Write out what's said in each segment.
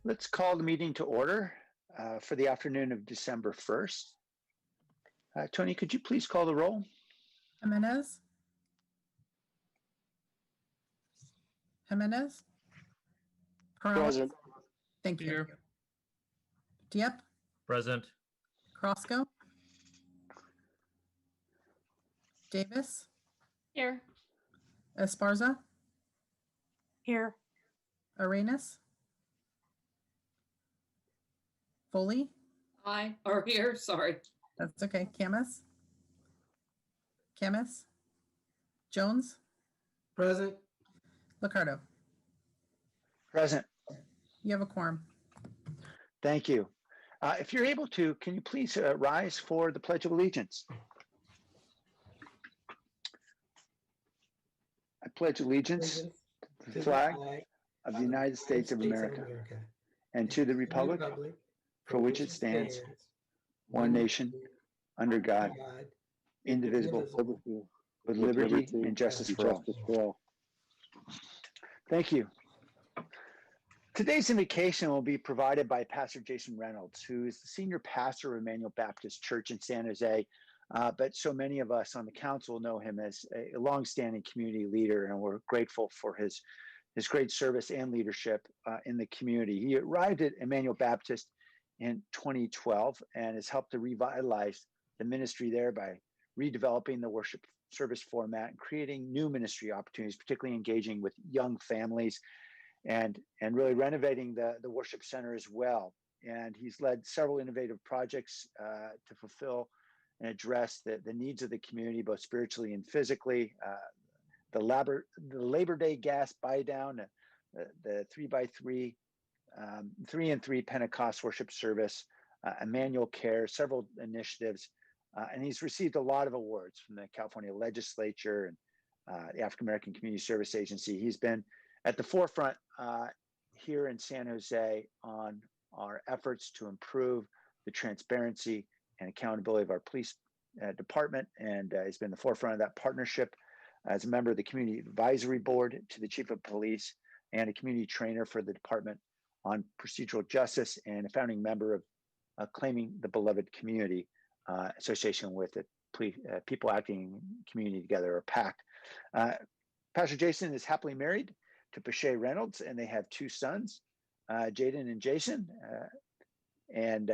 Let's call the meeting to order for the afternoon of December 1st. Tony, could you please call the roll? Jimenez? Jimenez? Present. Thank you. Here. Dieppe? Present. Crosco? Davis? Here. Esparza? Here. Arenas? Foley? Aye. Or here, sorry. That's okay. Camus? Camus? Jones? Present. Liccardo? Present. You have a quorum. Thank you. If you're able to, can you please rise for the Pledge of Allegiance? I pledge allegiance to the flag of the United States of America and to the republic for which it stands, one nation, under God, indivisible, with liberty and justice for all. Thank you. Today's invocation will be provided by Pastor Jason Reynolds, who is the senior pastor of Emmanuel Baptist Church in San Jose. But so many of us on the council know him as a longstanding community leader, and we're grateful for his great service and leadership in the community. He arrived at Emmanuel Baptist in 2012 and has helped to revitalize the ministry there by redeveloping the worship service format and creating new ministry opportunities, particularly engaging with young families and really renovating the worship center as well. And he's led several innovative projects to fulfill and address the needs of the community, both spiritually and physically. The Labor Day gas buy down, the 3x3, 3-and-3 Pentecost worship service, Emmanuel Care, several initiatives. And he's received a lot of awards from the California legislature and the African American Community Service Agency. He's been at the forefront here in San Jose on our efforts to improve the transparency and accountability of our police department. And he's been the forefront of that partnership as a member of the Community Advisory Board to the Chief of Police and a community trainer for the Department on Procedural Justice and a founding member of Claiming the Beloved Community Association with the People Acting Community Together, or PACT. Pastor Jason is happily married to Pache Reynolds, and they have two sons, Jaden and Jason. And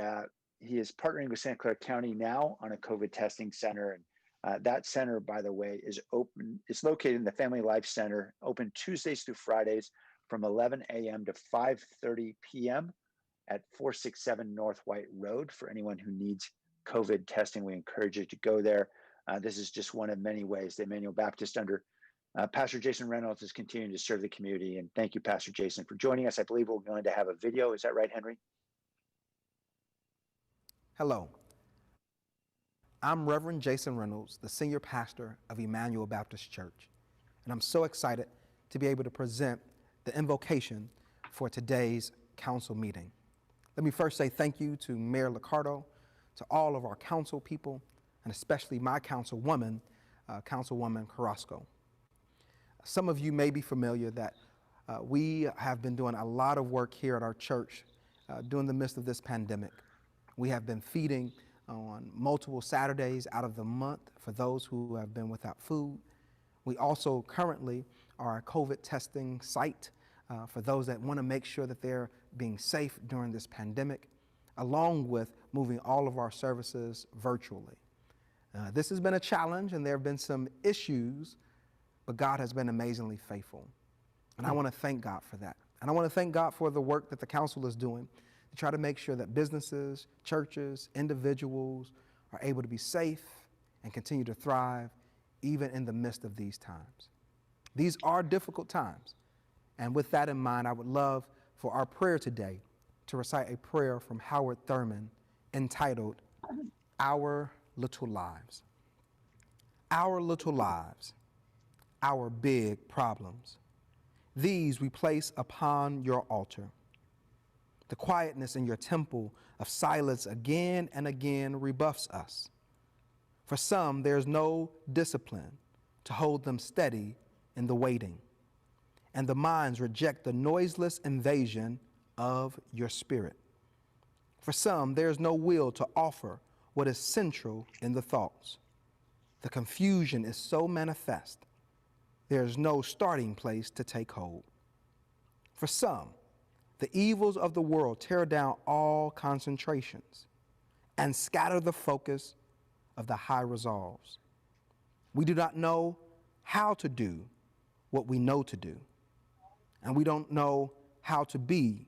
he is partnering with Santa Clara County now on a COVID testing center. And that center, by the way, is open. It's located in the Family Life Center, open Tuesdays through Fridays from 11 a.m. to 5:30 p.m. at 467 North White Road. For anyone who needs COVID testing, we encourage you to go there. This is just one of many ways that Emmanuel Baptist under Pastor Jason Reynolds is continuing to serve the community. And thank you, Pastor Jason, for joining us. I believe we're going to have a video. Is that right, Henry? Hello. I'm Reverend Jason Reynolds, the senior pastor of Emmanuel Baptist Church. And I'm so excited to be able to present the invocation for today's council meeting. Let me first say thank you to Mayor Liccardo, to all of our council people, and especially my councilwoman, Councilwoman Carrasco. Some of you may be familiar that we have been doing a lot of work here at our church during the midst of this pandemic. We have been feeding on multiple Saturdays out of the month for those who have been without food. We also currently are a COVID testing site for those that want to make sure that they're being safe during this pandemic, along with moving all of our services virtually. This has been a challenge, and there have been some issues, but God has been amazingly faithful. And I want to thank God for that. And I want to thank God for the work that the council is doing to try to make sure that businesses, churches, individuals are able to be safe and continue to thrive even in the midst of these times. These are difficult times. And with that in mind, I would love for our prayer today to recite a prayer from Howard Thurman entitled, Our Little Lives. Our little lives, our big problems. These we place upon your altar. The quietness in your temple of silence again and again rebuffs us. For some, there's no discipline to hold them steady in the waiting. And the minds reject the noiseless invasion of your spirit. For some, there is no will to offer what is central in the thoughts. The confusion is so manifest, there is no starting place to take hold. For some, the evils of the world tear down all concentrations and scatter the focus of the high resolves. We do not know how to do what we know to do, and we don't know how to be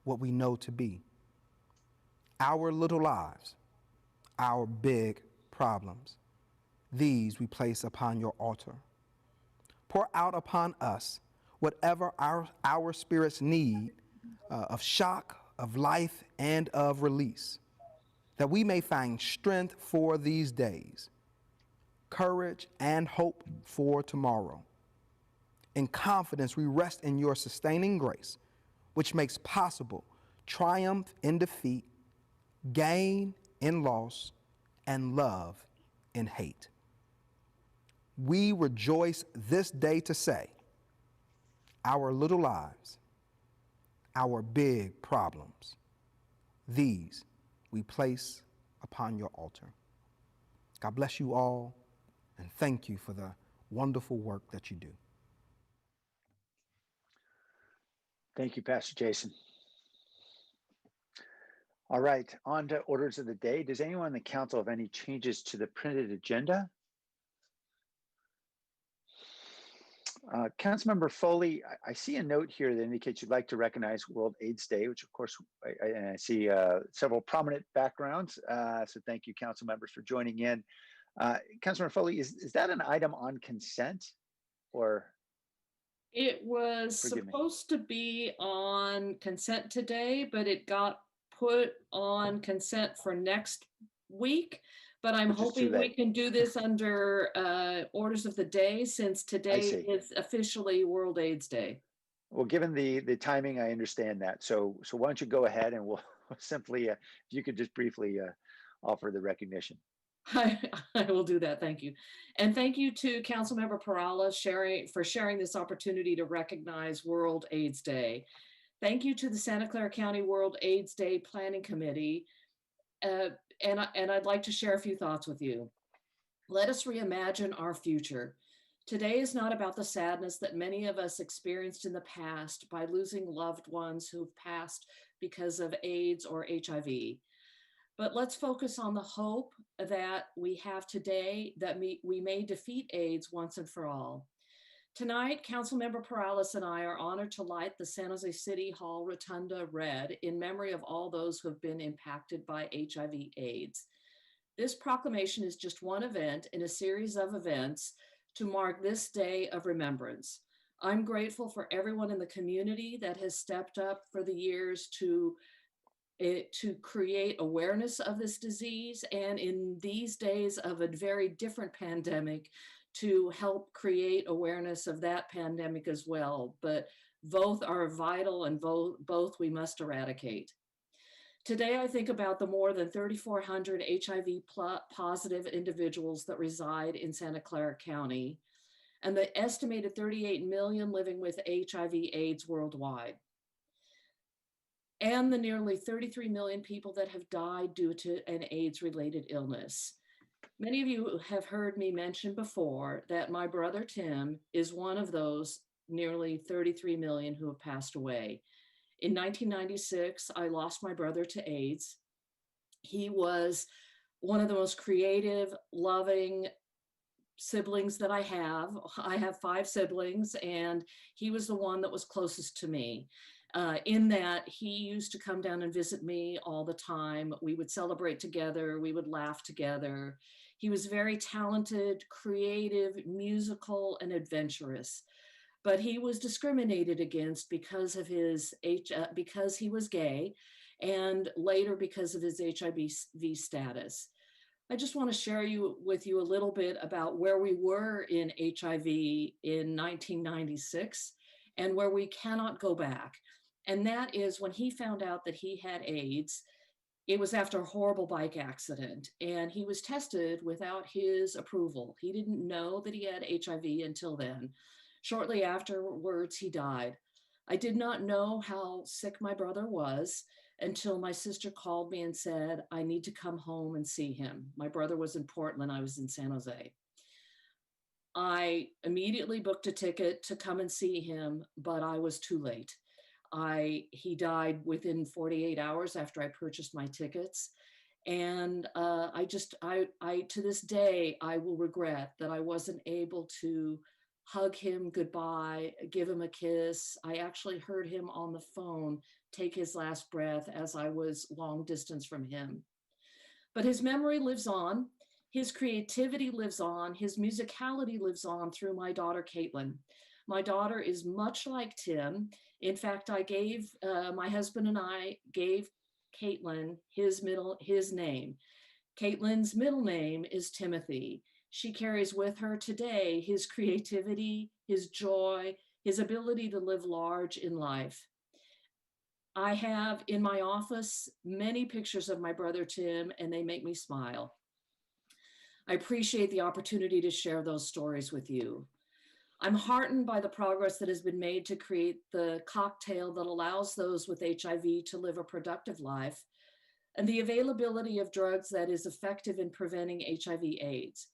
what we know to be. Our little lives, our big problems, these we place upon your altar. Pour out upon us whatever our spirits need of shock, of life, and of release, that we may find strength for these days, courage and hope for tomorrow. In confidence, we rest in your sustaining grace, which makes possible triumph in defeat, gain in loss, and love in hate. We rejoice this day to say, our little lives, our big problems, these we place upon your altar. God bless you all, and thank you for the wonderful work that you do. Thank you, Pastor Jason. All right, on to orders of the day. Does anyone in the council have any changes to the printed agenda? Councilmember Foley, I see a note here that indicates you'd like to recognize World AIDS Day, which of course, I see several prominent backgrounds. So thank you, council members, for joining in. Councilmember Foley, is that an item on consent or? It was Forgive me. supposed to be on consent today, but it got put on consent for next week. But I'm Which is too hoping we late. can do this under orders of the day, since today see. is officially World AIDS Day. Well, given the timing, I understand that. So why don't you go ahead and we'll simply, if you could just briefly offer the recognition. I will do that. Thank you. And thank you to Councilmember Perala for sharing this opportunity to recognize World AIDS Day. Thank you to the Santa Clara County World AIDS Day Planning Committee. And I'd like to share a few thoughts with you. Let us reimagine our future. Today is not about the sadness that many of us experienced in the past by losing loved ones who've passed because of AIDS or HIV. But let's focus on the hope that we have today, that we may defeat AIDS once and for all. Tonight, Councilmember Perales and I are honored to light the San Jose City Hall Rotunda red in memory of all those who have been impacted by HIV/AIDS. This proclamation is just one event in a series of events to mark this day of remembrance. I'm grateful for everyone in the community that has stepped up for the years to create awareness of this disease, and in these days of a very different pandemic, to help create awareness of that pandemic as well. But both are vital, and both we must eradicate. Today, I think about the more than 3,400 HIV positive individuals that reside in Santa Clara County, and the estimated 38 million living with HIV/AIDS worldwide, and the nearly 33 million people that have died due to an AIDS-related illness. Many of you have heard me mention before that my brother Tim is one of those nearly 33 million who have passed away. In 1996, I lost my brother to AIDS. He was one of the most creative, loving siblings that I have. I have 5 siblings, and he was the one that was closest to me. In that he used to come down and visit me all the time. We would celebrate together, we would laugh together. He was very talented, creative, musical, and adventurous. But he was discriminated against because of his because he was gay, and later because of his HIV status. I just want to share with you a little bit about where we were in HIV in 1996 and where we cannot go back. And that is when he found out that he had AIDS. It was after a horrible bike accident, and he was tested without his approval. He didn't know that he had HIV until then. Shortly afterwards, he died. I did not know how sick my brother was until my sister called me and said, I need to come home and see him. My brother was in Portland, I was in San Jose. I immediately booked a ticket to come and see him, but I was too late. He died within 48 hours after I purchased my tickets. And to this day, I will regret that I wasn't able to hug him goodbye, give him a kiss. I actually heard him on the phone take his last breath as I was long distance from him. But his memory lives on. His creativity lives on. His musicality lives on through my daughter, Caitlin. My daughter is much like Tim. In fact, my husband and I gave Caitlin his name. Caitlin's middle name is Timothy. She carries with her today his creativity, his joy, his ability to live large in life. I have in my office many pictures of my brother Tim, and they make me smile. I appreciate the opportunity to share those stories with you. I'm heartened by the progress that has been made to create the cocktail that allows those with HIV to live a productive life, and the availability of drugs that is effective in preventing HIV/AIDS.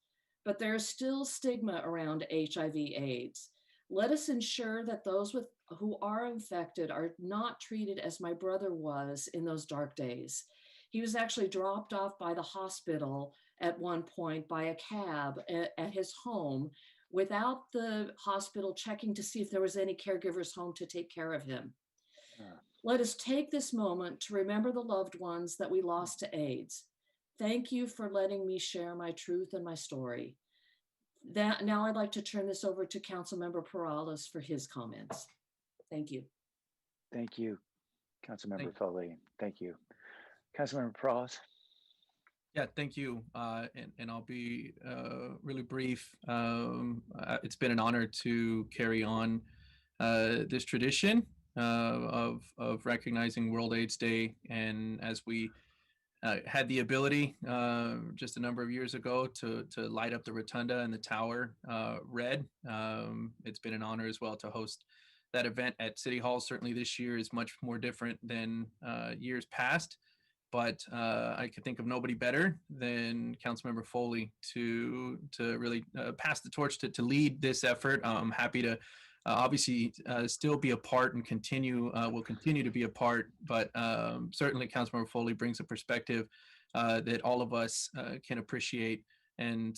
But there is still stigma around HIV/AIDS. Let us ensure that those who are infected are not treated as my brother was in those dark days. He was actually dropped off by the hospital at one point by a cab at his home without the hospital checking to see if there was any caregivers home to take care of him. Let us take this moment to remember the loved ones that we lost to AIDS. Thank you for letting me share my truth and my story. Now I'd like to turn this over to Councilmember Perales for his comments. Thank you. Thank you, Councilmember Foley. Thank you. Councilmember Perales. Yeah, thank you. And I'll be really brief. It's been an honor to carry on this tradition of recognizing World AIDS Day. And as we had the ability just a number of years ago to light up the rotunda and the tower red, it's been an honor as well to host that event at City Hall. Certainly this year is much more different than years past. But I could think of nobody better than Councilmember Foley to really pass the torch to lead this effort. I'm happy to obviously still be a part and will continue to be a part, but certainly Councilmember Foley brings a perspective that all of us can appreciate. And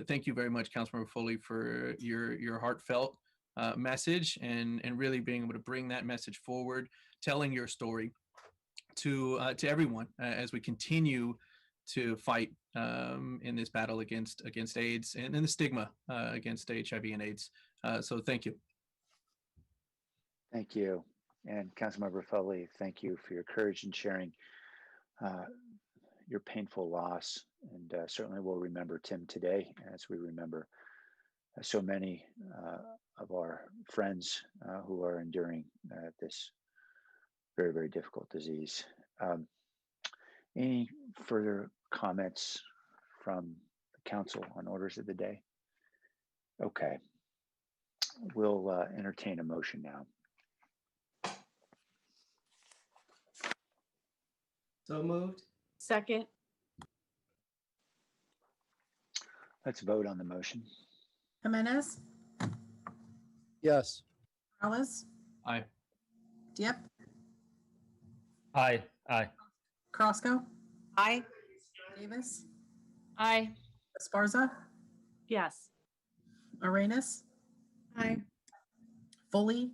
thank you very much, Councilmember Foley, for your heartfelt message and really being able to bring that message forward, telling your story to everyone as we continue to fight in this battle against AIDS and the stigma against HIV and AIDS. So thank you. Thank you. And Councilmember Foley, thank you for your courage in sharing your painful loss. And certainly we'll remember Tim today as we remember so many of our friends who are enduring this very, very difficult disease. Any further comments from the council on orders of the day? Okay, we'll entertain a motion now. So moved. Second. Let's vote on the motion. Jimenez, Yes. Perales, Aye. Dieppe, Aye. Aye. Crosco, Aye. Davis, Aye. Esparza, Yes. Arenas, Aye. Foley,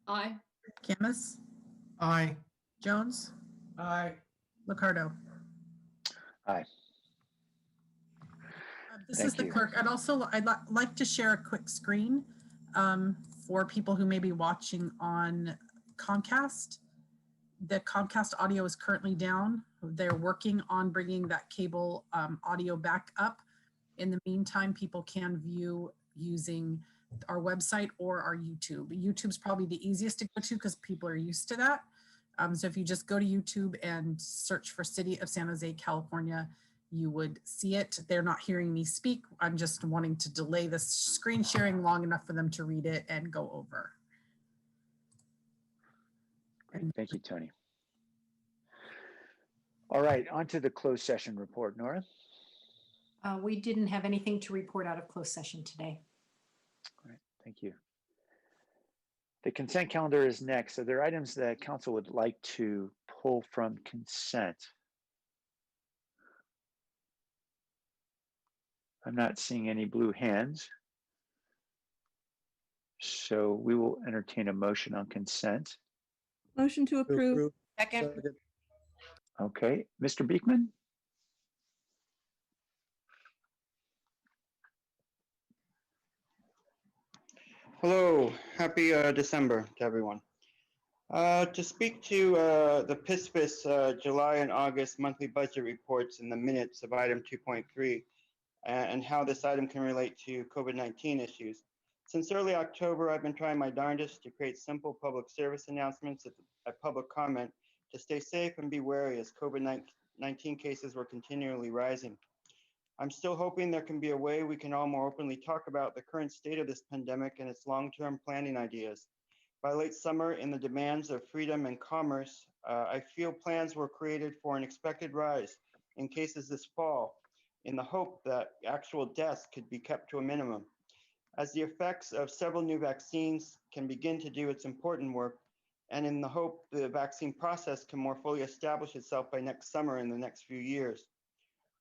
Aye. Camus, Aye. Jones, Aye. Liccardo. Aye. This Thank is the you. clerk. I'd like to share a quick screen for people who may be watching on Comcast. The Comcast audio is currently down. They're working on bringing that cable audio back up. In the meantime, people can view using our website or our YouTube. YouTube's probably the easiest to go to because people are used to that. So if you just go to YouTube and search for City of San Jose, California, you would see it. They're not hearing me speak. I'm just wanting to delay the screen sharing long enough for them to read it and go over. Thank you, Tony. All right, on to the closed session report. Nora? We didn't have anything to report out of closed session today. All right, thank you. The consent calendar is next. Are there items that council would like to pull from consent? I'm not seeing any blue hands. So we will entertain a motion on consent. Motion to approve. Second. Okay, Mr. Beekman? Hello, happy December to everyone. To speak to the PISPIS July and August monthly budget reports in the minutes of item 2.3 and how this item can relate to COVID-19 issues. Since early October, I've been trying my darndest to create simple public service announcements at public comment to stay safe and be wary as COVID-19 cases were continually rising. I'm still hoping there can be a way we can all more openly talk about the current state of this pandemic and its long-term planning ideas. By late summer, in the demands of freedom and commerce, I feel plans were created for an expected rise in cases this fall, in the hope that actual deaths could be kept to a minimum. As the effects of several new vaccines can begin to do its important work, and in the hope the vaccine process can more fully establish itself by next summer in the next few years.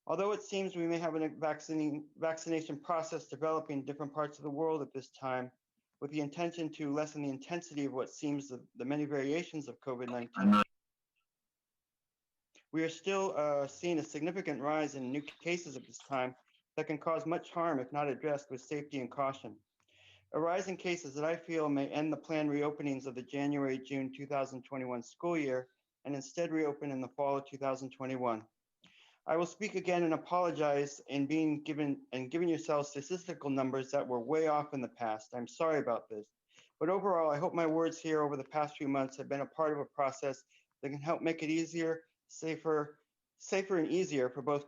Although it seems we may have a vaccination process developing in different parts of the world at this time, with the intention to lessen the intensity of what seems the many variations of COVID-19, we are still seeing a significant rise in new cases at this time that can cause much harm if not addressed with safety and caution. A rise in cases that I feel may end the planned reopenings of the January-June 2021 school year and instead reopen in the fall of 2021. I will speak again and apologize in giving yourselves statistical numbers that were way off in the past. I'm sorry about this. But overall, I hope my words here over the past few months have been a part of a process that can help make it easier, safer and easier for both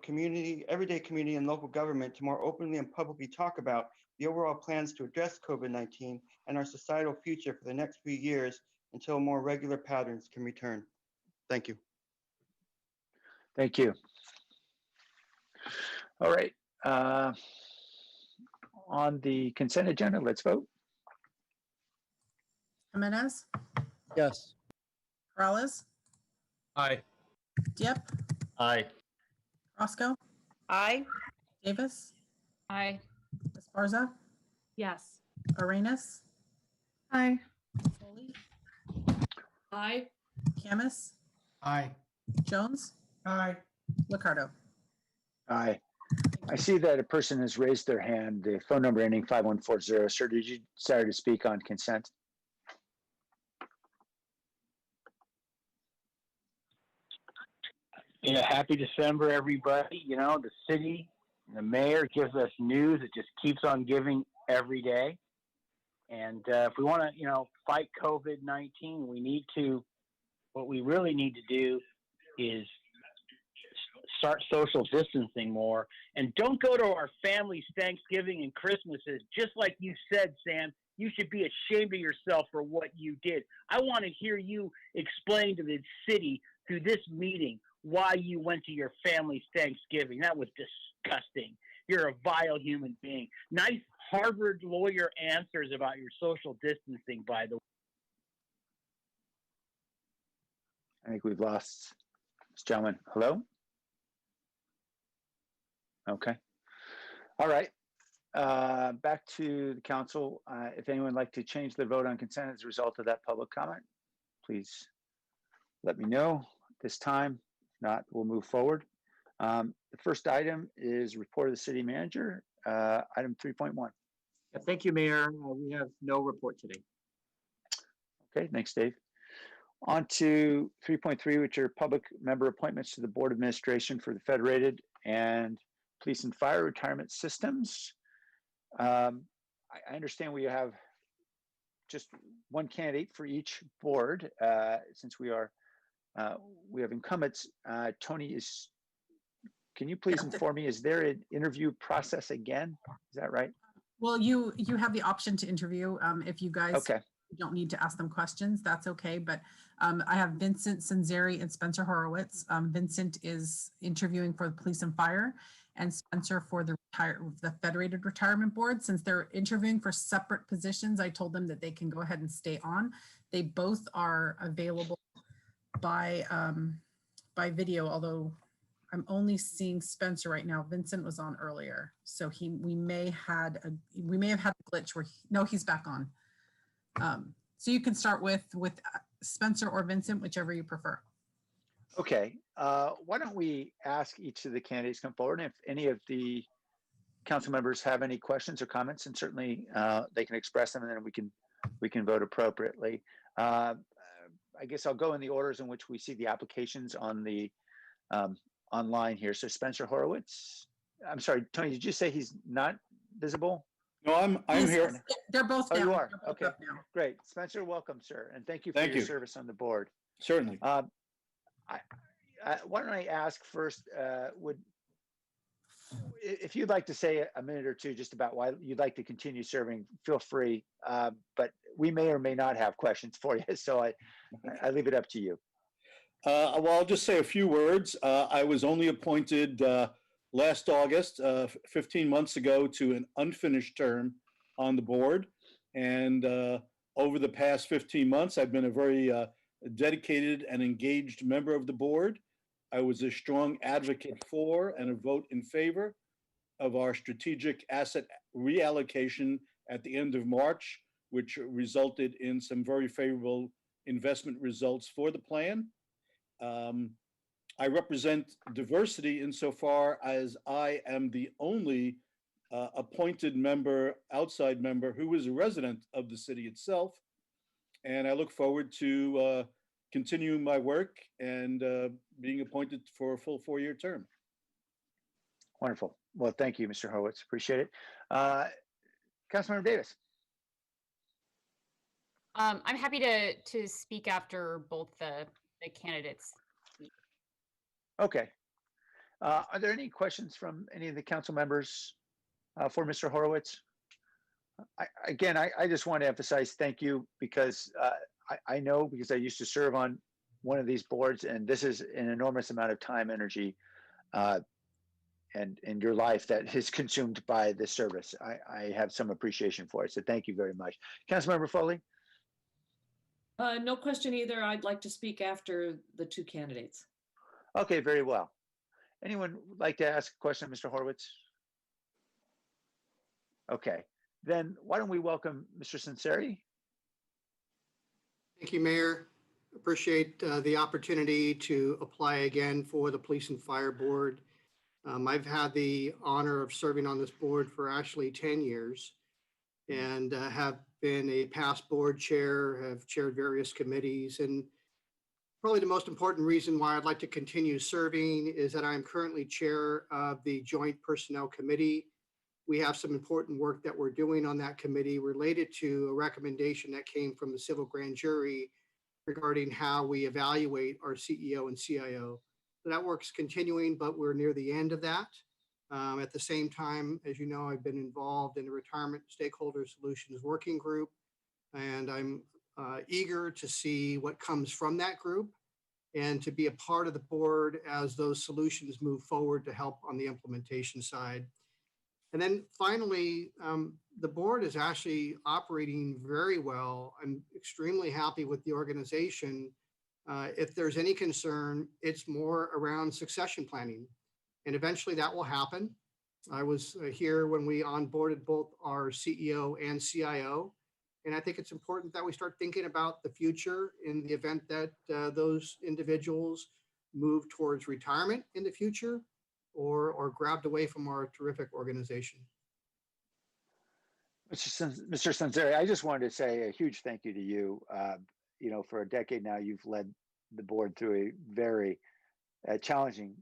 everyday community and local government to more openly and publicly talk about the overall plans to address COVID-19 and our societal future for the next few years until more regular patterns can return. Thank you. Thank you. All right. On the consent agenda, let's vote. Jimenez, Yes. Morales, Aye. Diep, Aye. Roscoe, Aye. Davis, Aye. Esparza, Yes. Arenas, Aye. Foley, Aye. Camus, Aye. Jones, Aye. Liccardo. Aye. I see that a person has raised their hand, the phone number ending 5140. Sir, did you desire to speak on consent? Yeah, happy December, everybody. You know, the city, the mayor gives us news. It just keeps on giving every day. And if we want to, fight COVID-19, what we really need to do is start social distancing more. And don't go to our families' Thanksgiving and Christmases. Just like you said, Sam, you should be ashamed of yourself for what you did. I want to hear you explain to the city through this meeting why you went to your family's Thanksgiving. That was disgusting. You're a vile human being. Nice Harvard lawyer answers about your social distancing, by the way. I think we've lost this gentleman. Hello? Okay. All right. Back to the council. If anyone would like to change their vote on consent as a result of that public comment, please let me know at this time. If not, we'll move forward. The first item is report of the city manager, item 3.1. Thank you, Mayor. We have no report today. Okay, thanks, Dave. On to 3.3, which are public member appointments to the Board of Administration for the Federated and Police and Fire Retirement Systems. I understand we have just one candidate for each board, since we have incumbents. Tony, can you please inform me, is there an interview process again? Is that right? Well, you have the option to interview if you guys Okay. you don't need to ask them questions, that's okay. But I have Vincent Sanzeri and Spencer Horowitz. Vincent is interviewing for the police and fire, and Spencer for the Federated Retirement Board. Since they're interviewing for separate positions, I told them that they can go ahead and stay on. They both are available by video, although I'm only seeing Spencer right now. Vincent was on earlier, so we may have had a glitch where he's back on. So you can start with Spencer or Vincent, whichever you prefer. Okay, why don't we ask each of the candidates come forward, and if any of the council members have any questions or comments, and certainly they can express them, and then we can vote appropriately. I guess I'll go in the orders in which we see the applications on the online here. So Spencer Horowitz, I'm sorry, Tony, did you say he's not visible? No, I'm here. They're both Oh, down. you are? They're both Okay, up now. great. Spencer, welcome, sir, and thank you for your service on the board. Certainly. Why don't I ask first, if you'd like to say a minute or two just about why you'd like to continue serving, feel free, but we may or may not have questions for you, so I leave it up to you. Well, I'll just say a few words. I was only appointed last August, 15 months ago, to an unfinished term on the board. And over the past 15 months, I've been a very dedicated and engaged member of the board. I was a strong advocate for and a vote in favor of our strategic asset reallocation at the end of March, which resulted in some very favorable investment results for the plan. I represent diversity insofar as I am the only appointed member, outside member, who is a resident of the city itself. And I look forward to continuing my work and being appointed for a full 4-year term. Wonderful. Well, thank you, Mr. Horowitz. Appreciate it. Councilmember Davis. I'm happy to speak after both the candidates. Okay. Are there any questions from any of the council members for Mr. Horowitz? I just want to emphasize thank you, because I know, because I used to serve on one of these boards, and this is an enormous amount of time, energy, and your life that is consumed by this service. I have some appreciation for it, so thank you very much. Councilmember Foley? No question either. I'd like to speak after the two candidates. Okay, very well. Anyone would like to ask a question of Mr. Horowitz? Okay, then why don't we welcome Mr. Sanzeri? Thank you, Mayor. Appreciate the opportunity to apply again for the Police and Fire Board. I've had the honor of serving on this board for actually 10 years and have been a past board chair, have chaired various committees, and probably the most important reason why I'd like to continue serving is that I'm currently chair of the Joint Personnel Committee. We have some important work that we're doing on that committee related to a recommendation that came from the civil grand jury regarding how we evaluate our CEO and CIO. So that work's continuing, but we're near the end of that. At the same time, as you know, I've been involved in the Retirement Stakeholder Solutions Working Group, and I'm eager to see what comes from that group and to be a part of the board as those solutions move forward to help on the implementation side. And then finally, the board is actually operating very well. I'm extremely happy with the organization. If there's any concern, it's more around succession planning. And eventually that will happen. I was here when we onboarded both our CEO and CIO. And I think it's important that we start thinking about the future in the event that those individuals move towards retirement in the future or grabbed away from our terrific organization. Mr. Sanzeri, I just wanted to say a huge thank you to you. You know, for a decade now, you've led the board through a very challenging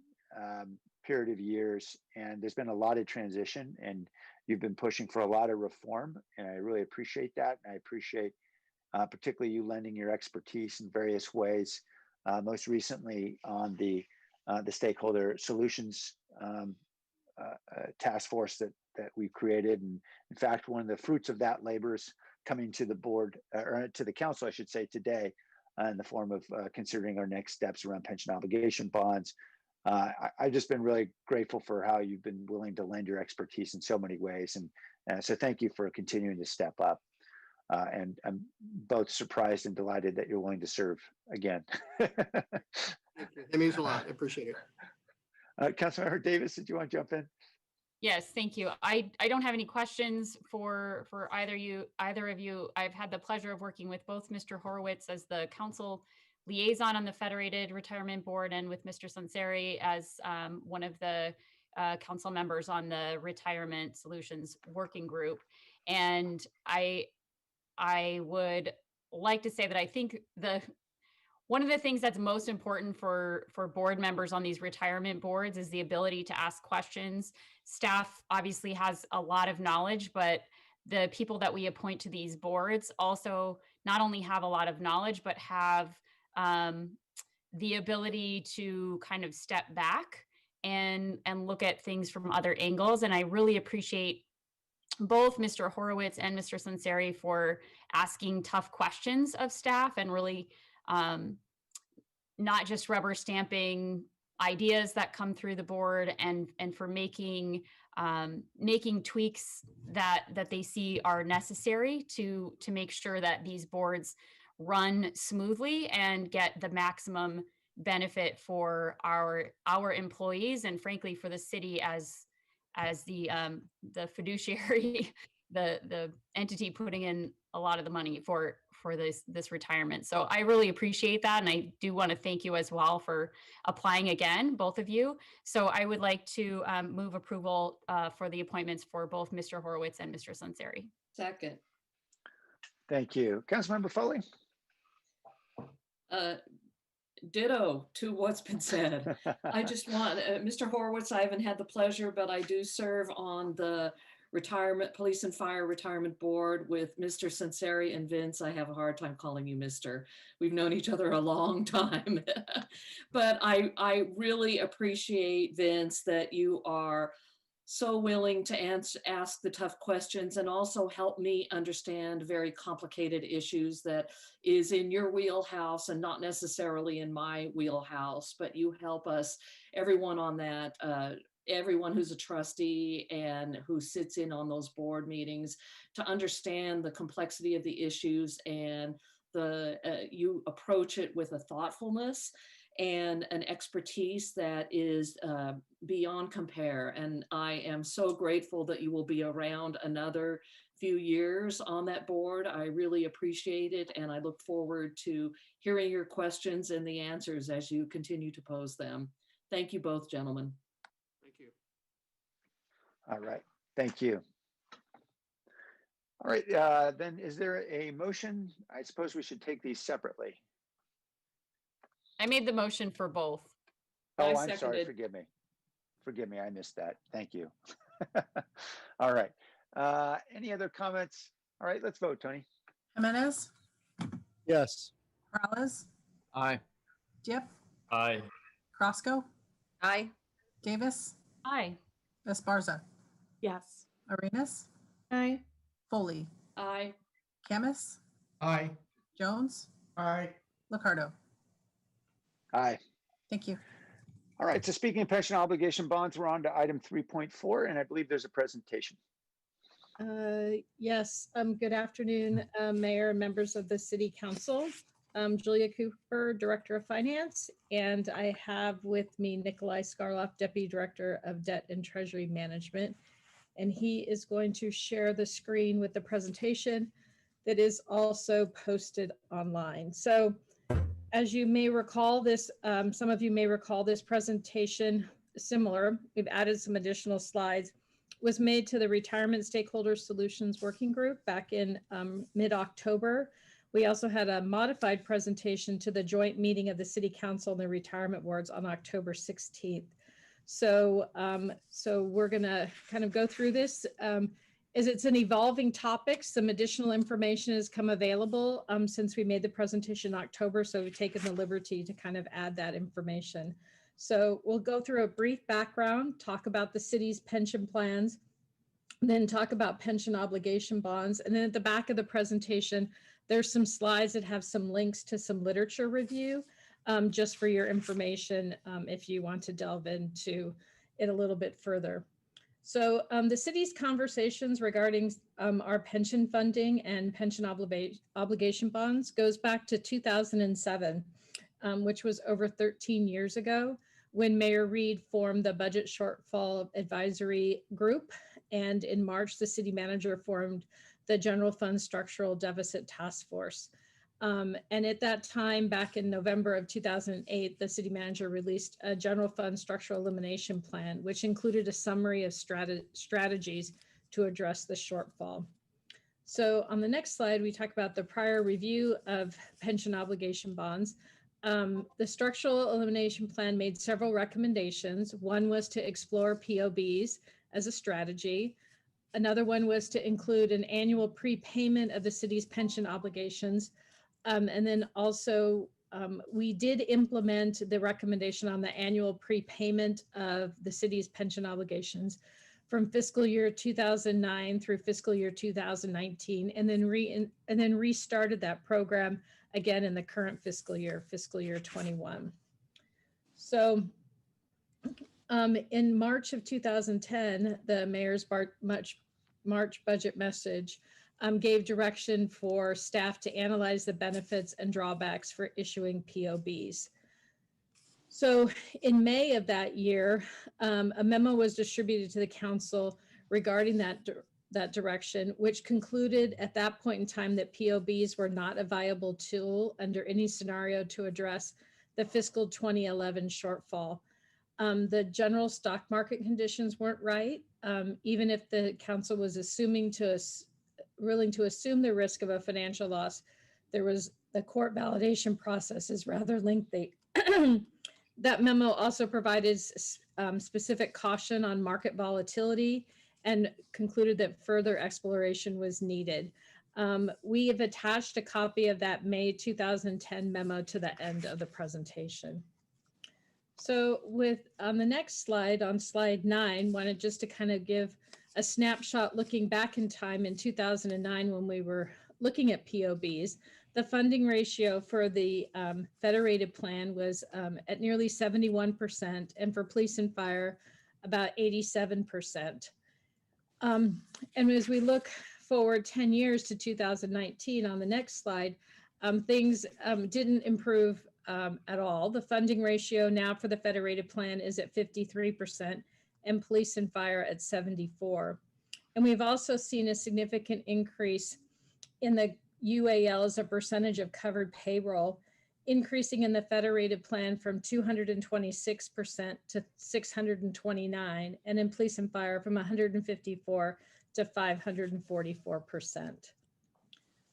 period of years, and there's been a lot of transition, and you've been pushing for a lot of reform, and I really appreciate that. And I appreciate particularly you lending your expertise in various ways, most recently on the stakeholder solutions task force that we created. And in fact, one of the fruits of that labor is coming to the board, or to the council, I should say, today in the form of considering our next steps around pension obligation bonds. I've just been really grateful for how you've been willing to lend your expertise in so many ways. And so thank you for continuing to step up. And I'm both surprised and delighted that you're willing to serve again. Thank you. That means a lot. I appreciate it. Councilmember Davis, did you want to jump in? Yes, thank you. I don't have any questions for either of you. I've had the pleasure of working with both Mr. Horowitz as the council liaison on the Federated Retirement Board and with Mr. Sunseri as one of the council members on the Retirement Solutions Working Group. And I would like to say that I think one of the things that's most important for board members on these retirement boards is the ability to ask questions. Staff obviously has a lot of knowledge, but the people that we appoint to these boards also not only have a lot of knowledge, but have the ability to kind of step back and look at things from other angles. And I really appreciate both Mr. Horowitz and Mr. Sunseri for asking tough questions of staff and really not just rubber stamping ideas that come through the board and for making tweaks that they see are necessary to make sure that these boards run smoothly and get the maximum benefit for our employees and frankly for the city as the fiduciary, the entity putting in a lot of the money for this retirement. So I really appreciate that. And I do want to thank you as well for applying again, both of you. So I would like to move approval for the appointments for both Mr. Horowitz and Mr. Sunseri. Second. Thank you. Councilmember Foley? Ditto to what's been said. I just want, Mr. Horowitz, I haven't had the pleasure, but I do serve on the Police and Fire Retirement Board with Mr. Sunseri and Vince. I have a hard time calling you Mr. We've known each other a long time. But I really appreciate, Vince, that you are so willing to ask the tough questions and also help me understand very complicated issues that is in your wheelhouse and not necessarily in my wheelhouse, but you help us, everyone on that, everyone who's a trustee and who sits in on those board meetings to understand the complexity of the issues and you approach it with a thoughtfulness and an expertise that is beyond compare. And I am so grateful that you will be around another few years on that board. I really appreciate it. And I look forward to hearing your questions and the answers as you continue to pose them. Thank you both, gentlemen. Thank you. All right. Thank you. All right. Then is there a motion? I suppose we should take these separately. I made the motion for both. Oh, I'm sorry. Forgive me. Forgive me. I missed that. Thank you. All right. Any other comments? All right. Let's vote, Tony. Jimenez, Yes. Morales, Aye. Diep, Aye. Crosco, Aye. Davis, Aye. Esparza, Yes. Arenas, Aye. Foley, Aye. Camus, Aye. Jones, Aye. Liccardo. Aye. Thank you. All right. So speaking of pension obligation bonds, we're on to item 3.4, and I believe there's a presentation. Yes. Good afternoon, Mayor and members of the City Council. Julia Cooper, Director of Finance, and I have with me Nikolai Skarloff, Deputy Director of Debt and Treasury Management, and he is going to share the screen with the presentation that is also posted online. So as you may recall, some of you may recall this presentation similar. We've added some additional slides, was made to the Retirement Stakeholder Solutions Working Group back in mid-October. We also had a modified presentation to the joint meeting of the City Council and the retirement boards on October 16th. So we're gonna kind of go through this. As it's an evolving topic, some additional information has come available since we made the presentation in October, so we've taken the liberty to kind of add that information. So we'll go through a brief background, talk about the city's pension plans, then talk about pension obligation bonds. And then at the back of the presentation, there's some slides that have some links to some literature review, just for your information, if you want to delve into it a little bit further. So the city's conversations regarding our pension funding and pension obligation bonds goes back to 2007, which was over 13 years ago, when Mayor Reed formed the Budget Shortfall Advisory Group. And in March, the city manager formed the General Fund Structural Deficit Task Force. And at that time, back in November of 2008, the city manager released a general fund structural elimination plan, which included a summary of strategies to address the shortfall. So on the next slide, we talk about the prior review of pension obligation bonds. The structural elimination plan made several recommendations. One was to explore POBs as a strategy. Another one was to include an annual prepayment of the city's pension obligations. And then also, we did implement the recommendation on the annual prepayment of the city's pension obligations from fiscal year 2009 through fiscal year 2019, and then restarted that program again in the current fiscal year 21. So in March of 2010, the mayor's March budget message gave direction for staff to analyze the benefits and drawbacks for issuing POBs. So in May of that year, a memo was distributed to the council regarding that direction, which concluded at that point in time that POBs were not a viable tool under any scenario to address the fiscal 2011 shortfall. The general stock market conditions weren't right, even if the council was willing to assume the risk of a financial loss. There was the court validation process is rather lengthy. That memo also provided specific caution on market volatility and concluded that further exploration was needed. We have attached a copy of that May 2010 memo to the end of the presentation. So on the next slide, on slide 9, wanted just to kind of give a snapshot looking back in time in 2009 when we were looking at POBs. The funding ratio for the federated plan was at nearly 71%, and for police and fire, about 87%. And as we look forward 10 years to 2019 on the next slide, things didn't improve at all. The funding ratio now for the federated plan is at 53%, and police and fire at 74%. And we've also seen a significant increase in the UAL as a percentage of covered payroll, increasing in the federated plan from 226% to 629%, and in police and fire from 154% to 544%.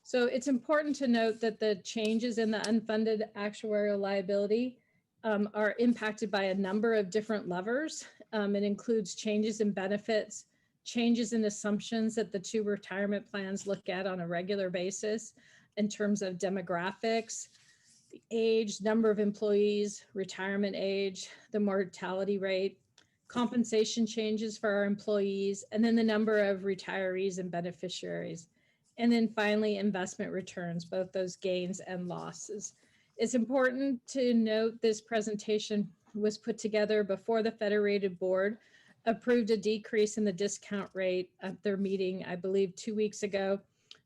So it's important to note that the changes in the unfunded actuarial liability are impacted by a number of different levers. It includes changes in benefits, changes in assumptions that the two retirement plans look at on a regular basis in terms of demographics, the age, number of employees, retirement age, the mortality rate, compensation changes for our employees, and then the number of retirees and beneficiaries. And then finally, investment returns, both those gains and losses. It's important to note this presentation was put together before the federated board approved a decrease in the discount rate at their meeting, I believe 2 weeks ago,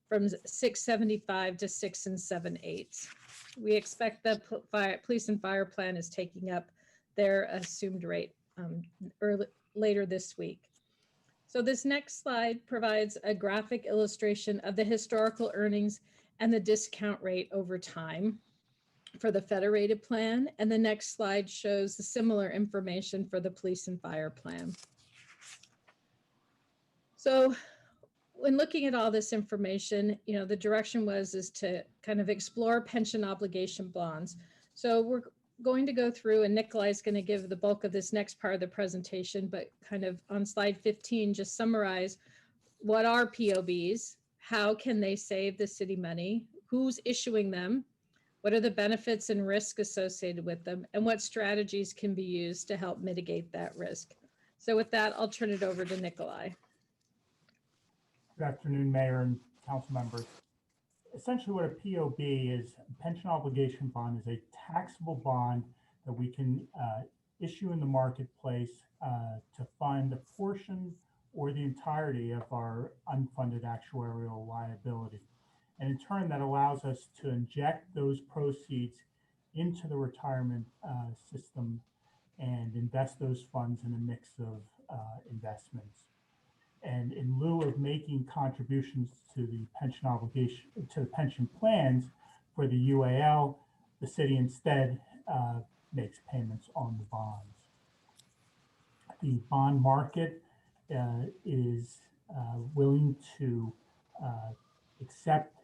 from 6.75 to 6 7/8. We expect the police and fire plan is taking up their assumed rate later this week. So this next slide provides a graphic illustration of the historical earnings and the discount rate over time for the federated plan. And the next slide shows the similar information for the police and fire plan. So when looking at all this information, the direction is to kind of explore pension obligation bonds. So we're going to go through, and Nikolai's going to give the bulk of this next part of the presentation, but kind of on slide 15, just summarize what are POBs, how can they save the city money, who's issuing them, what are the benefits and risk associated with them, and what strategies can be used to help mitigate that risk. So with that, I'll turn it over to Nikolai. Good afternoon, Mayor and council members. Essentially what a POB is, a pension obligation bond, is a taxable bond that we can issue in the marketplace to fund a portion or the entirety of our unfunded actuarial liability. And in turn, that allows us to inject those proceeds into the retirement system and invest those funds in a mix of investments. And in lieu of making contributions to the pension obligation, to the pension plans for the UAL, the city instead makes payments on the bonds. The bond market is willing to accept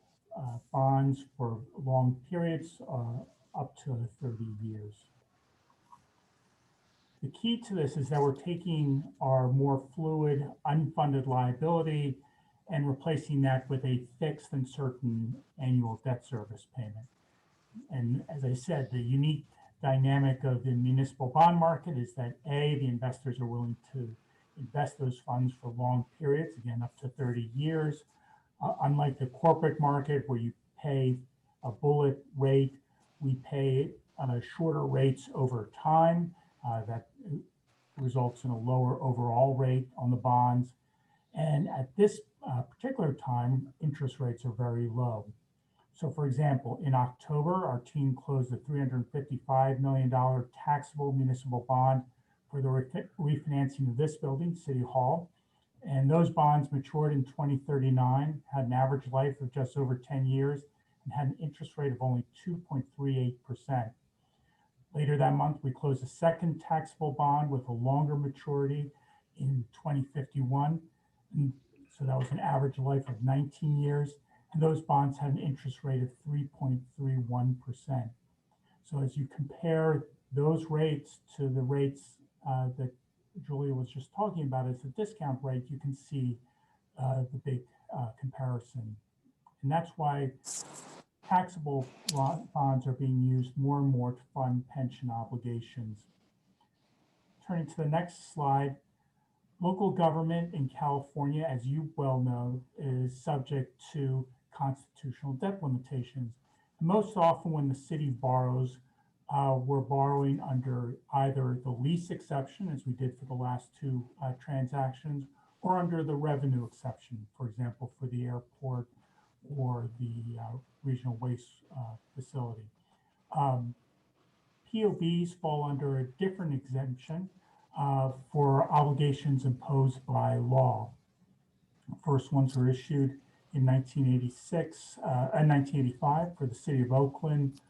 bonds for long periods, up to 30 years. The key to this is that we're taking our more fluid, unfunded liability and replacing that with a fixed and certain annual debt service payment. And as I said, the unique dynamic of the municipal bond market is that A, the investors are willing to invest those funds for long periods, again, up to 30 years. Unlike the corporate market where you pay a bullet rate, we pay shorter rates over time. That results in a lower overall rate on the bonds. And at this particular time, interest rates are very low. So for example, in October, our team closed a $355 million taxable municipal bond for the refinancing of this building, City Hall. And those bonds matured in 2039, had an average life of just over 10 years, and had an interest rate of only 2.38%. Later that month, we closed a second taxable bond with a longer maturity in 2051. And so that was an average life of 19 years. And those bonds had an interest rate of 3.31%. So as you compare those rates to the rates that Julia was just talking about as a discount rate, you can see the big comparison. And that's why taxable bonds are being used more and more to fund pension obligations. Turning to the next slide, local government in California, as you well know, is subject to constitutional debt limitations. Most often when the city borrows, we're borrowing under either the lease exception, as we did for the last two transactions, or under the revenue exception, for example, for the airport or the regional waste facility. POBs fall under a different exemption for obligations imposed by law. The first ones were issued in 1986 and 1985 for the city of Oakland.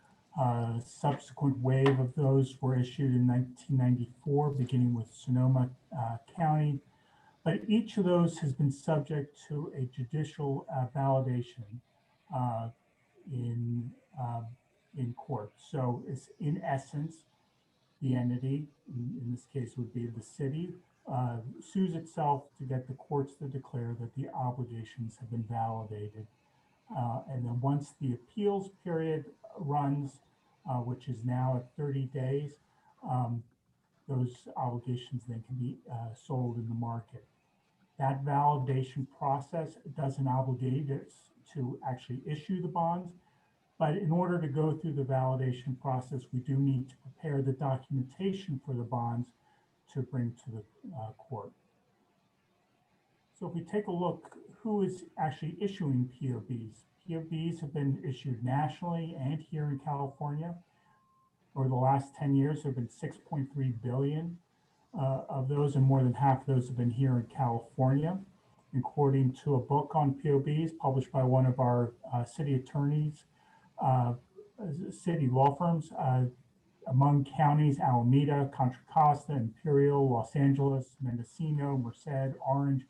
Subsequent wave of those were issued in 1994, beginning with Sonoma County. But each of those has been subject to a judicial validation in court. So it's in essence, the entity, in this case would be the city, sues itself to get the courts to declare that the obligations have been validated. And then once the appeals period runs, which is now at 30 days, those obligations then can be sold in the market. That validation process doesn't obligate us to actually issue the bonds, but in order to go through the validation process, we do need to prepare the documentation for the bonds to bring to the court. So if we take a look, who is actually issuing POBs? POBs have been issued nationally and here in California. Over the last 10 years, there have been 6.3 billion of those, and more than half of those have been here in California. According to a book on POBs published by one of our city attorneys, city law firms, among counties, Alameda, Contra Costa, Imperial, Los Angeles, Mendocino, Merced, Orange,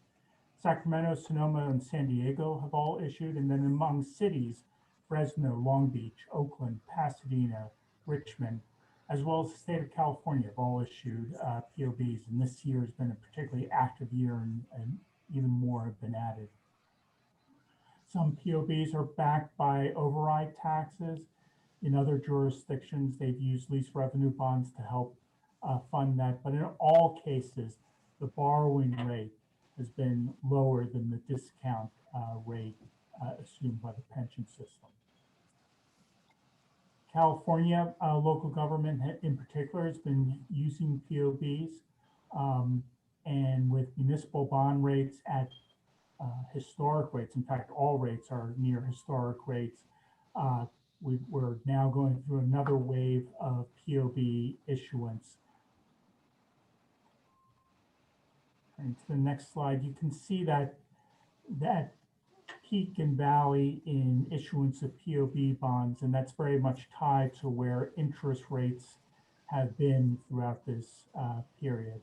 Sacramento, Sonoma, and San Diego have all issued. And then among cities, Fresno, Long Beach, Oakland, Pasadena, Richmond, as well as the state of California have all issued POBs. And this year has been a particularly active year, and even more have been added. Some POBs are backed by override taxes. In other jurisdictions, they've used lease revenue bonds to help fund that. But in all cases, the borrowing rate has been lower than the discount rate assumed by the pension system. California local government in particular has been using POBs, and with municipal bond rates at historic rates, in fact, all rates are near historic rates, we're now going through another wave of POB issuance. And to the next slide, you can see that peak and valley in issuance of POB bonds, and that's very much tied to where interest rates have been throughout this period,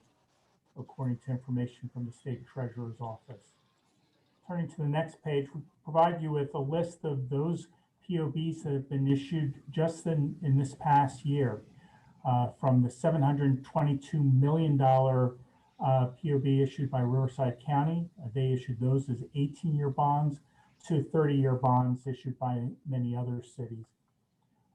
according to information from the State Treasurer's Office. Turning to the next page, we provide you with a list of those POBs that have been issued just in this past year, from the $722 million POB issued by Riverside County. They issued those as 18-year bonds, to 30-year bonds issued by many other cities.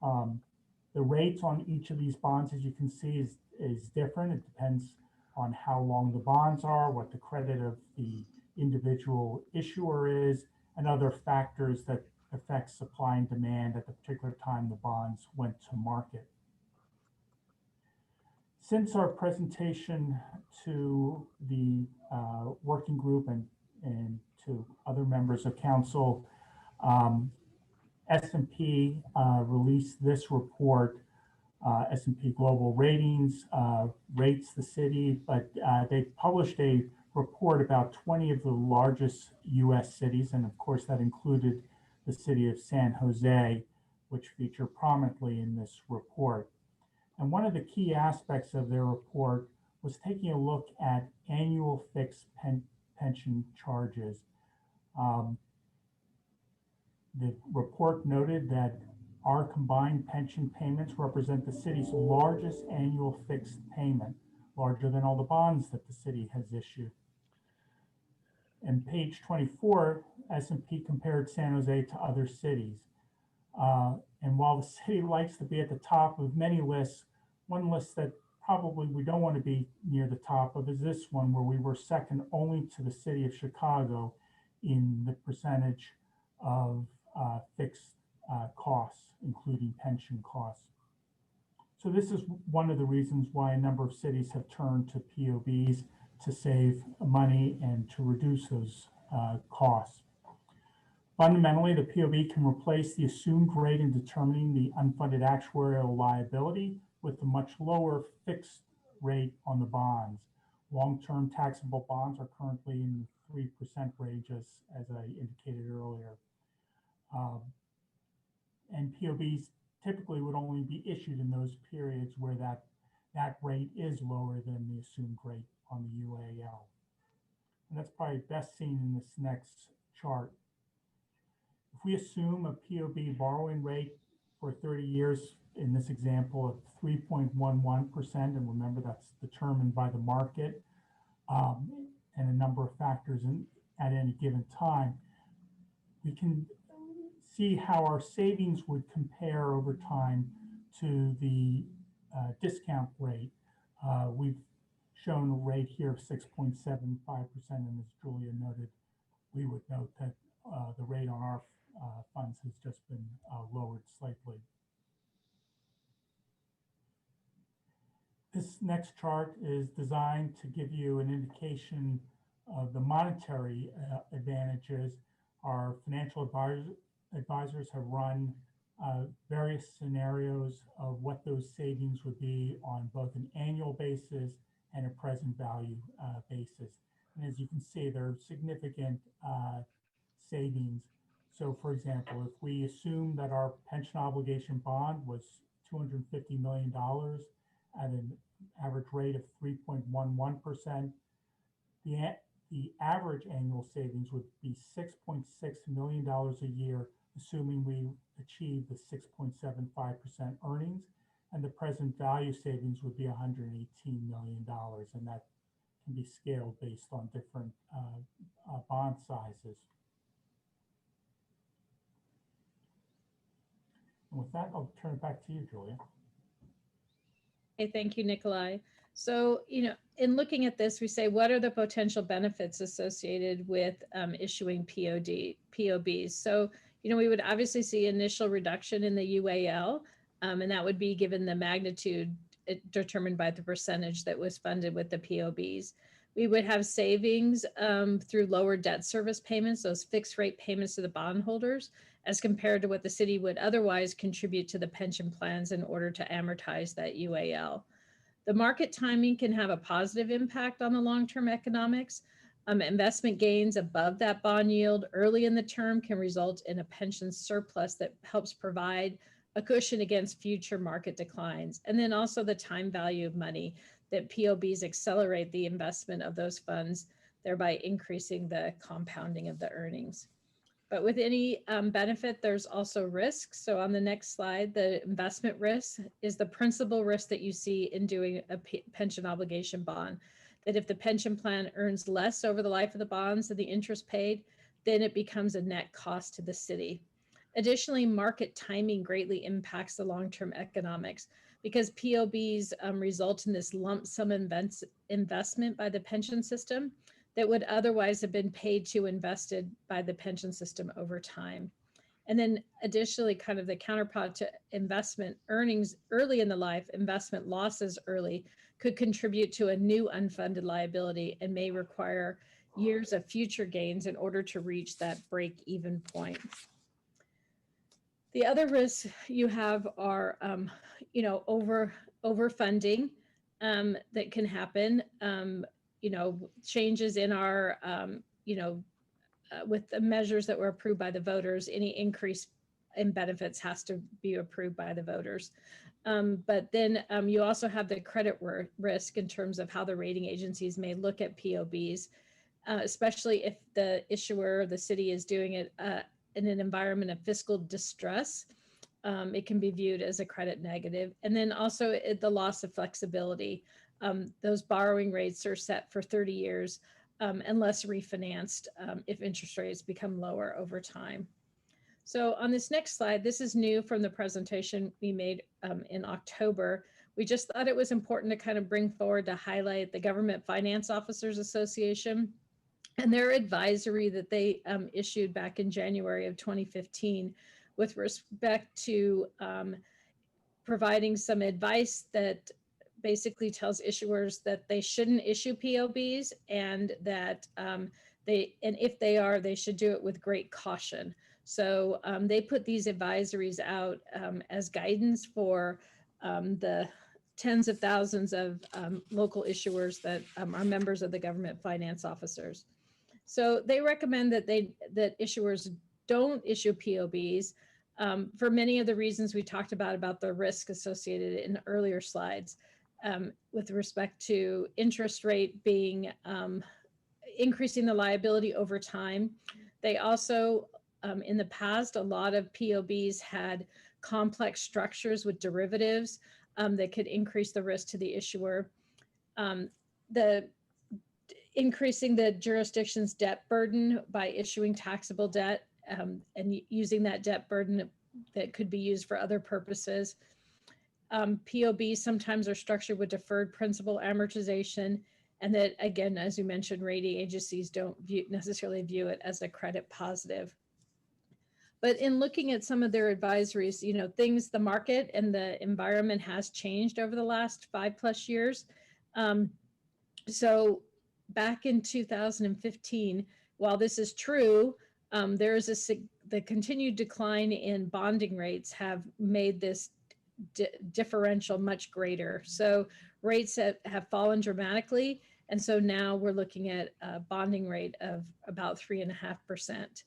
The rates on each of these bonds, as you can see, is different. It depends on how long the bonds are, what the credit of the individual issuer is, and other factors that affect supply and demand at the particular time the bonds went to market. Since our presentation to the working group and to other members of council, S&P released this report. S&P Global Ratings rates the city, but they published a report about 20 of the largest U.S. cities, and of course that included the city of San Jose, which feature prominently in this report. And one of the key aspects of their report was taking a look at annual fixed pension charges. The report noted that our combined pension payments represent the city's largest annual fixed payment, larger than all the bonds that the city has issued. And page 24, S&P compared San Jose to other cities. And while the city likes to be at the top of many lists, one list that probably we don't want to be near the top of is this one, where we were second only to the city of Chicago in the percentage of fixed costs, including pension costs. So this is one of the reasons why a number of cities have turned to POBs to save money and to reduce those costs. Fundamentally, the POB can replace the assumed rate in determining the unfunded actuarial liability with a much lower fixed rate on the bonds. Long-term taxable bonds are currently in the 3% range, as I indicated earlier. And POBs typically would only be issued in those periods where that rate is lower than the assumed rate on the UAL. And that's probably best seen in this next chart. If we assume a POB borrowing rate for 30 years, in this example of 3.11%, and remember that's determined by the market and a number of factors at any given time, we can see how our savings would compare over time to the discount rate. We've shown a rate here of 6.75%, and as Julia noted, we would note that the rate on our funds has just been lowered slightly. This next chart is designed to give you an indication of the monetary advantages. Our financial advisors have run various scenarios of what those savings would be on both an annual basis and a present value basis. And as you can see, there are significant savings. So for example, if we assume that our pension obligation bond was $250 million at an average rate of 3.11%, the average annual savings would be $6.6 million a year, assuming we achieve the 6.75% earnings, and the present value savings would be $118 million, and that can be scaled based on different bond sizes. And with that, I'll turn it back to you, Julia. Okay, thank you, Nikolai. So, in looking at this, we say, what are the potential benefits associated with issuing POBs? So, we would obviously see initial reduction in the UAL, and that would be given the magnitude determined by the percentage that was funded with the POBs. We would have savings through lower debt service payments, those fixed rate payments to the bondholders, as compared to what the city would otherwise contribute to the pension plans in order to amortize that UAL. The market timing can have a positive impact on the long-term economics. Investment gains above that bond yield early in the term can result in a pension surplus that helps provide a cushion against future market declines. And then also the time value of money, that POBs accelerate the investment of those funds, thereby increasing the compounding of the earnings. But with any benefit, there's also risk. So on the next slide, the investment risk is the principal risk that you see in doing a pension obligation bond. That if the pension plan earns less over the life of the bonds than the interest paid, then it becomes a net cost to the city. Additionally, market timing greatly impacts the long-term economics because POBs result in this lump sum investment by the pension system that would otherwise have been paid to invested by the pension system over time. And then additionally, kind of the counterpart to investment earnings early in the life, investment losses early could contribute to a new unfunded liability and may require years of future gains in order to reach that break-even point. The other risks you have are, overfunding that can happen. Changes in our, with the measures that were approved by the voters, any increase in benefits has to be approved by the voters. But then you also have the credit risk in terms of how the rating agencies may look at POBs, especially if the issuer, the city, is doing it in an environment of fiscal distress. It can be viewed as a credit negative. And then also the loss of flexibility. Those borrowing rates are set for 30 years unless refinanced if interest rates become lower over time. So on this next slide, this is new from the presentation we made in October. We just thought it was important to kind of bring forward to highlight the Government Finance Officers Association and their advisory that they issued back in January of 2015 with respect to providing some advice that basically tells issuers that they shouldn't issue POBs and that if they are, they should do it with great caution. So they put these advisories out as guidance for the tens of thousands of local issuers that are members of the Government Finance Officers. So they recommend that that issuers don't issue POBs for many of the reasons we talked about the risk associated in earlier slides. With respect to interest rate being increasing the liability over time. They also, in the past, a lot of POBs had complex structures with derivatives that could increase the risk to the issuer. Increasing the jurisdiction's debt burden by issuing taxable debt and using that debt burden that could be used for other purposes. POBs sometimes are structured with deferred principal amortization, and that, again, as you mentioned, rating agencies don't necessarily view it as a credit positive. But in looking at some of their advisories, the market and the environment has changed over the last 5+ years. So back in 2015, while this is true, there is the continued decline in bonding rates have made this differential much greater. So rates have fallen dramatically. And so now we're looking at a bonding rate of about 3.5%.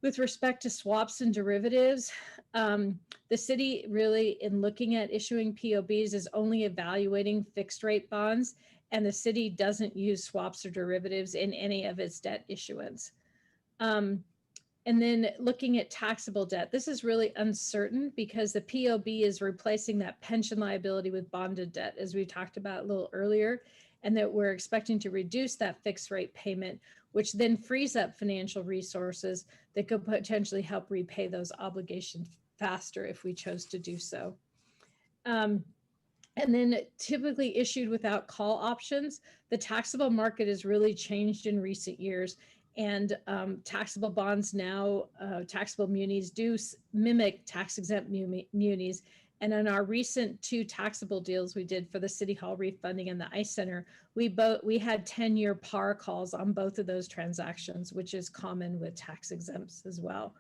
With respect to swaps and derivatives, the city really, in looking at issuing POBs, is only evaluating fixed rate bonds, and the city doesn't use swaps or derivatives in any of its debt issuance. And then looking at taxable debt, this is really uncertain because the POB is replacing that pension liability with bonded debt, as we talked about a little earlier, and that we're expecting to reduce that fixed rate payment, which then frees up financial resources that could potentially help repay those obligations faster if we chose to do so. And then typically issued without call options. The taxable market has really changed in recent years. And taxable bonds now, taxable munis do mimic tax-exempt munis. And in our recent 2 taxable deals we did for the City Hall refunding and the ICE Center, we had 10-year par calls on both of those transactions, which is common with tax exempts as well.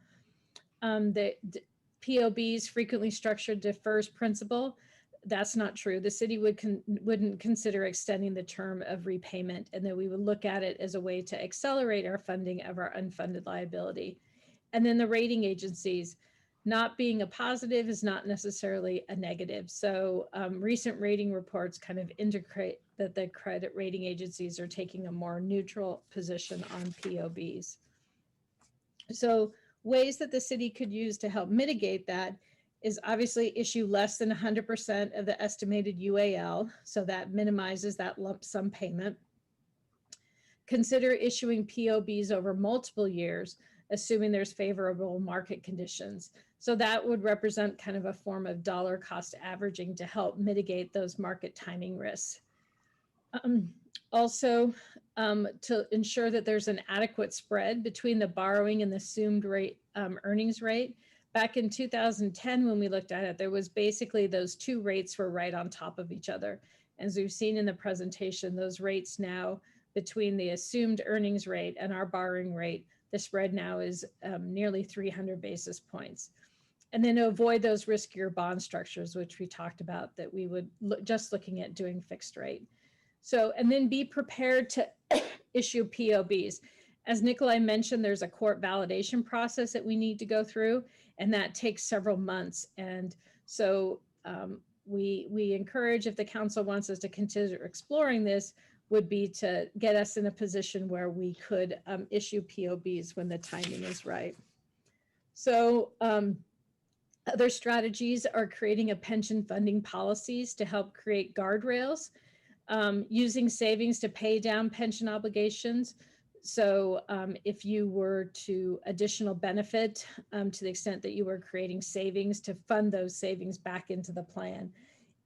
The POBs, frequently structured, defers principal. That's not true. The city wouldn't consider extending the term of repayment, and that we would look at it as a way to accelerate our funding of our unfunded liability. And then the rating agencies, not being a positive is not necessarily a negative. So recent rating reports kind of indicate that the credit rating agencies are taking a more neutral position on POBs. So ways that the city could use to help mitigate that is obviously issue less than 100% of the estimated UAL, so that minimizes that lump sum payment. Consider issuing POBs over multiple years, assuming there's favorable market conditions. So that would represent kind of a form of dollar cost averaging to help mitigate those market timing risks. Also, to ensure that there's an adequate spread between the borrowing and the assumed rate, earnings rate. Back in 2010, when we looked at it, there was basically those 2 rates were right on top of each other. As we've seen in the presentation, those rates now between the assumed earnings rate and our borrowing rate, the spread now is nearly 300 basis points. And then to avoid those riskier bond structures, which we talked about, that we would just looking at doing fixed rate. So, and then be prepared to issue POBs. As Nikolai mentioned, there's a court validation process that we need to go through, and that takes several months. And so we encourage, if the council wants us to consider exploring this, would be to get us in a position where we could issue POBs when the timing is right. So other strategies are creating a pension funding policies to help create guardrails, using savings to pay down pension obligations. So if you were to additional benefit to the extent that you were creating savings, to fund those savings back into the plan.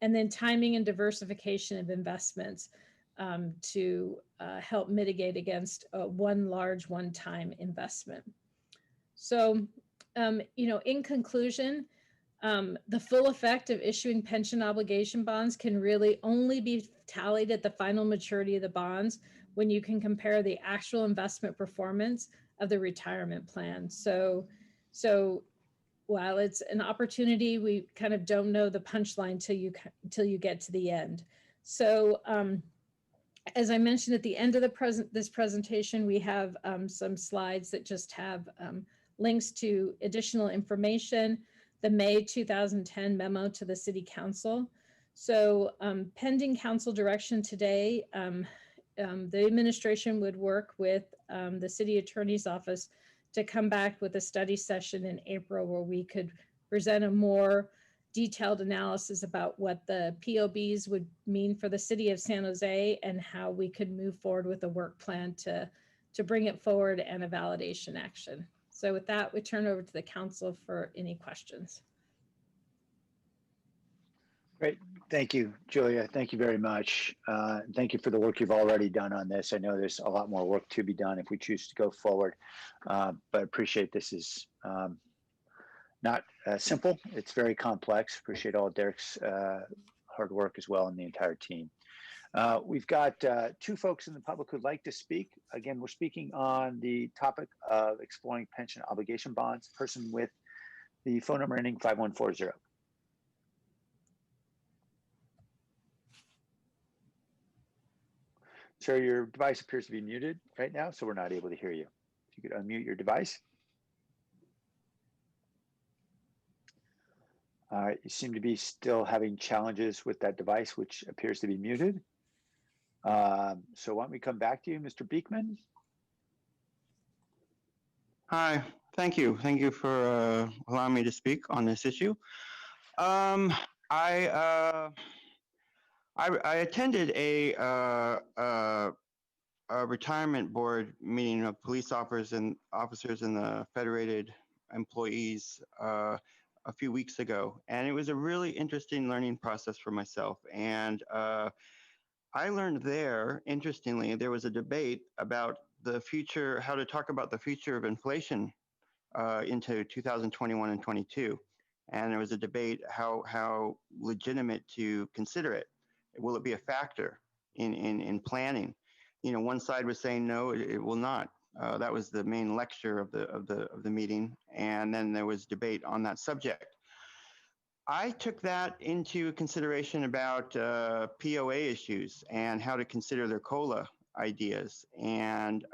And then timing and diversification of investments to help mitigate against one large one-time investment. So, in conclusion, the full effect of issuing pension obligation bonds can really only be tallied at the final maturity of the bonds when you can compare the actual investment performance of the retirement plan. So while it's an opportunity, we kind of don't know the punchline till you get to the end. So as I mentioned at the end of this presentation, we have some slides that just have links to additional information, the May 2010 memo to the City Council. So pending council direction today, the administration would work with the City Attorney's Office to come back with a study session in April where we could present a more detailed analysis about what the POBs would mean for the City of San Jose and how we could move forward with a work plan to bring it forward and a validation action. So with that, we turn over to the council for any questions. Great. Thank you, Julia. Thank you very much. Thank you for the work you've already done on this. I know there's a lot more work to be done if we choose to go forward, but appreciate this is not simple. It's very complex. Appreciate all Derek's hard work as well and the entire team. We've got 2 folks in the public who'd like to speak. Again, we're speaking on the topic of exploring pension obligation bonds. Person with the phone number ending 5140. Sir, your device appears to be muted right now, so we're not able to hear you. If you could unmute your device. All right, you seem to be still having challenges with that device, which appears to be muted. So why don't we come back to you, Mr. Beekman? Hi, thank you. Thank you for allowing me to speak on this issue. I attended a retirement board meeting of police officers and the federated employees a few weeks ago, and it was a really interesting learning process for myself. And I learned there, interestingly, there was a debate about the future, how to talk about the future of inflation into 2021 and 22. And there was a debate how legitimate to consider it. Will it be a factor in planning? You know, one side was saying no, it will not. That was the main lecture of the meeting, and then there was debate on that subject. I took that into consideration about POA issues and how to consider their COLA ideas, and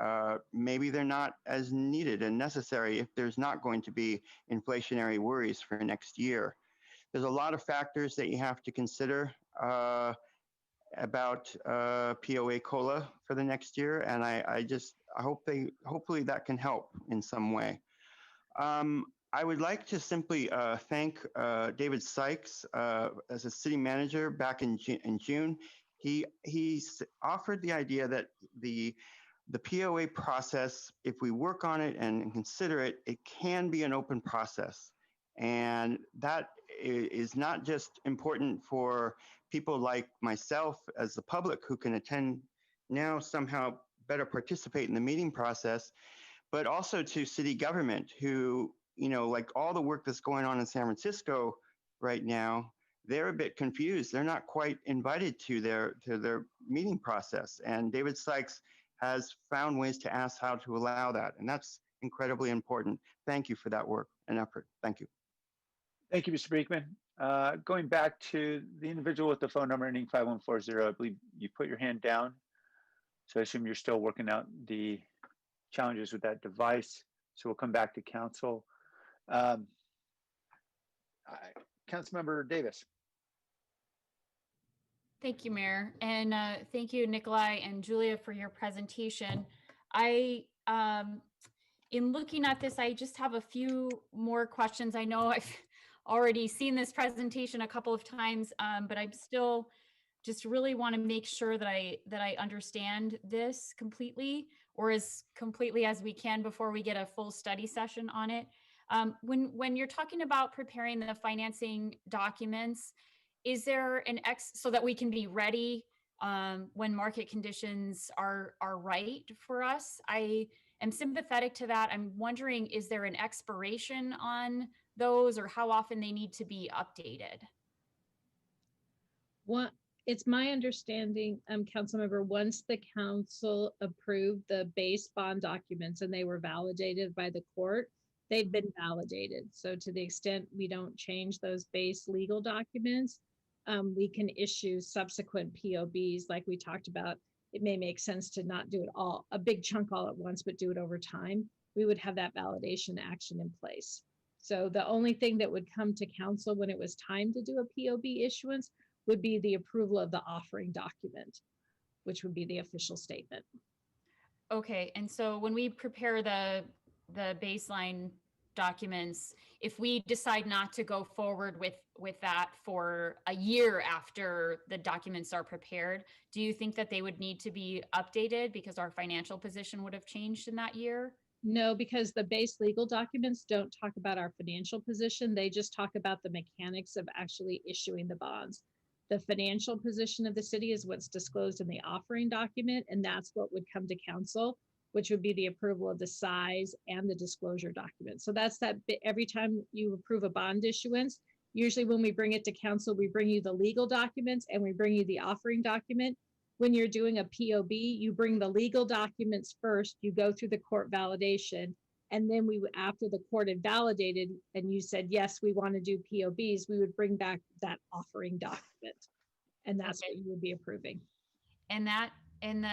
maybe they're not as needed and necessary if there's not going to be inflationary worries for next year. There's a lot of factors that you have to consider about POA COLA for the next year, and I hopefully that can help in some way. I would like to simply thank David Sykes as a city manager back in June. He offered the idea that the POA process, if we work on it and consider it, it can be an open process. And that is not just important for people like myself as the public who can attend now, somehow better participate in the meeting process, but also to city government who, you know, like all the work that's going on in San Francisco right now, they're a bit confused. They're not quite invited to their meeting process. And David Sykes has found ways to ask how to allow that. And that's incredibly important. Thank you for that work and effort. Thank you. Thank you, Mr. Beekman. Going back to the individual with the phone number ending 5140, I believe you put your hand down. So I assume you're still working out the challenges with that device. So we'll come back to council. Councilmember Davis. Thank you, Mayor. And thank you, Nikolai and Julia, for your presentation. In looking at this, I just have a few more questions. I know I've already seen this presentation a couple of times, but I'm still just really want to make sure that I understand this completely, or as completely as we can before we get a full study session on it. When you're talking about preparing the financing documents, is there so that we can be ready when market conditions are right for us? I am sympathetic to that. I'm wondering, is there an expiration on those, or how often they need to be updated? It's my understanding, Councilmember, once the council approved the base bond documents and they were validated by the court, they've been validated. So to the extent we don't change those base legal documents, we can issue subsequent POBs like we talked about. It may make sense to not do it all, a big chunk all at once, but do it over time. We would have that validation action in place. So the only thing that would come to council when it was time to do a POB issuance would be the approval of the offering document, which would be the official statement. Okay, and so when we prepare the baseline documents, if we decide not to go forward with that for a year after the documents are prepared, do you think that they would need to be updated because our financial position would have changed in that year? No, because the base legal documents don't talk about our financial position. They just talk about the mechanics of actually issuing the bonds. The financial position of the city is what's disclosed in the offering document, and that's what would come to council, which would be the approval of the size and the disclosure document. So that's that bit. Every time you approve a bond issuance, usually when we bring it to council, we bring you the legal documents and we bring you the offering document. When you're doing a POB, you bring the legal documents first, you go through the court validation, and then after the court had validated and you said, yes, we want to do POBs, we would bring back that offering document. And that's what you would be approving. And that, and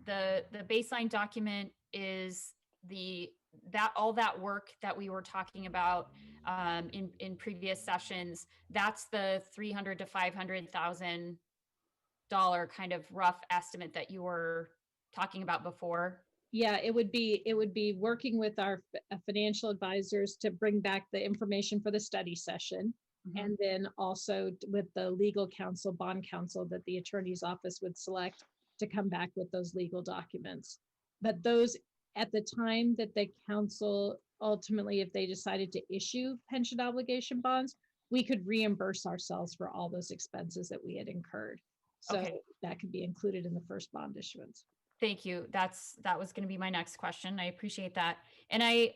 the baseline document is all that work that we were talking about in previous sessions. That's the $300,000 to $500,000 kind of rough estimate that you were talking about before. Yeah, it would be working with our financial advisors to bring back the information for the study session. Mm-hmm. And then also with the legal counsel, bond counsel that the attorney's office would select to come back with those legal documents. But those, at the time that the council ultimately, if they decided to issue pension obligation bonds, we could reimburse ourselves for all those expenses that we had incurred. So Okay. that could be included in the first bond issuance. Thank you. That was going to be my next question. I appreciate that. And I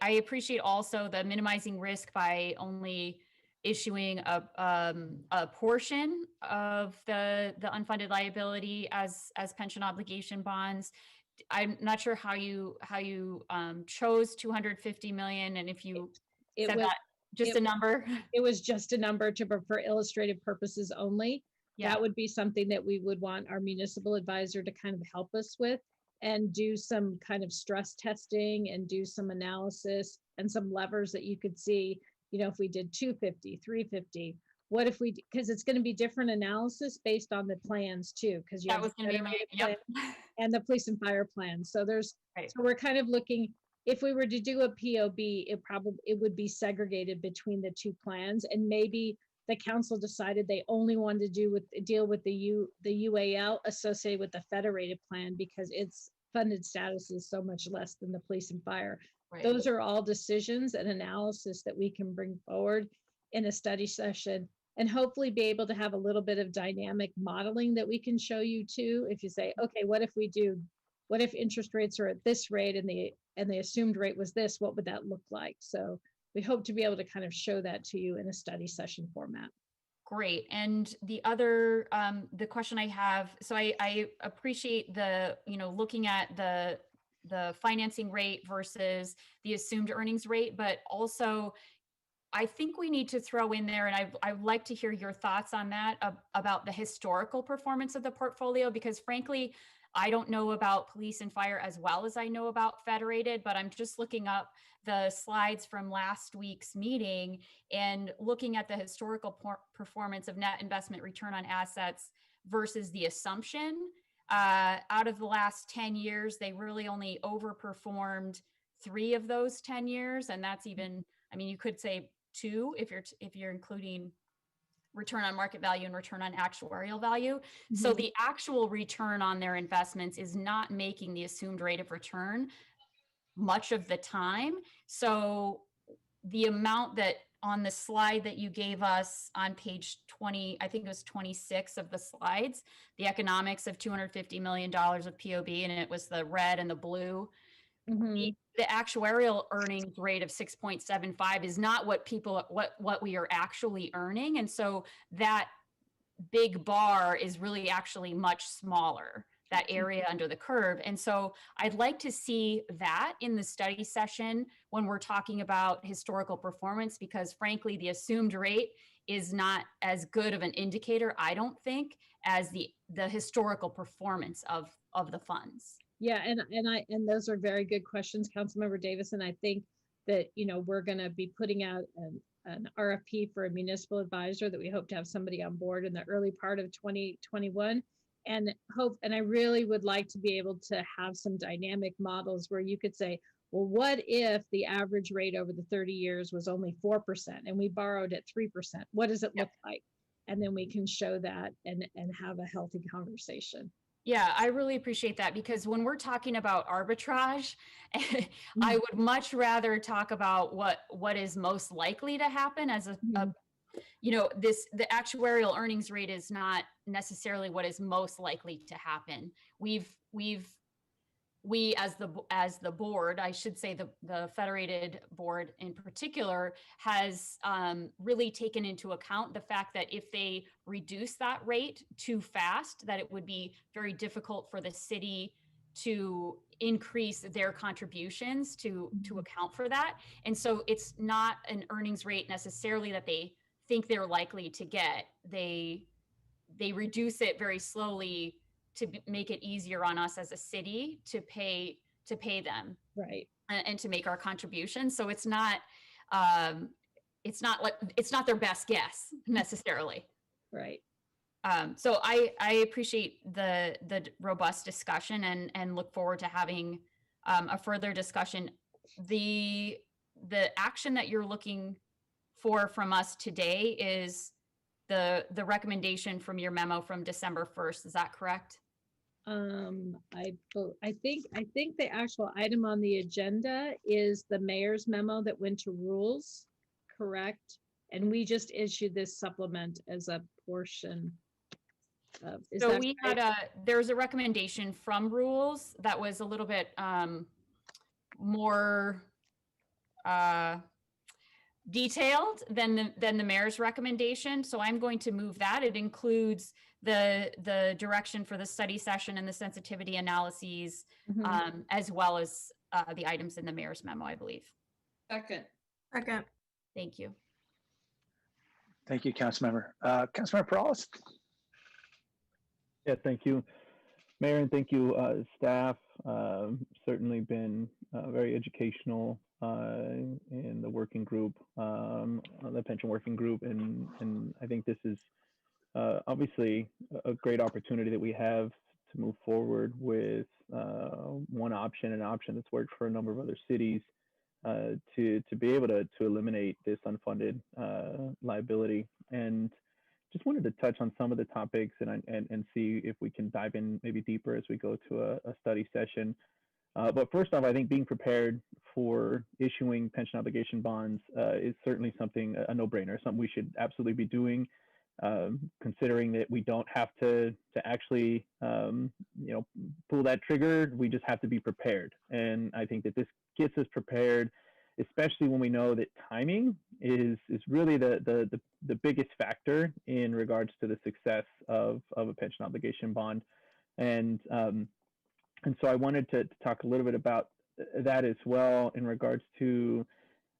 appreciate also the minimizing risk by only issuing a portion of the unfunded liability as pension obligation bonds. I'm not sure how you chose 250 million, and if you It said was that just a number. It was just a number for illustrative purposes only. Yeah. That would be something that we would want our municipal advisor to kind of help us with and do some kind of stress testing and do some analysis and some levers that you could see, you know, if we did 250, 350, what if we, because it's going to be different analysis based on the plans too, because you That have was the going to be my, federated plan and the police and fire plan. So there's, Right. so we're kind of looking, if we were to do a POB, it would be segregated between the two plans, and maybe the council decided they only wanted to deal with the UAL associated with the federated plan because its funded status is so much less than the police and fire. Right. Those are all decisions and analysis that we can bring forward in a study session and hopefully be able to have a little bit of dynamic modeling that we can show you too. If you say, okay, what if interest rates are at this rate and the assumed rate was this, what would that look like? So we hope to be able to kind of show that to you in a study session format. Great. And the other, the question I have, so I appreciate the, looking at the financing rate versus the assumed earnings rate, but also I think we need to throw in there, and I'd like to hear your thoughts on that, about the historical performance of the portfolio, because frankly, I don't know about police and fire as well as I know about federated, but I'm just looking up the slides from last week's meeting and looking at the historical performance of net investment return on assets versus the assumption. Out of the last 10 years, they really only overperformed 3 of those 10 years. And that's even, I mean, you could say 2 if you're including return on market value and return on actuarial value. Mm-hmm. So the actual return on their investments is not making the assumed rate of return much of the time. So the amount that on the slide that you gave us on page 20, I think it was 26 of the slides, the economics of $250 million of POB, and it was the red and the blue. Mm-hmm. The actuarial earnings rate of 6.75 is not what we are actually earning. And so that big bar is really actually much smaller, that area under the curve. And so I'd like to see that in the study session when we're talking about historical performance, because frankly, the assumed rate is not as good of an indicator, I don't think, as the historical performance of the funds. Yeah, and those are very good questions, Councilmember Davis. And I think that, we're going to be putting out an RFP for a municipal advisor that we hope to have somebody on board in the early part of 2021. And I really would like to be able to have some dynamic models where you could say, well, what if the average rate over the 30 years was only 4% and we borrowed at 3%? What does it look like? And then we can show that and have a healthy conversation. Yeah, I really appreciate that, because when we're talking about arbitrage, I would much rather talk about what is most likely to happen as the actuarial earnings rate is not necessarily what is most likely to happen. We as the board, I should say the federated board in particular, has really taken into account the fact that if they reduce that rate too fast, that it would be very difficult for the city to increase their contributions to account for that. And so it's not an earnings rate necessarily that they think they're likely to get. They reduce it very slowly to make it easier on us as a city to pay them, right, and to make our contributions. So it's not their best guess necessarily, right. So I appreciate the robust discussion and look forward to having a further discussion. The action that you're looking for from us today is the recommendation from your memo from December 1st. Is that correct? I think the actual item on the agenda is the mayor's memo that went to rules, correct? And we just issued this supplement as a portion of, is So that we right? had there's a recommendation from rules that was a little bit more detailed than the mayor's recommendation. So I'm going to move that. It includes the direction for the study session and the sensitivity analyses, as well as the items in the mayor's memo, I believe. Second. Second. Thank you. Thank you, Councilmember. Councilmember Perales? Yeah, thank you, Mayor, and thank you, staff. Certainly been very educational in the working group, the pension working group, and I think this is obviously a great opportunity that we have to move forward with one option, an option that's worked for a number of other cities, to be able to eliminate this unfunded liability. And just wanted to touch on some of the topics and see if we can dive in maybe deeper as we go to a study session. But first off, I think being prepared for issuing pension obligation bonds is certainly something, a no-brainer, something we should absolutely be doing, considering that we don't have to actually, pull that trigger. We just have to be prepared. And I think that this gets us prepared, especially when we know that timing is really the biggest factor in regards to the success of a pension obligation bond. And so I wanted to talk a little bit about that as well in regards to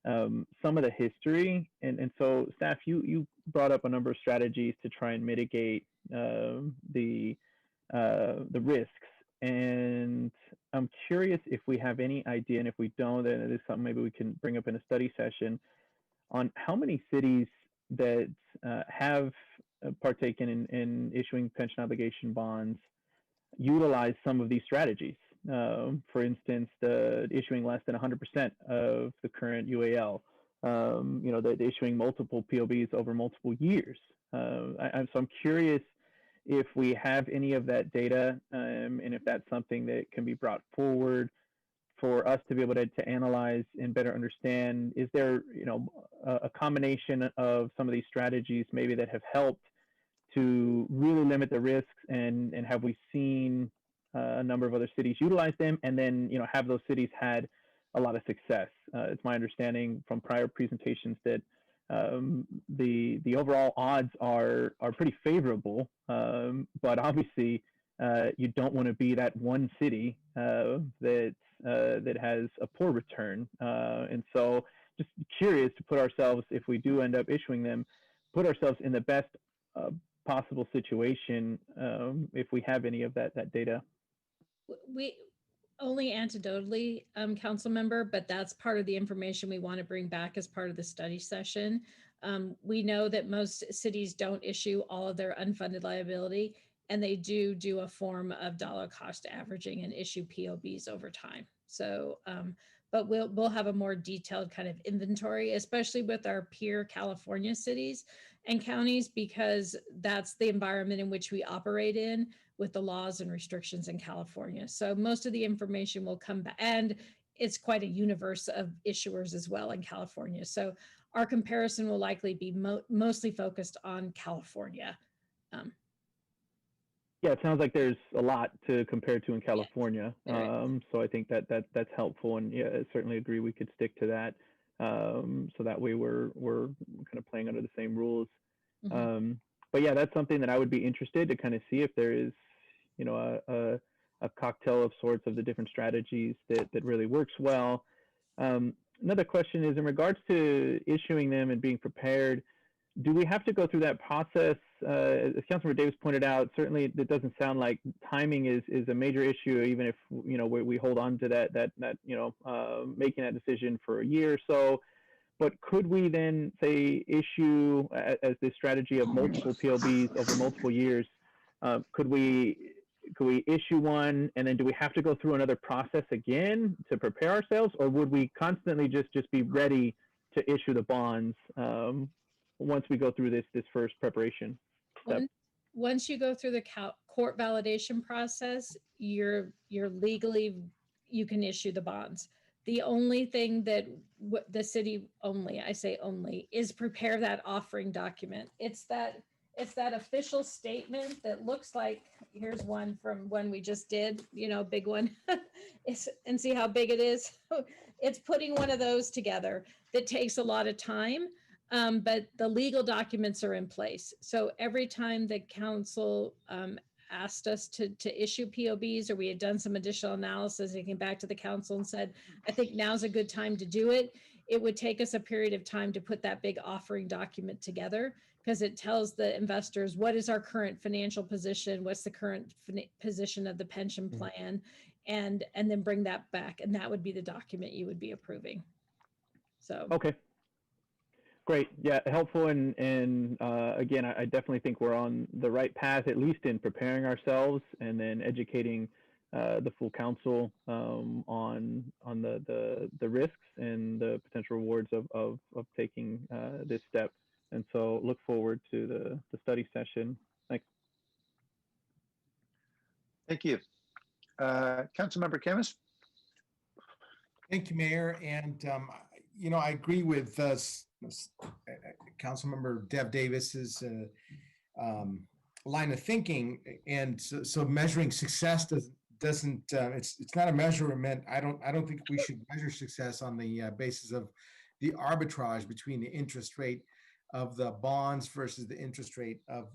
some of the history. And so staff, you brought up a number of strategies to try and mitigate the risks. And I'm curious if we have any idea, and if we don't, then it is something maybe we can bring up in a study session, on how many cities that have partaken in issuing pension obligation bonds utilize some of these strategies. For instance, the issuing less than 100% of the current UAL, the issuing multiple POBs over multiple years. So I'm curious if we have any of that data, and if that's something that can be brought forward for us to be able to analyze and better understand. Is there, a combination of some of these strategies maybe that have helped to really limit the risks, and have we seen a number of other cities utilize them, and then have those cities had a lot of success? It's my understanding from prior presentations that the overall odds are pretty favorable, but obviously you don't want to be that one city that has a poor return, and so just curious to put ourselves, if we do end up issuing them, put ourselves in the best possible situation, if we have any of that data. We only anecdotally, council member, but that's part of the information we want to bring back as part of the study session. We know that most cities don't issue all of their unfunded liability, and they do a form of dollar cost averaging and issue POBs over time. So, but we'll have a more detailed kind of inventory, especially with our peer California cities and counties, because that's the environment in which we operate in with the laws and restrictions in California. So most of the information will come back, and it's quite a universe of issuers as well in California. So our comparison will likely be mostly focused on California. Yeah, it sounds like there's a lot to compare to in California. So I think that's helpful, and yeah, I certainly agree we could stick to that. So that way we're kind of playing under the same rules. But yeah, that's something that I would be interested to kind of see if there is, a cocktail of sorts of the different strategies that really works well. Another question is in regards to issuing them and being prepared. Do we have to go through that process? As Councilmember Davis pointed out, certainly it doesn't sound like timing is a major issue, even if we hold on to that making that decision for a year or so. But could we then say issue as this strategy of multiple PLBs over multiple years? Could we issue one, and then do we have to go through another process again to prepare ourselves, or would we constantly just be ready to issue the bonds once we go through this first preparation step? Once you go through the court validation process, you're legally, you can issue the bonds. The only thing that the city only, I say only, is prepare that offering document. It's that official statement that looks like, here's one from when we just did, you know, big one. And see how big it is. It's putting one of those together that takes a lot of time, but the legal documents are in place. So every time the council asked us to issue POBs, or we had done some additional analysis and came back to the council and said, I think now's a good time to do it, it would take us a period of time to put that big offering document together, because it tells the investors what is our current financial position, what's the current position of the pension plan, and then bring that back, and that would be the document you would be approving. So okay, great, yeah, helpful, and again, I definitely think we're on the right path, at least in preparing ourselves and then educating the full council on the risks and the potential rewards of taking this step. And so look forward to the study session. Thanks. Thank you. Councilmember Camus. Thank you, Mayor. And, you know, I agree with Councilmember Deb Davis's line of thinking. And so measuring success doesn't it's not a measurement. I don't think we should measure success on the basis of the arbitrage between the interest rate of the bonds versus the interest rate of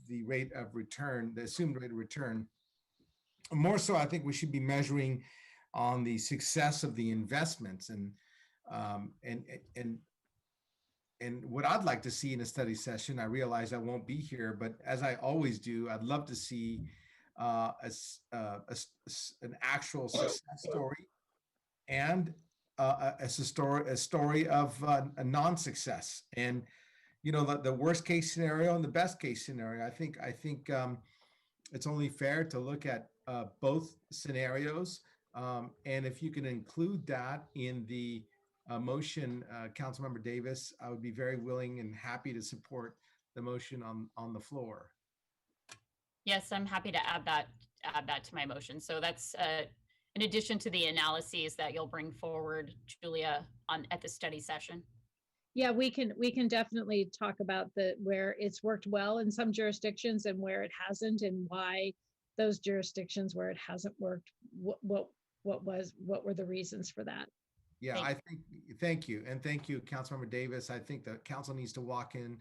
the rate of return, the assumed rate of return. More so, I think we should be measuring on the success of the investments, and what I'd like to see in a study session. I realize I won't be here, but as I always do, I'd love to see an actual success story and a story of a non-success, and you know, the worst case scenario and the best case scenario. I think it's only fair to look at both scenarios, and if you can include that in the motion, Councilmember Davis, I would be very willing and happy to support the motion on the floor. Yes, I'm happy to add that to my motion. So that's in addition to the analyses that you'll bring forward, Julia, at the study session. yeah, we can definitely talk about where it's worked well in some jurisdictions and where it hasn't, and why those jurisdictions where it hasn't worked, what were the reasons for that. Yeah, thank you. And thank you, Councilmember Davis. I think the council needs to walk in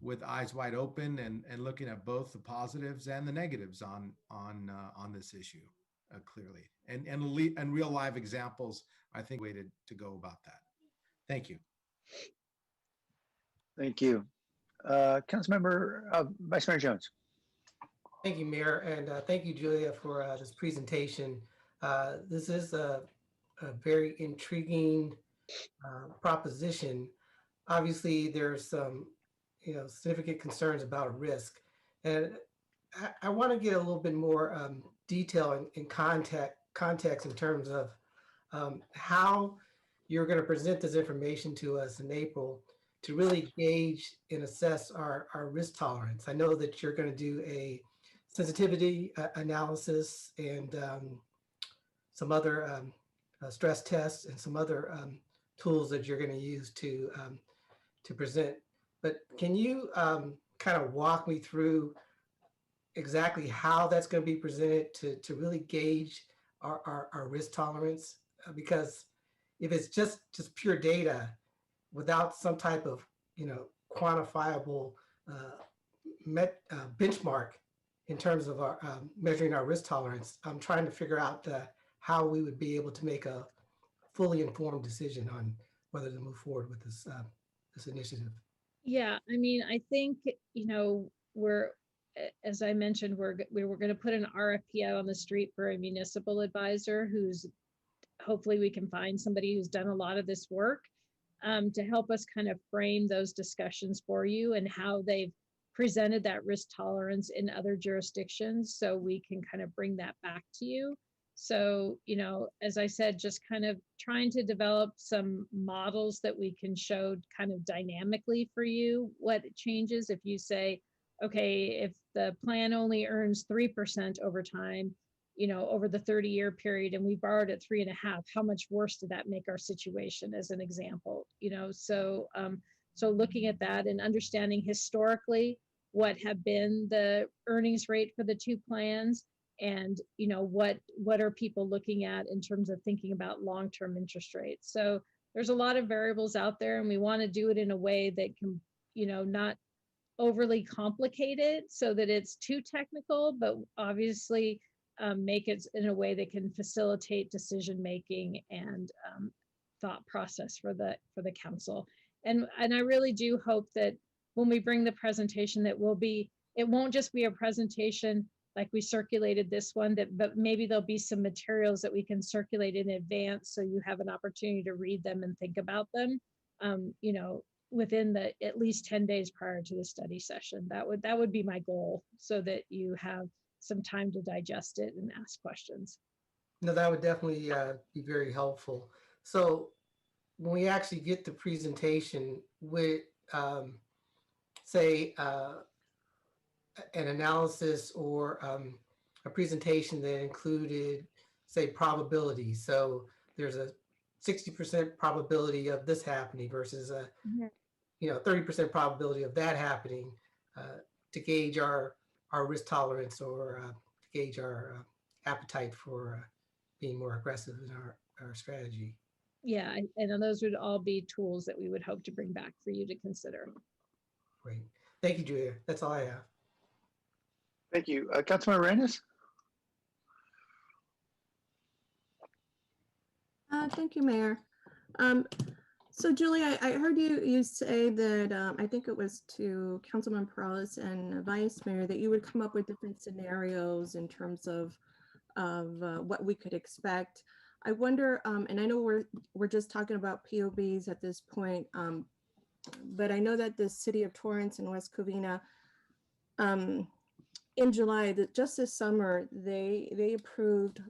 with eyes wide open and looking at both the positives and the negatives on this issue clearly, and real live examples. I think way to go about that. Thank you. Thank you. Councilmember Vice Mayor Jones. Thank you, Mayor, and thank you, Julia, for this presentation. This is a very intriguing proposition. Obviously, there's some, you know, significant concerns about risk, and I want to get a little bit more detail and context in terms of how you're going to present this information to us in April to really gauge and assess our risk tolerance. I know that you're going to do a sensitivity analysis and some other stress tests and some other tools that you're going to use to present. But can you kind of walk me through exactly how that's going to be presented to really gauge our risk tolerance? Because if it's just pure data without some type of, you know, quantifiable benchmark in terms of our measuring our risk tolerance, I'm trying to figure out how we would be able to make a fully informed decision on whether to move forward with this initiative. Yeah, I mean, I think, you know, as I mentioned, we were going to put an RFP out on the street for a municipal advisor hopefully we can find somebody who's done a lot of this work to help us kind of frame those discussions for you and how they've presented that risk tolerance in other jurisdictions, so we can kind of bring that back to you. So, you know, as I said, just kind of trying to develop some models that we can show kind of dynamically for you what changes if you say, okay, if the plan only earns 3% over time, over the 30-year period, and we borrowed at 3.5, how much worse did that make our situation, as an example? So looking at that and understanding historically what have been the earnings rate for the two plans, and what are people looking at in terms of thinking about long-term interest rates. So there's a lot of variables out there, and we want to do it in a way that can not overly complicated so that it's too technical, but obviously make it in a way that can facilitate decision making and thought process for the council. And I really do hope that when we bring the presentation, it won't just be a presentation like we circulated this one, but maybe there'll be some materials that we can circulate in advance so you have an opportunity to read them and think about them, within the at least 10 days prior to the study session. That would be my goal, so that you have some time to digest it and ask questions. No, that would definitely be very helpful. So when we actually get the presentation with, say, an analysis or a presentation that included, say, probability. So there's a 60% probability of this happening versus a 30% probability of that happening, to gauge our risk tolerance, or to gauge our appetite for being more aggressive in our strategy. Yeah, and those would all be tools that we would hope to bring back for you to consider. Great. Thank you, Julia. That's all I have. Thank you. Councilmember Reyes? Thank you, Mayor. So Julie, I heard you say that, I think it was to Councilman Perales and Vice Mayor, that you would come up with different scenarios in terms of what we could expect. I wonder, and I know we're just talking about POBs at this point, but I know that the city of Torrance and West Covina, in July, just this summer, they approved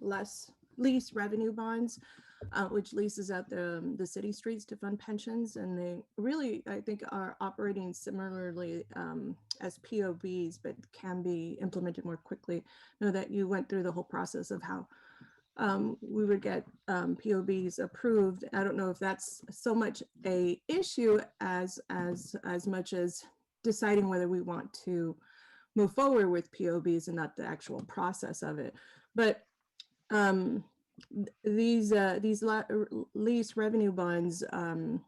lease revenue bonds, which leases out the city streets to fund pensions. And they really, I think, are operating similarly as POBs, but can be implemented more quickly. I know that you went through the whole process of how we would get POBs approved. I don't know if that's so much a issue as much as deciding whether we want to move forward with POBs and not the actual process of it. But these lease revenue bonds are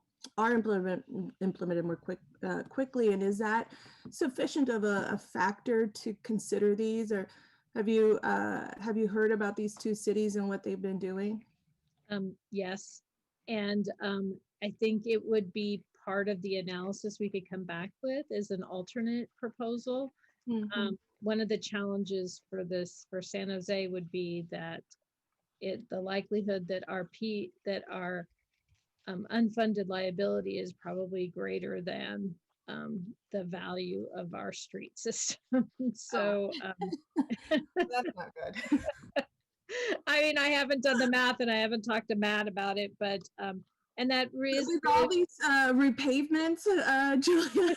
implemented more quickly. And is that sufficient of a factor to consider these? Or have you heard about these two cities and what they've been doing? Yes, and I think it would be part of the analysis we could come back with as an alternate proposal. One of the challenges for San Jose would be that the likelihood that our unfunded liability is probably greater than the value of our street system. So that's not good. I mean, I haven't done the math and I haven't talked to Matt about it, but and that really with all these repavements, Julia.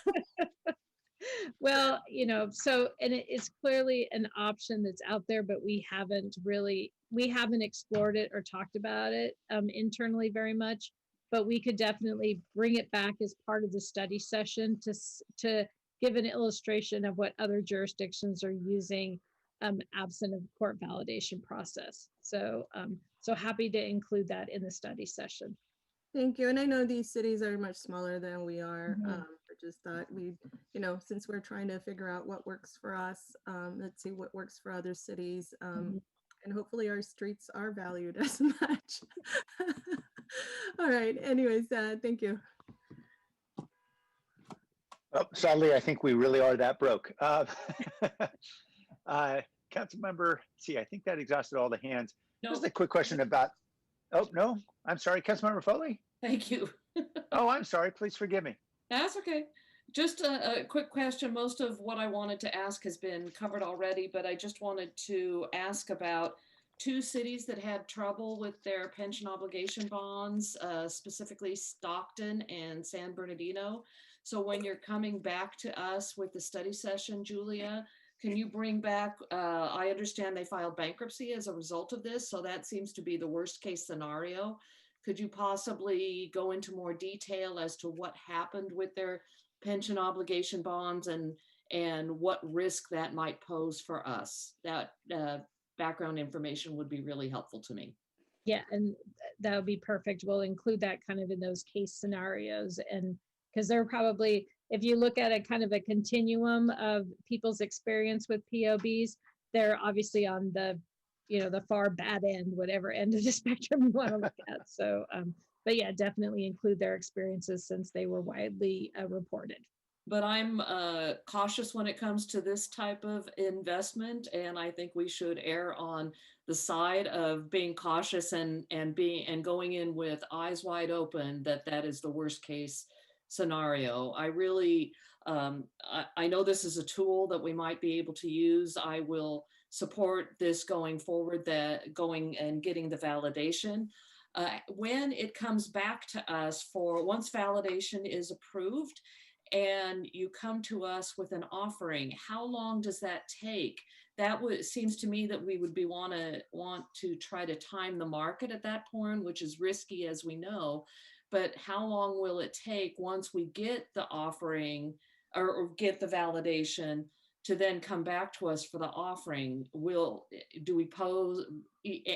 Well, so, and it's clearly an option that's out there, but we haven't explored it or talked about it internally very much. But we could definitely bring it back as part of the study session to give an illustration of what other jurisdictions are using absent of court validation process. So happy to include that in the study session. Thank you. And I know these cities are much smaller than we are. I just thought since we're trying to figure out what works for us, let's see what works for other cities. And hopefully our streets are valued as much. All right. Anyways, thank you. Oh, sadly, I think we really are that broke. Councilmember, I think that exhausted all the hands. No. Just a quick question about, oh, no, I'm sorry, Councilmember Foley? Thank you. Oh, I'm sorry, please forgive me. That's okay. Just a quick question. Most of what I wanted to ask has been covered already, but I just wanted to ask about two cities that had trouble with their pension obligation bonds, specifically Stockton and San Bernardino. So when you're coming back to us with the study session, Julia, can you bring back, I understand they filed bankruptcy as a result of this, so that seems to be the worst case scenario. Could you possibly go into more detail as to what happened with their pension obligation bonds and what risk that might pose for us? That background information would be really helpful to me. Yeah, and that would be perfect. We'll include that kind of in those case scenarios. And because they're probably, if you look at a kind of a continuum of people's experience with POBs, they're obviously on the, the far bad end, whatever end of the spectrum you want to look at. So, but yeah, definitely include their experiences since they were widely reported. But I'm cautious when it comes to this type of investment, and I think we should err on the side of being cautious and going in with eyes wide open that is the worst case scenario. I really I know this is a tool that we might be able to use. I will support this going forward, that going and getting the validation. When it comes back to us for once validation is approved, and you come to us with an offering, how long does that take? That seems to me that we would want to try to time the market at that point, which is risky as we know. But how long will it take once we get the offering or get the validation to then come back to us for the offering? Do we pose,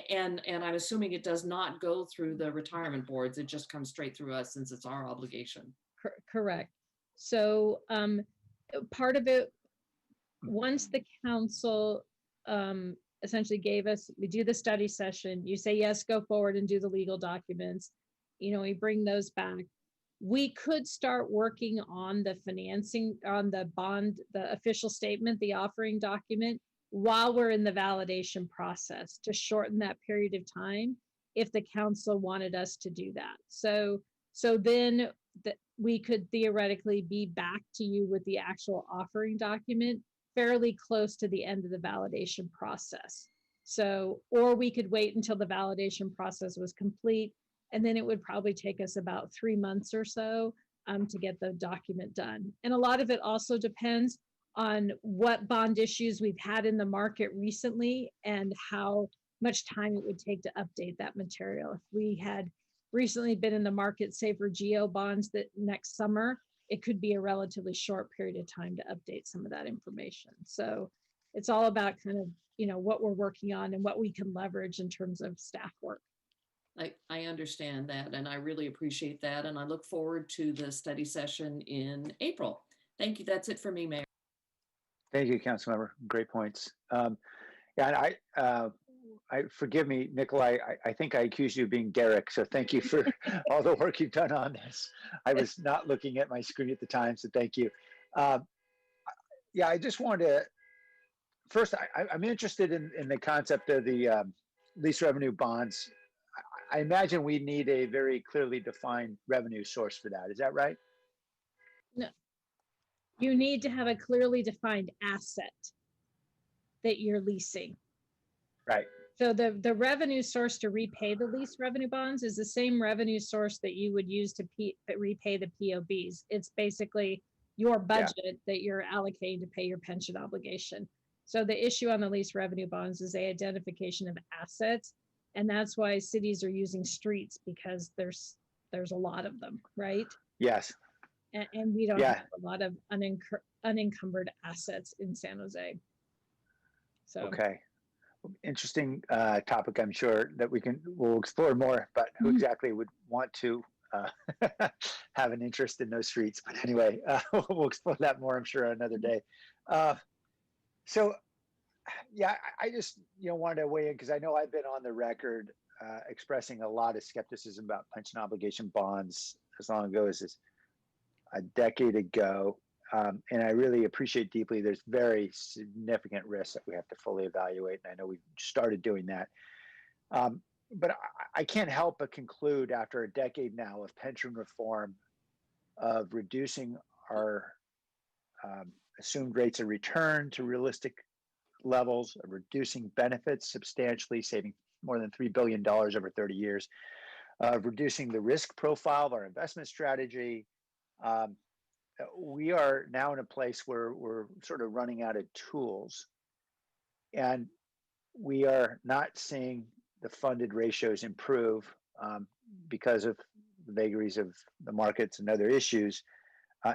and I'm assuming it does not go through the retirement boards, it just comes straight through us since it's our obligation. Correct. So part of it, once the council essentially we do the study session, you say, yes, go forward and do the legal documents, we bring those back. We could start working on the financing, on the bond, the official statement, the offering document, while we're in the validation process to shorten that period of time if the council wanted us to do that. So then we could theoretically be back to you with the actual offering document fairly close to the end of the validation process. So, or we could wait until the validation process was complete, and then it would probably take us about 3 months or so to get the document done. And a lot of it also depends on what bond issues we've had in the market recently and how much time it would take to update that material. If we had recently been in the market, say for GO bonds that next summer, it could be a relatively short period of time to update some of that information. So it's all about kind of, what we're working on and what we can leverage in terms of staff work. I understand that, and I really appreciate that. And I look forward to the study session in April. Thank you. That's it for me, Mayor. Thank you, Councilmember. Great points. Yeah, and I forgive me, Nikolai, I think I accused you of being Derek, so thank you for all the work you've done on this. I was not looking at my screen at the time, so thank you. Yeah, I just wanted to, first, I'm interested in the concept of the lease revenue bonds. I imagine we need a very clearly defined revenue source for that. Is that right? No, you need to have a clearly defined asset that you're leasing. Right. So the revenue source to repay the lease revenue bonds is the same revenue source that you would use to repay the POBs. It's basically your budget that you're allocating to pay your pension obligation. So the issue on the lease revenue bonds is the identification of assets. And that's why cities are using streets, because there's a lot of them, right? Yes. And we don't have a lot of unencumbered assets in San Jose. So. Okay. Interesting topic, I'm sure, that we'll explore more, but who exactly would want to have an interest in those streets? But anyway, we'll explore that more, I'm sure, another day. So, yeah, I just wanted to weigh in because I know I've been on the record expressing a lot of skepticism about pension obligation bonds as long ago as a decade ago. And I really appreciate deeply there's very significant risks that we have to fully evaluate. And I know we've started doing that. But I can't help but conclude after a decade now of pension reform, of reducing our assumed rates of return to realistic levels, of reducing benefits substantially, saving more than $3 billion over 30 years, reducing the risk profile of our investment strategy, we are now in a place where we're sort of running out of tools, and we are not seeing the funded ratios improve because of the vagaries of the markets and other issues.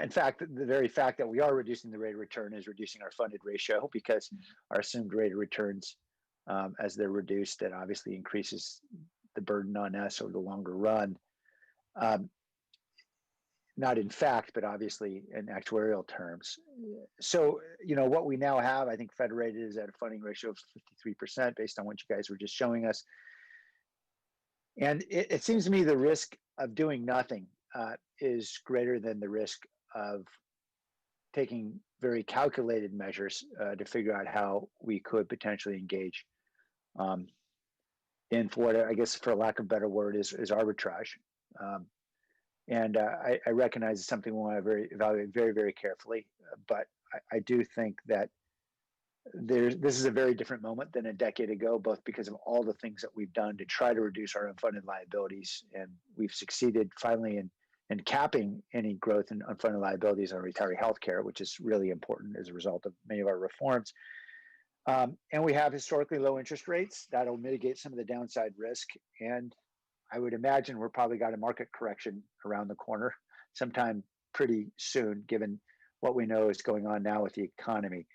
In fact, the very fact that we are reducing the rate of return is reducing our funded ratio, because our assumed rate of returns, as they're reduced, that obviously increases the burden on us over the longer run. Not in fact, but obviously in actuarial terms. So, what we now have, I think Federated is at a funding ratio of 53% based on what you guys were just showing us. And it seems to me the risk of doing nothing is greater than the risk of taking very calculated measures to figure out how we could potentially engage in, for what I guess, for lack of a better word, is arbitrage. And I recognize it's something we want to evaluate very, very carefully. But I do think that this is a very different moment than a decade ago, both because of all the things that we've done to try to reduce our unfunded liabilities. And we've succeeded finally in capping any growth in unfunded liabilities on retiree healthcare, which is really important as a result of many of our reforms. And we have historically low interest rates that'll mitigate some of the downside risk. And I would imagine we're probably got a market correction around the corner sometime pretty soon, given what we know is going on now with the economy.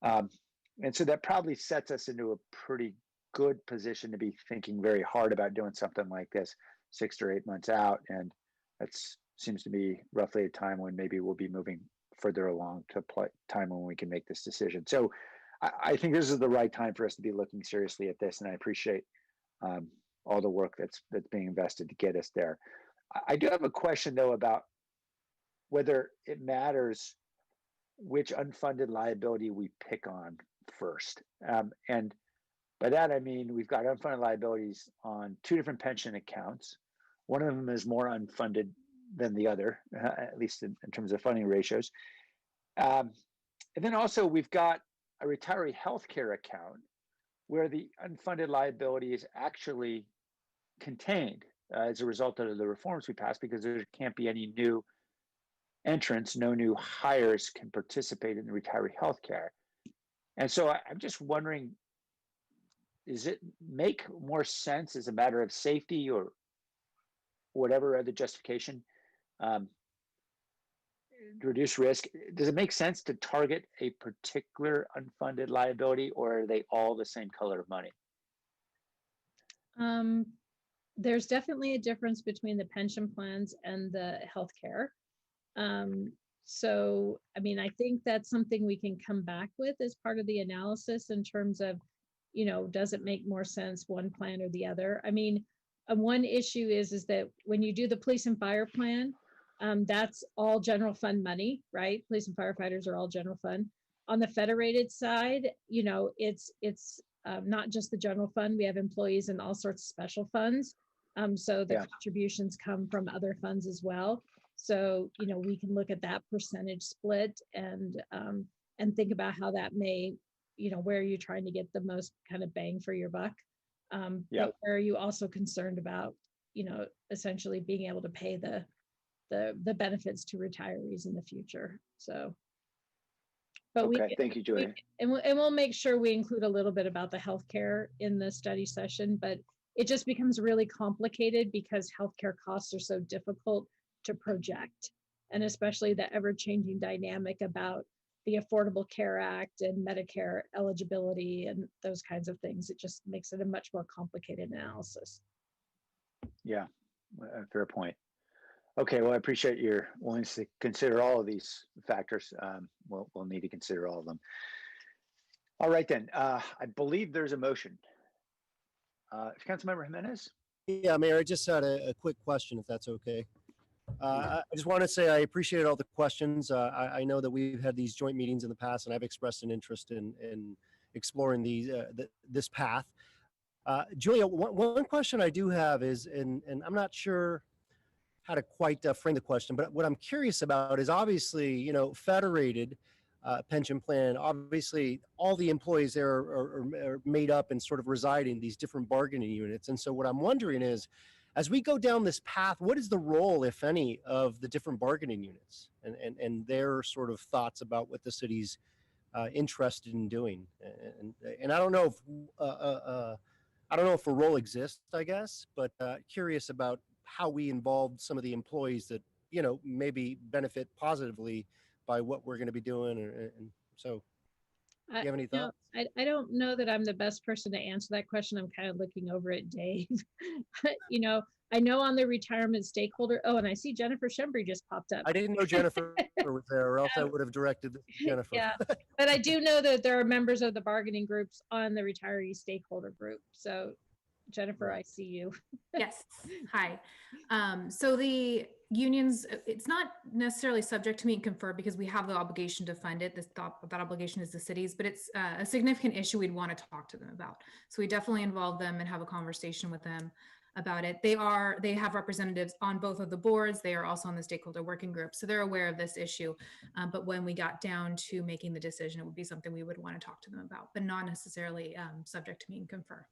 And so that probably sets us into a pretty good position to be thinking very hard about doing something like this 6 or 8 months out. And that seems to be roughly a time when maybe we'll be moving further along to a time when we can make this decision. So I think this is the right time for us to be looking seriously at this. And I appreciate all the work that's being invested to get us there. I do have a question, though, about whether it matters which unfunded liability we pick on first. And by that, I mean, we've got unfunded liabilities on 2 different pension accounts. One of them is more unfunded than the other, at least in terms of funding ratios. And then also we've got a retiree healthcare account where the unfunded liability is actually contained as a result of the reforms we passed, because there can't be any new entrants, no new hires can participate in the retiree healthcare. And so I'm just wondering, does it make more sense as a matter of safety or whatever other justification to reduce risk? Does it make sense to target a particular unfunded liability, or are they all the same color of money? There's definitely a difference between the pension plans and the healthcare. So, I mean, I think that's something we can come back with as part of the analysis in terms of, does it make more sense one plan or the other? I mean, one issue is that when you do the police and fire plan, that's all general fund money, right? Police and firefighters are all general fund. On the federated side, it's not just the general fund. We have employees in all sorts of special funds. So the contributions come from other funds as well. So, we can look at that percentage split and think about how that may, where you're trying to get the most kind of bang for your buck. But where are you also concerned about, essentially being able to pay the benefits to retirees in the future? So, but thank you, Julie. We'll make sure we include a little bit about the healthcare in the study session, but it just becomes really complicated because healthcare costs are so difficult to project, and especially the ever-changing dynamic about the Affordable Care Act and Medicare eligibility and those kinds of things. It just makes it a much more complicated analysis. Yeah, fair point. Okay, well, I appreciate your willingness to consider all of these factors. We'll need to consider all of them. All right, then. I believe there's a motion. Councilmember Jimenez? Yeah, Mayor, I just had a quick question, if that's okay. I just want to say I appreciate all the questions. I know that we've had these joint meetings in the past, and I've expressed an interest in exploring this path. Julia, one question I do have is, and I'm not sure how to quite frame the question, but what I'm curious about is obviously, federated pension plan, obviously all the employees there are made up and sort of reside in these different bargaining units. And so what I'm wondering is, As we go down this path, what is the role, if any, of the different bargaining units and their sort of thoughts about what the city's interested in doing? And I don't know if I don't know if a role exists, I guess, but curious about how we involved some of the employees that, you know, maybe benefit positively by what we're going to be doing. And so, do you have any thoughts? I don't know that I'm the best person to answer that question. I'm kind of looking over at Dave. I know on the retirement stakeholder. Oh, and I see Jennifer Shembry just popped up. I didn't know Jennifer was there, or else I would have directed this to Jennifer. Yeah, but I do know that there are members of the bargaining groups on the retiree stakeholder group. So Jennifer, I see you. Yes. Hi. So the unions, it's not necessarily subject to meet and confer because we have the obligation to fund it. That obligation is the city's, but it's a significant issue we'd want to talk to them about. So we definitely involve them and have a conversation with them about it. They have representatives on both of the boards. They are also on the stakeholder working group. So they're aware of this issue. But when we got down to making the decision, it would be something we would want to talk to them about, but not necessarily subject to meet and confer.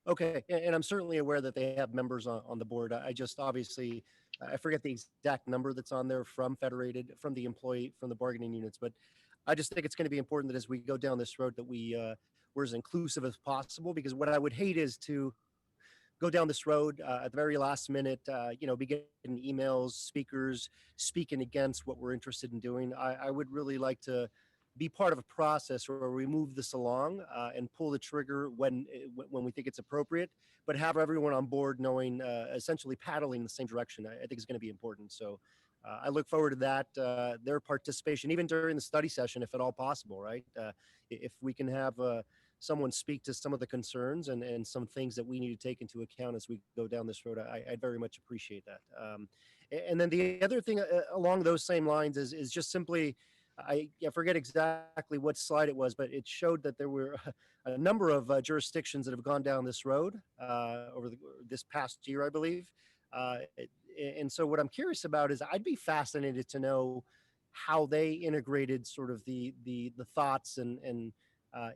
Okay, and I'm certainly aware that they have members on the board. I just obviously, I forget the exact number that's on there from Federated, from the employee, from the bargaining units, but I just think it's going to be important that as we go down this road that we're as inclusive as possible, because what I would hate is to go down this road at the very last minute, be getting emails, speakers speaking against what we're interested in doing. I would really like to be part of a process where we move this along and pull the trigger when we think it's appropriate, but have everyone on board knowing, essentially paddling in the same direction. I think is going to be important. So I look forward to that, their participation, even during the study session, if at all possible, right? If we can have someone speak to some of the concerns and some things that we need to take into account as we go down this road, I'd very much appreciate that. And then the other thing along those same lines is just simply, I forget exactly what slide it was, but it showed that there were a number of jurisdictions that have gone down this road over this past year, I believe. And so what I'm curious about is I'd be fascinated to know how they integrated sort of the thoughts and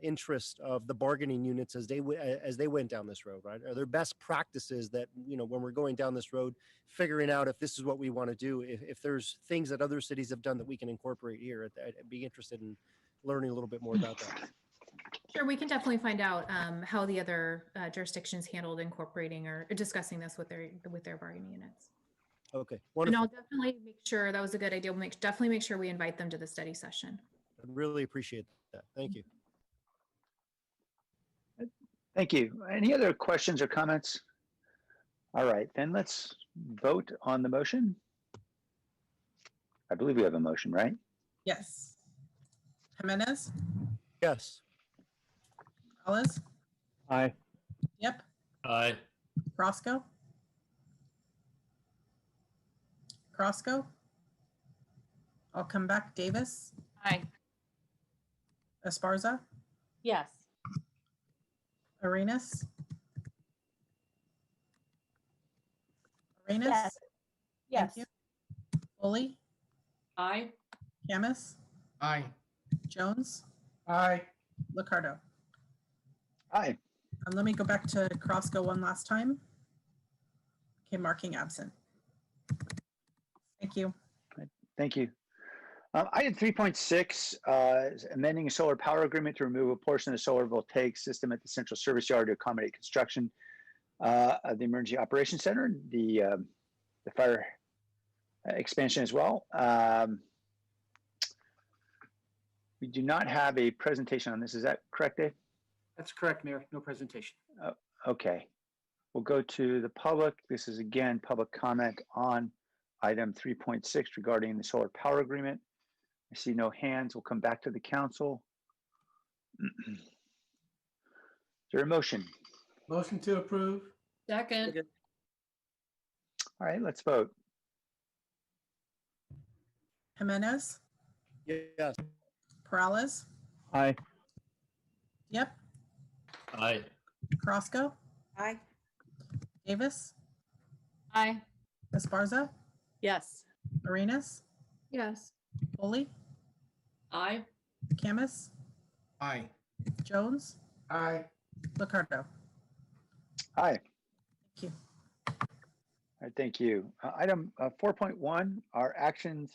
interest of the bargaining units as they went down this road, right? Are there best practices that, when we're going down this road, figuring out if this is what we want to do, if there's things that other cities have done that we can incorporate here? I'd be interested in learning a little bit more about that. Sure, we can definitely find out how the other jurisdictions handled incorporating or discussing this with their bargaining units. Okay, wonderful. And I'll definitely make sure, that was a good idea. We'll definitely make sure we invite them to the study session. I really appreciate that. Thank you. Thank you. Any other questions or comments? All right, then let's vote on the motion. I believe we have a motion, right? Yes. Jimenez? Yes. Alice? Aye. Yep. Aye. Roscoe? Crosco? I'll come back. Davis? Aye. Esparza? Yes. Arenas? Arenas? Yes. Yes. Thank you. Foley? Aye. Camus? Aye. Jones? Aye. Licardo? Aye. Let me go back to Crosco one last time. Okay, marking absent. Thank you. Thank you. Item 3.6, is amending a solar power agreement to remove a portion of the solar voltaic system at the central service yard to accommodate construction of the Emergency Operations Center, the fire expansion as well. We do not have a presentation on this. Is that correct, Dave? That's correct, Mayor. No presentation. Okay. We'll go to the public. This is again public comment on item 3.6 regarding the solar power agreement. I see no hands. We'll come back to the council. Is there a motion? Motion to approve. Second. All right, let's vote. Jimenez? Yes. Perales? Aye. Yep. Aye. Crosco? Aye. Davis? Aye. Esparza? Yes. Arenas? Yes. Foley? Aye. Camus? Aye. Jones? Aye. Licardo? Aye. Thank you. All right, thank you. Item 4.1 are actions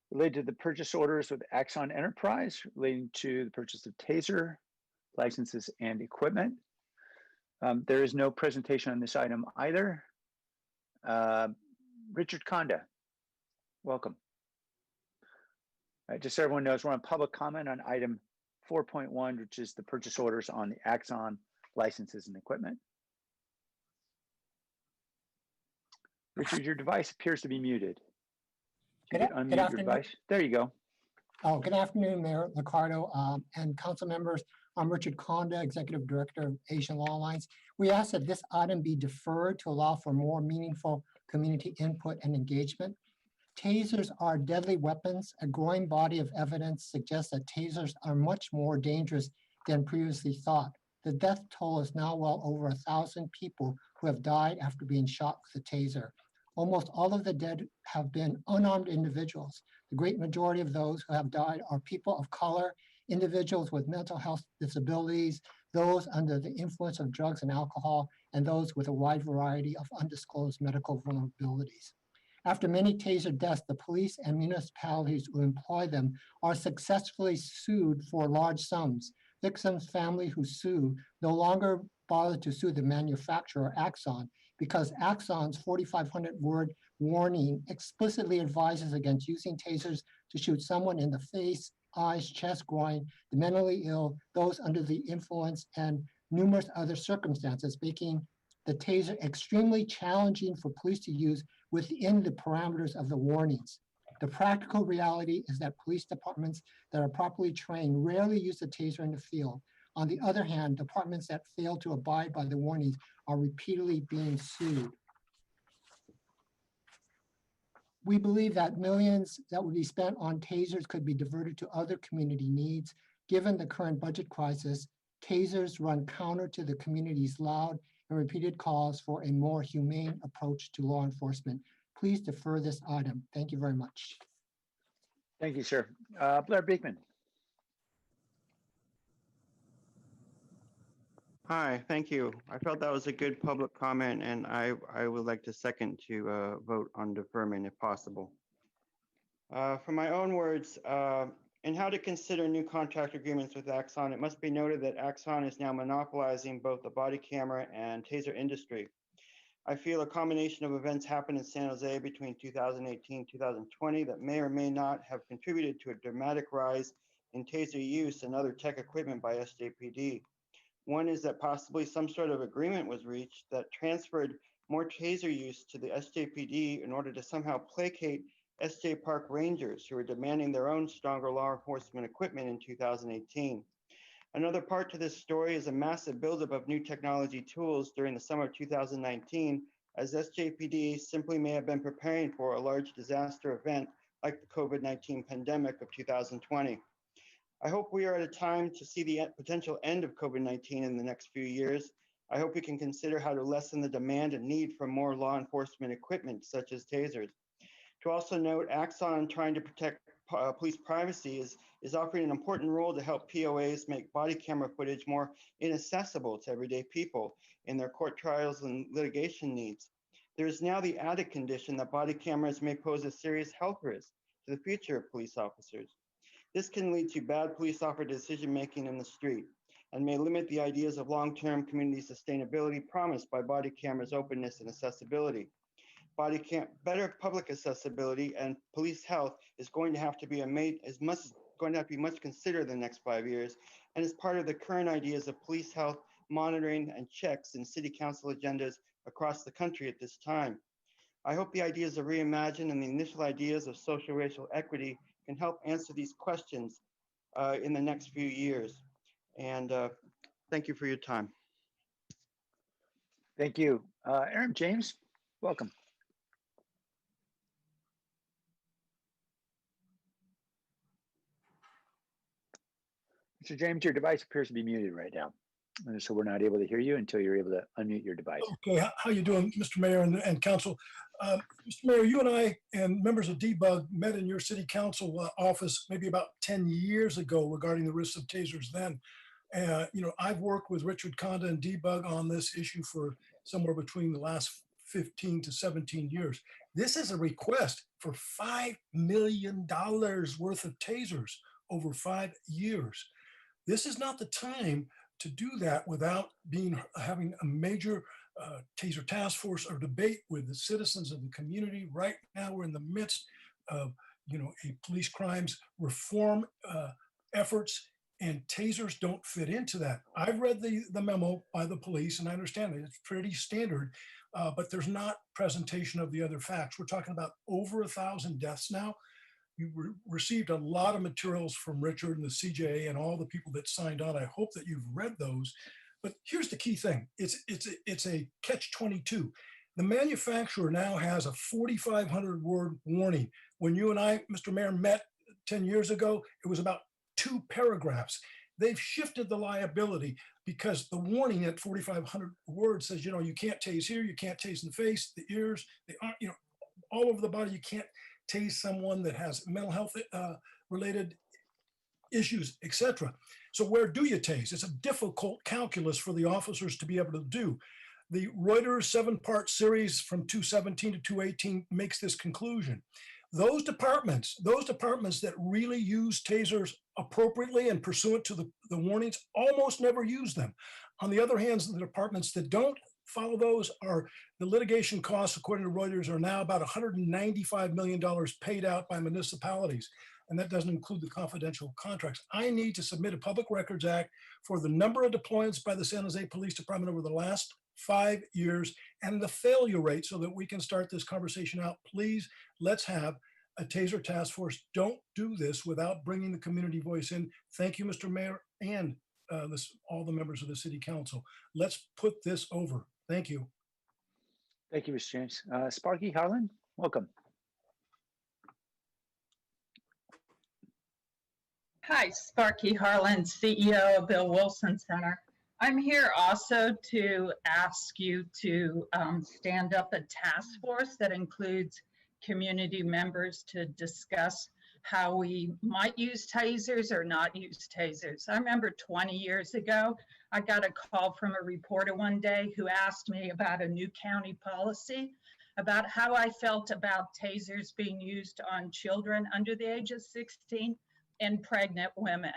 related to the purchase orders with Axon Enterprise relating to the purchase of taser licenses and equipment. There is no presentation on this item either. Richard Conda, welcome. Just so everyone knows, we're on public comment on item 4.1, which is the purchase orders on the Axon licenses and equipment. Richard, your device appears to be muted. You could unmute your device. There you go. Oh, good afternoon, Mayor Liccardo and council members. I'm Richard Conda, Executive Director of Asian Law Alliance. We ask that this item be deferred to allow for more meaningful community input and engagement. Tasers are deadly weapons. A growing body of evidence suggests that tasers are much more dangerous than previously thought. The death toll is now well over 1,000 people who have died after being shot with a taser. Almost all of the dead have been unarmed individuals. The great majority of those who have died are people of color, individuals with mental health disabilities, those under the influence of drugs and alcohol, and those with a wide variety of undisclosed medical vulnerabilities. After many taser deaths, the police and municipalities who employ them are successfully sued for large sums. Victims' families who sue no longer bother to sue the manufacturer, Axon, because Axon's 4,500-word warning explicitly advises against using tasers to shoot someone in the face, eyes, chest, groin, the mentally ill, those under the influence, and numerous other circumstances, making the taser extremely challenging for police to use within the parameters of the warnings. The practical reality is that police departments that are properly trained rarely use the taser in the field. On the other hand, departments that fail to abide by the warnings are repeatedly being sued. We believe that millions that would be spent on tasers could be diverted to other community needs. Given the current budget crisis, tasers run counter to the community's loud and repeated calls for a more humane approach to law enforcement. Please defer this item. Thank you very much. Thank you, sir. Blair Beekman. Hi, thank you. I felt that was a good public comment, and I would like to second to vote on deferment if possible. For my own words, in how to consider new contract agreements with Axon, it must be noted that Axon is now monopolizing both the body camera and taser industry. I feel a combination of events happened in San Jose between 2018 2020 that may or may not have contributed to a dramatic rise in taser use and other tech equipment by SJPD. One is that possibly some sort of agreement was reached that transferred more taser use to the SJPD in order to somehow placate SJ Park Rangers who were demanding their own stronger law enforcement equipment in 2018. Another part to this story is a massive buildup of new technology tools during the summer of 2019, as SJPD simply may have been preparing for a large disaster event like the COVID-19 pandemic of 2020. I hope we are at a time to see the potential end of COVID-19 in the next few years. I hope we can consider how to lessen the demand and need for more law enforcement equipment, such as tasers. To also note, Axon trying to protect police privacy is offering an important role to help POAs make body camera footage more inaccessible to everyday people in their court trials and litigation needs. There is now the added condition that body cameras may pose a serious health risk to the future of police officers. This can lead to bad police officer decision-making in the street and may limit the ideas of long-term community sustainability promised by body cameras' openness and accessibility. Better public accessibility and police health is going to have to be much considered in the next 5 years, and is part of the current ideas of police health monitoring and checks in city council agendas across the country at this time. I hope the ideas of Reimagine and the initial ideas of social racial equity can help answer these questions in the next few years. And thank you for your time. Thank you. Aaron James, welcome. Mr. James, your device appears to be muted right now. And so we're not able to hear you until you're able to unmute your device. Okay, how you doing, Mr. Mayor and Council? Mr. Mayor, you and I and members of DBUG met in your city council office maybe about 10 years ago regarding the risks of tasers then. I've worked with Richard Conda and DBUG on this issue for somewhere between the last 15 to 17 years. This is a request for $5 million worth of tasers over 5 years. This is not the time to do that without having a major taser task force or debate with the citizens of the community. Right now, we're in the midst of a police crimes reform efforts, and tasers don't fit into that. I've read the memo by the police, and I understand it. It's pretty standard, but there's not presentation of the other facts. We're talking about over 1,000 deaths now. You received a lot of materials from Richard and the CJA and all the people that signed on. I hope that you've read those. But here's the key thing. It's a catch-22. The manufacturer now has a 4,500 word warning. When you and I, Mr. Mayor, met 10 years ago, it was about 2 paragraphs. They've shifted the liability because the warning at 4,500 words says, you can't tase here, you can't tase in the face, the ears, the arm, all over the body. You can't tase someone that has mental health related issues, etc. So where do you tase? It's a difficult calculus for the officers to be able to do. The Reuters 7-part series from 2017 to 2018 makes this conclusion. Those departments that really use tasers appropriately and pursuant to the warnings almost never use them. On the other hand, the departments that don't follow those the litigation costs, according to Reuters, are now about $195 million paid out by municipalities. And that doesn't include the confidential contracts. I need to submit a Public Records Act for the number of deployments by the San Jose Police Department over the last 5 years and the failure rate so that we can start this conversation out. Please, let's have a taser task force. Don't do this without bringing the community voice in. Thank you, Mr. Mayor, and all the members of the City Council. Let's put this over. Thank you. Thank you, Mr. James. Sparky Harlan, welcome. Hi, Sparky Harlan, CEO of Bill Wilson Center. I'm here also to ask you to stand up a task force that includes community members to discuss how we might use tasers or not use tasers. I remember 20 years ago, I got a call from a reporter one day who asked me about a new county policy about how I felt about tasers being used on children under the age of 16 and pregnant women.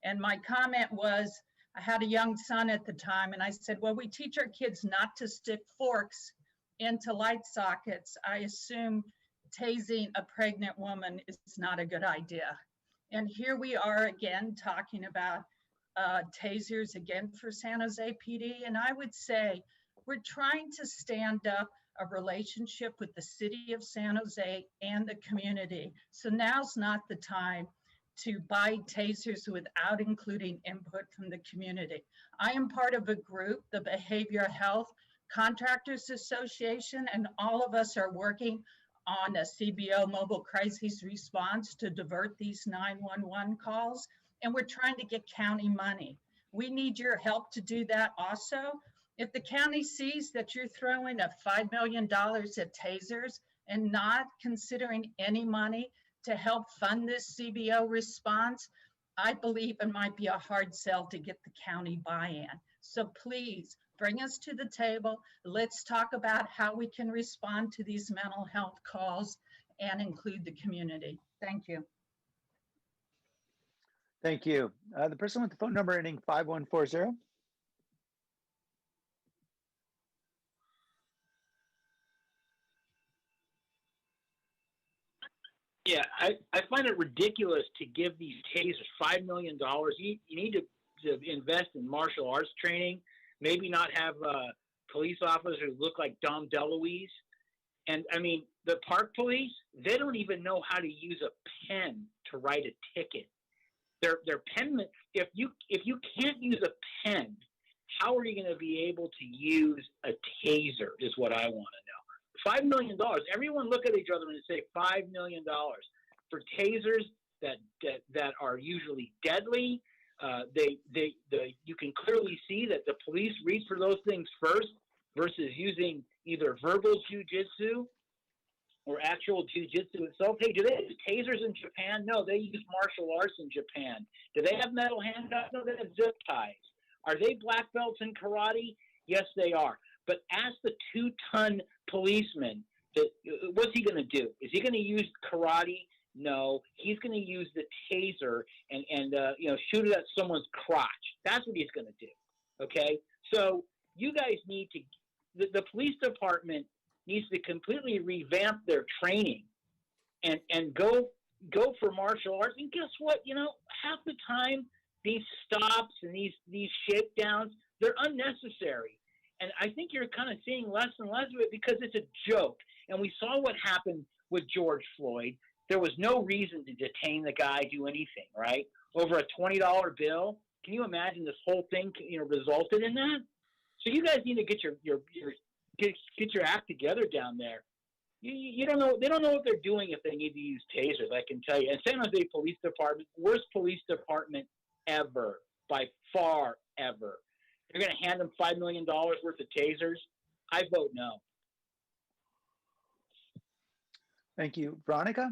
And my comment was, I had a young son at the time, and I said, well, we teach our kids not to stick forks into light sockets. I assume tasing a pregnant woman is not a good idea. And here we are again talking about tasers again for San Jose PD. And I would say we're trying to stand up a relationship with the city of San Jose and the community. So now's not the time to buy tasers without including input from the community. I am part of a group, the Behavioral Health Contractors Association, and all of us are working on a CBO mobile crisis response to divert these 911 calls. And we're trying to get county money. We need your help to do that also. If the county sees that you're throwing a $5 million at tasers and not considering any money to help fund this CBO response, I believe it might be a hard sell to get the county buy-in. So please bring us to the table. Let's talk about how we can respond to these mental health calls and include the community. Thank you. Thank you. The person with the phone number ending 5140. Yeah, I find it ridiculous to give these tasers $5 million. You need to invest in martial arts training, maybe not have police officers look like Dom DeLuise. And I mean, the park police, they don't even know how to use a pen to write a ticket. Their penmen, if you can't use a pen, how are you going to be able to use a taser is what I want to know. $5 million. Everyone look at each other and say $5 million for tasers that are usually deadly. You can clearly see that the police reach for those things first versus using either verbal jujitsu or actual jujitsu itself. Hey, do they use tasers in Japan? No, they use martial arts in Japan. Do they have metal handcuffs? No, they have zip ties. Are they black belts in karate? Yes, they are. but ask the 2-ton policeman that what's he going to do? Is he going to use karate? No, he's going to use the taser and shoot it at someone's crotch. That's what he's going to do. Okay, so you guys need to. The police department needs to completely revamp their training and go for martial arts. And guess what? Half the time these stops and these shakedowns, they're unnecessary. And I think you're kind of seeing less and less of it because it's a joke. And we saw what happened with George Floyd. There was no reason to detain the guy, do anything, right? Over a $20 bill. Can you imagine this whole thing, resulted in that? So you guys need to get your act together down there. You don't know. They don't know what they're doing if they need to use tasers. I can tell you. And San Jose Police Department, worst police department ever, by far ever. You're going to hand them $5 million worth of tasers? I vote no. Thank you. Veronica?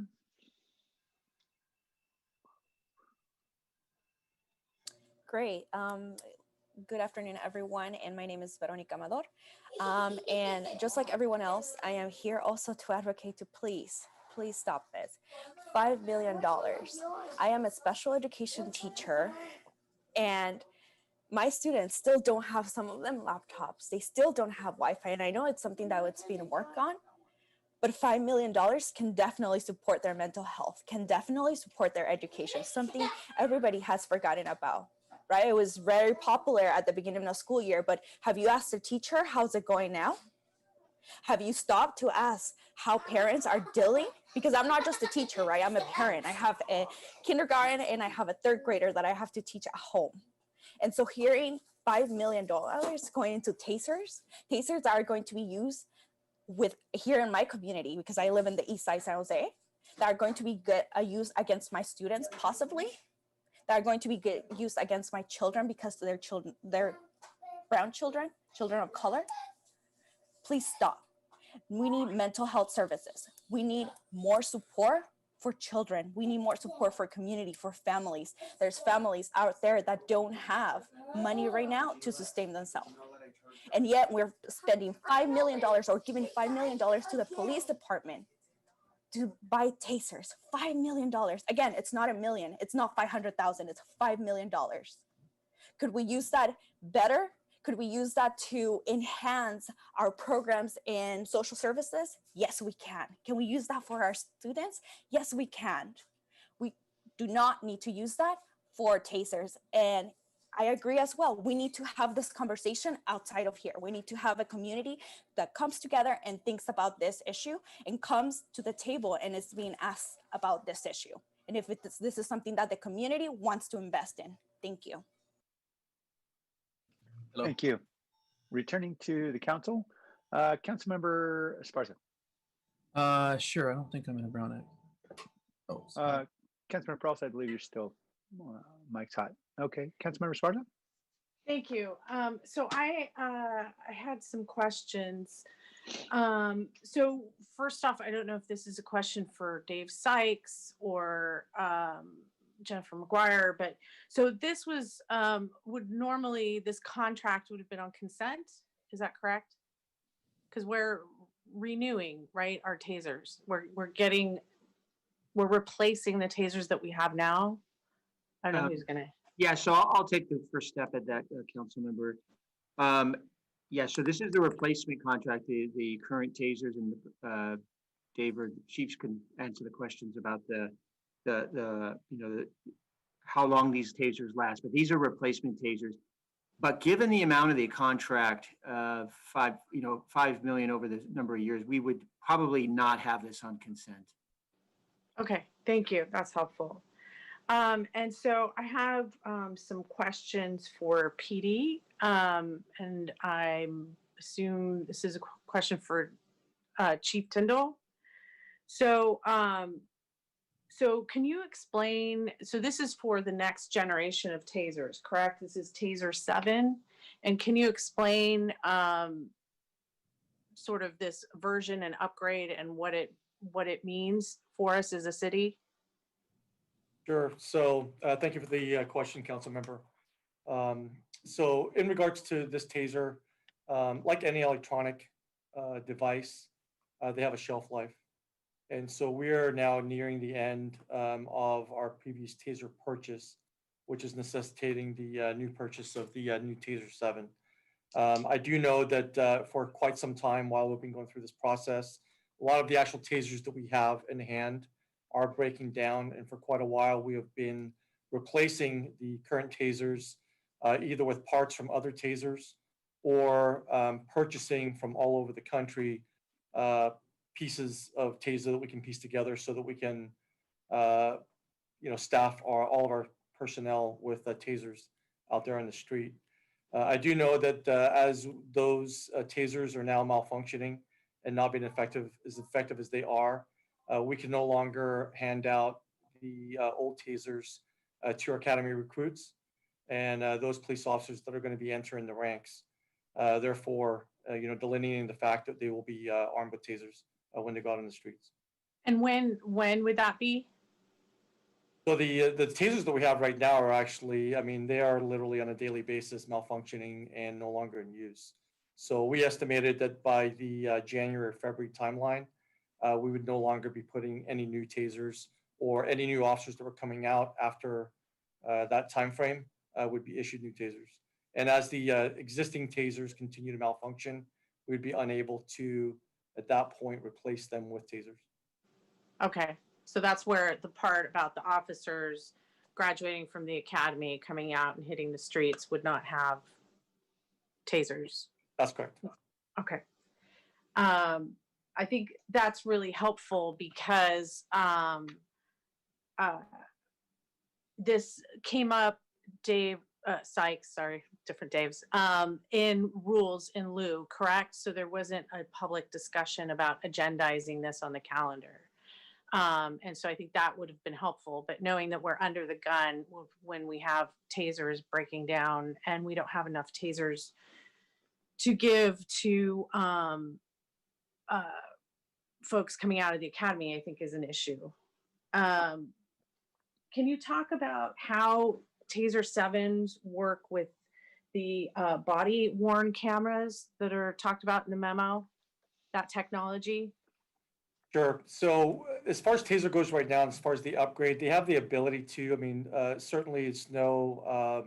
Great. Good afternoon, everyone. And my name is Veronica Amador. And just like everyone else, I am here also to advocate to please stop this. $5 million. I am a special education teacher, and my students still don't have, some of them, laptops. They still don't have Wi-Fi. And I know it's something that it's being worked on, but $5 million can definitely support their mental health, can definitely support their education, something everybody has forgotten about, right? It was very popular at the beginning of the school year, but have you asked a teacher, how's it going now? Have you stopped to ask how parents are dealing? Because I'm not just a teacher, right? I'm a parent. I have a kindergarten and I have a 3rd grader that I have to teach at home. And so hearing $5 million going into tasers are going to be used here in my community, because I live in the East Side San Jose, that are going to be used against my students, possibly, that are going to be used against my children because they're brown children of color. Please stop. We need mental health services. We need more support for children. We need more support for community, for families. There's families out there that don't have money right now to sustain themselves. And yet we're spending $5 million or giving $5 million to the police department to buy tasers. $5 million. Again, it's not $1 million. It's not 500,000. It's $5 million. Could we use that better? Could we use that to enhance our programs in social services? Yes, we can. Can we use that for our students? Yes, we can. We do not need to use that for tasers. And I agree as well. We need to have this conversation outside of here. We need to have a community that comes together and thinks about this issue and comes to the table and is being asked about this issue. And if this is something that the community wants to invest in. Thank you. Hello. Thank you. Returning to the council, Councilmember Esparza. Sure. I don't think I'm in a brown egg. Oh, Councilmember Peralta, I believe you're still mic's hot. Okay, Councilmember Esparza. Thank you. So I had some questions. So first off, I don't know if this is a question for Dave Sykes or Jennifer McGuire, but so this was this contract would have been on consent. Is that correct? Because we're renewing, right, our tasers. We're replacing the tasers that we have now. I don't know who's gonna. Yeah, so I'll take the first step at that, council member. Yeah, so this is the replacement contract, the current tasers, and Dave or Chiefs can answer the questions about how long these tasers last, but these are replacement tasers. But given the amount of the contract of $5 million over the number of years, we would probably not have this on consent. Okay, thank you. That's helpful. And so I have some questions for PD, and I assume this is a question for Chief Tyndall. So, so can you explain, so this is for the next generation of tasers, correct? This is Taser 7. And can you explain sort of this version and upgrade and what it means for us as a city? Sure. So thank you for the question, council member. So in regards to this taser, like any electronic device, they have a shelf life. And so we are now nearing the end of our previous taser purchase, which is necessitating the new purchase of the new Taser 7. I do know that for quite some time while we've been going through this process, a lot of the actual tasers that we have in hand are breaking down. And for quite a while, we have been replacing the current tasers either with parts from other tasers or purchasing from all over the country pieces of taser that we can piece together so that we can staff all of our personnel with tasers out there on the street. I do know that as those tasers are now malfunctioning and not being effective as they are, we can no longer hand out the old tasers to our academy recruits and those police officers that are going to be entering the ranks. Therefore, delineating the fact that they will be armed with tasers when they go out on the streets. And when would that be? So the tasers that we have right now are actually, I mean, they are literally on a daily basis malfunctioning and no longer in use. So we estimated that by the January or February timeline, we would no longer be putting any new tasers or any new officers that were coming out after that time frame would be issued new tasers. And as the existing tasers continue to malfunction, we'd be unable to, at that point, replace them with tasers. Okay. So that's where the part about the officers graduating from the academy, coming out and hitting the streets would not have tasers. That's correct. Okay. I think that's really helpful because this came up, Dave Sykes, sorry, different Daves, in rules in lieu, correct? So there wasn't a public discussion about agendizing this on the calendar. And so I think that would have been helpful, but knowing that we're under the gun when we have tasers breaking down and we don't have enough tasers to give to folks coming out of the academy, I think is an issue. Can you talk about how Taser 7s work with the body worn cameras that are talked about in the memo, that technology? Sure. So as far as Taser goes right now, as far as the upgrade, they have the ability to, I mean, certainly it's no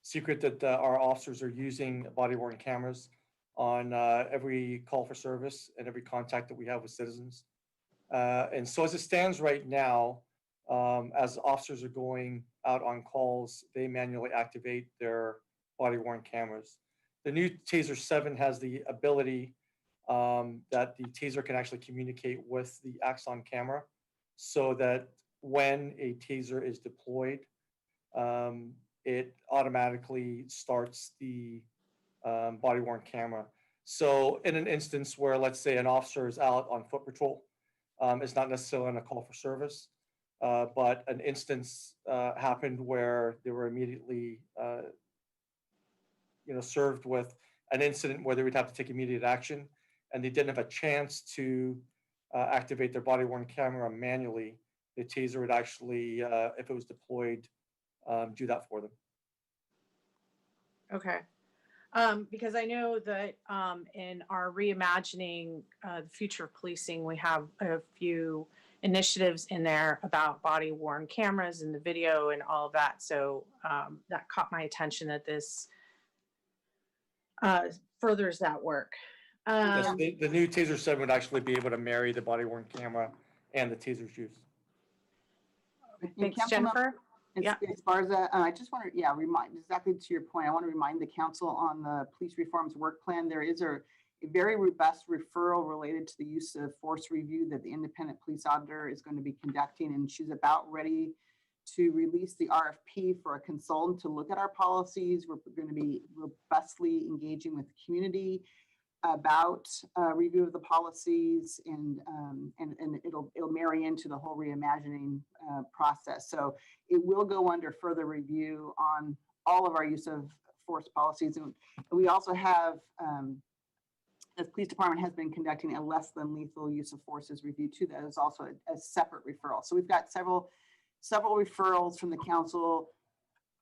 secret that our officers are using body-worn cameras on every call for service and every contact that we have with citizens. And so as it stands right now, as officers are going out on calls, they manually activate their body-worn cameras. The new Taser 7 has the ability that the taser can actually communicate with the Axon camera so that when a taser is deployed, it automatically starts the body-worn camera. So in an instance where, let's say, an officer is out on foot patrol, it's not necessarily on a call for service, but an instance happened where they were immediately served with an incident where they would have to take immediate action, and they didn't have a chance to activate their body-worn camera manually, the taser would actually, if it was deployed, do that for them. Okay. Because I know that in our reimagining the future of policing, we have a few initiatives in there about body-worn cameras and the video and all of that. So that caught my attention that this furthers that work. Yes, the new Taser 7 would actually be able to marry the body-worn camera and the taser's use. Thanks, Jennifer. As far as that, I just want to, remind, exactly to your point, I want to remind the council on the police reforms work plan. There is a very robust referral related to the use of force review that the independent police auditor is going to be conducting, and she's about ready to release the RFP for a consultant to look at our policies. We're going to be robustly engaging with the community about review of the policies, and it'll marry into the whole reimagining process. So it will go under further review on all of our use of force policies. And we also have, the police department has been conducting a less than lethal use of forces review too. That is also a separate referral. So we've got several referrals from the council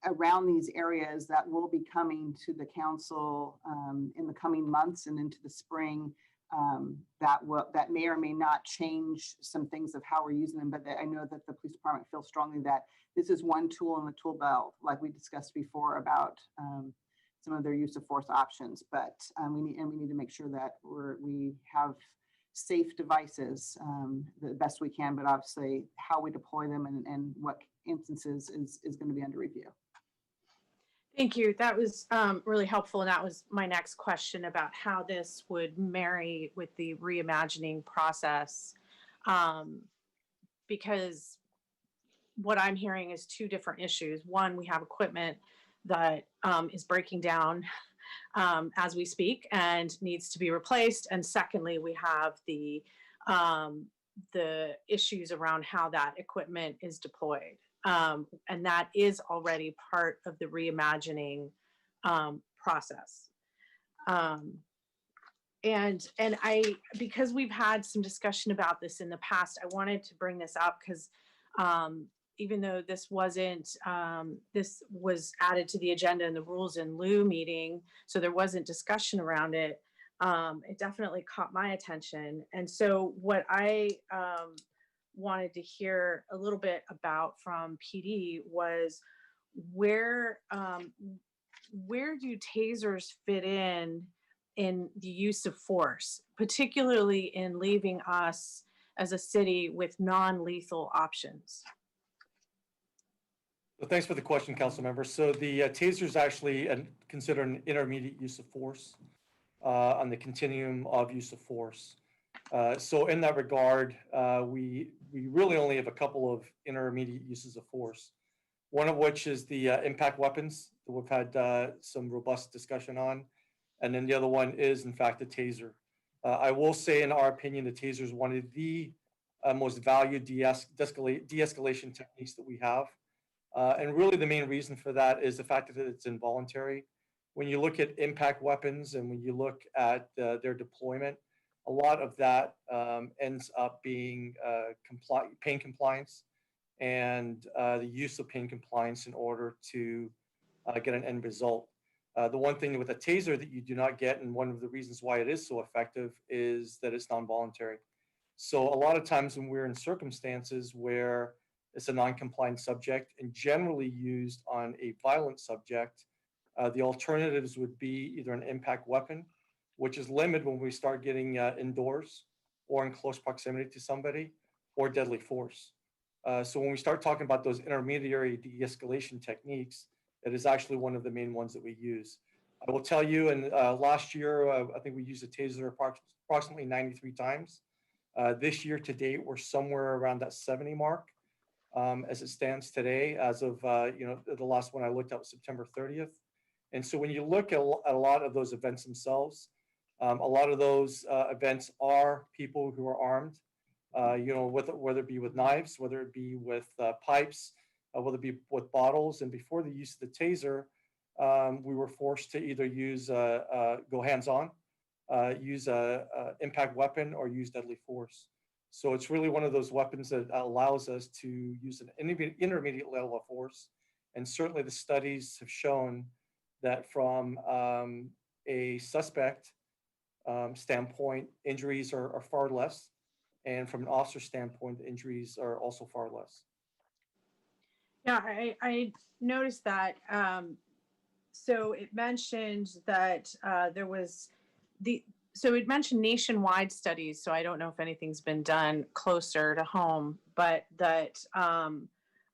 around these areas that will be coming to the council in the coming months and into the spring, that may or may not change some things of how we're using them. But I know that the police department feels strongly that this is one tool in the tool belt, like we discussed before about some of their use of force options. But we need to make sure that we have safe devices the best we can. But obviously, how we deploy them and what instances is going to be under review. Thank you. That was really helpful. And that was my next question about how this would marry with the reimagining process. Because what I'm hearing is two different issues. One, we have equipment that is breaking down as we speak and needs to be replaced. And secondly, we have the issues around how that equipment is deployed. And that is already part of the reimagining process. And because we've had some discussion about this in the past, I wanted to bring this up because even though this wasn't, this was added to the agenda in the rules in lieu meeting, so there wasn't discussion around it, it definitely caught my attention. And so what I wanted to hear a little bit about from PD was where do tasers fit in the use of force, particularly in leaving us as a city with non-lethal options? Well, thanks for the question, council member. So the taser is actually considered an intermediate use of force on the continuum of use of force. So in that regard, we really only have a couple of intermediate uses of force. One of which is the impact weapons that we've had some robust discussion on. And then the other one is, in fact, the taser. I will say, in our opinion, the taser is one of the most valued de-escalation techniques that we have. And really the main reason for that is the fact that it's involuntary. When you look at impact weapons and when you look at their deployment, a lot of that ends up being pain compliance and the use of pain compliance in order to get an end result. The one thing with a taser that you do not get, and one of the reasons why it is so effective, is that it's non-voluntary. So a lot of times when we're in circumstances where it's a non-compliant subject and generally used on a violent subject, the alternatives would be either an impact weapon, which is limited when we start getting indoors or in close proximity to somebody, or deadly force. So when we start talking about those intermediary de-escalation techniques, it is actually one of the main ones that we use. I will tell you, in last year, I think we used a taser approximately 93 times. This year to date, we're somewhere around that 70 mark as it stands today, as of the last one I looked at was September 30th. And so when you look at a lot of those events themselves, a lot of those events are people who are armed, whether it be with knives, whether it be with pipes, whether it be with bottles. And before the use of the taser, we were forced to either use go hands-on, use a impact weapon, or use deadly force. So it's really one of those weapons that allows us to use an intermediate level of force. And certainly the studies have shown that from a suspect standpoint, injuries are far less. And from an officer standpoint, the injuries are also far less. Yeah, I noticed that. So it mentioned that so it mentioned nationwide studies. So I don't know if anything's been done closer to home, but that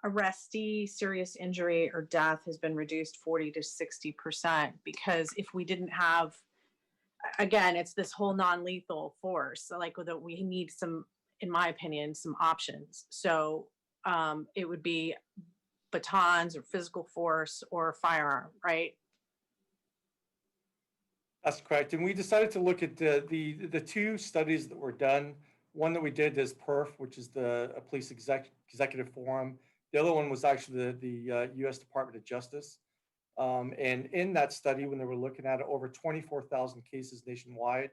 arrestee serious injury or death has been reduced 40 to 60%, because if we didn't have, again, it's this whole non-lethal force, so like that we need some, in my opinion, some options. So it would be batons or physical force or firearm, right? That's correct. And we decided to look at the two studies that were done. One that we did is PERF, which is the Police Executive Forum. The other one was actually the U.S. Department of Justice. And in that study, when they were looking at over 24,000 cases nationwide,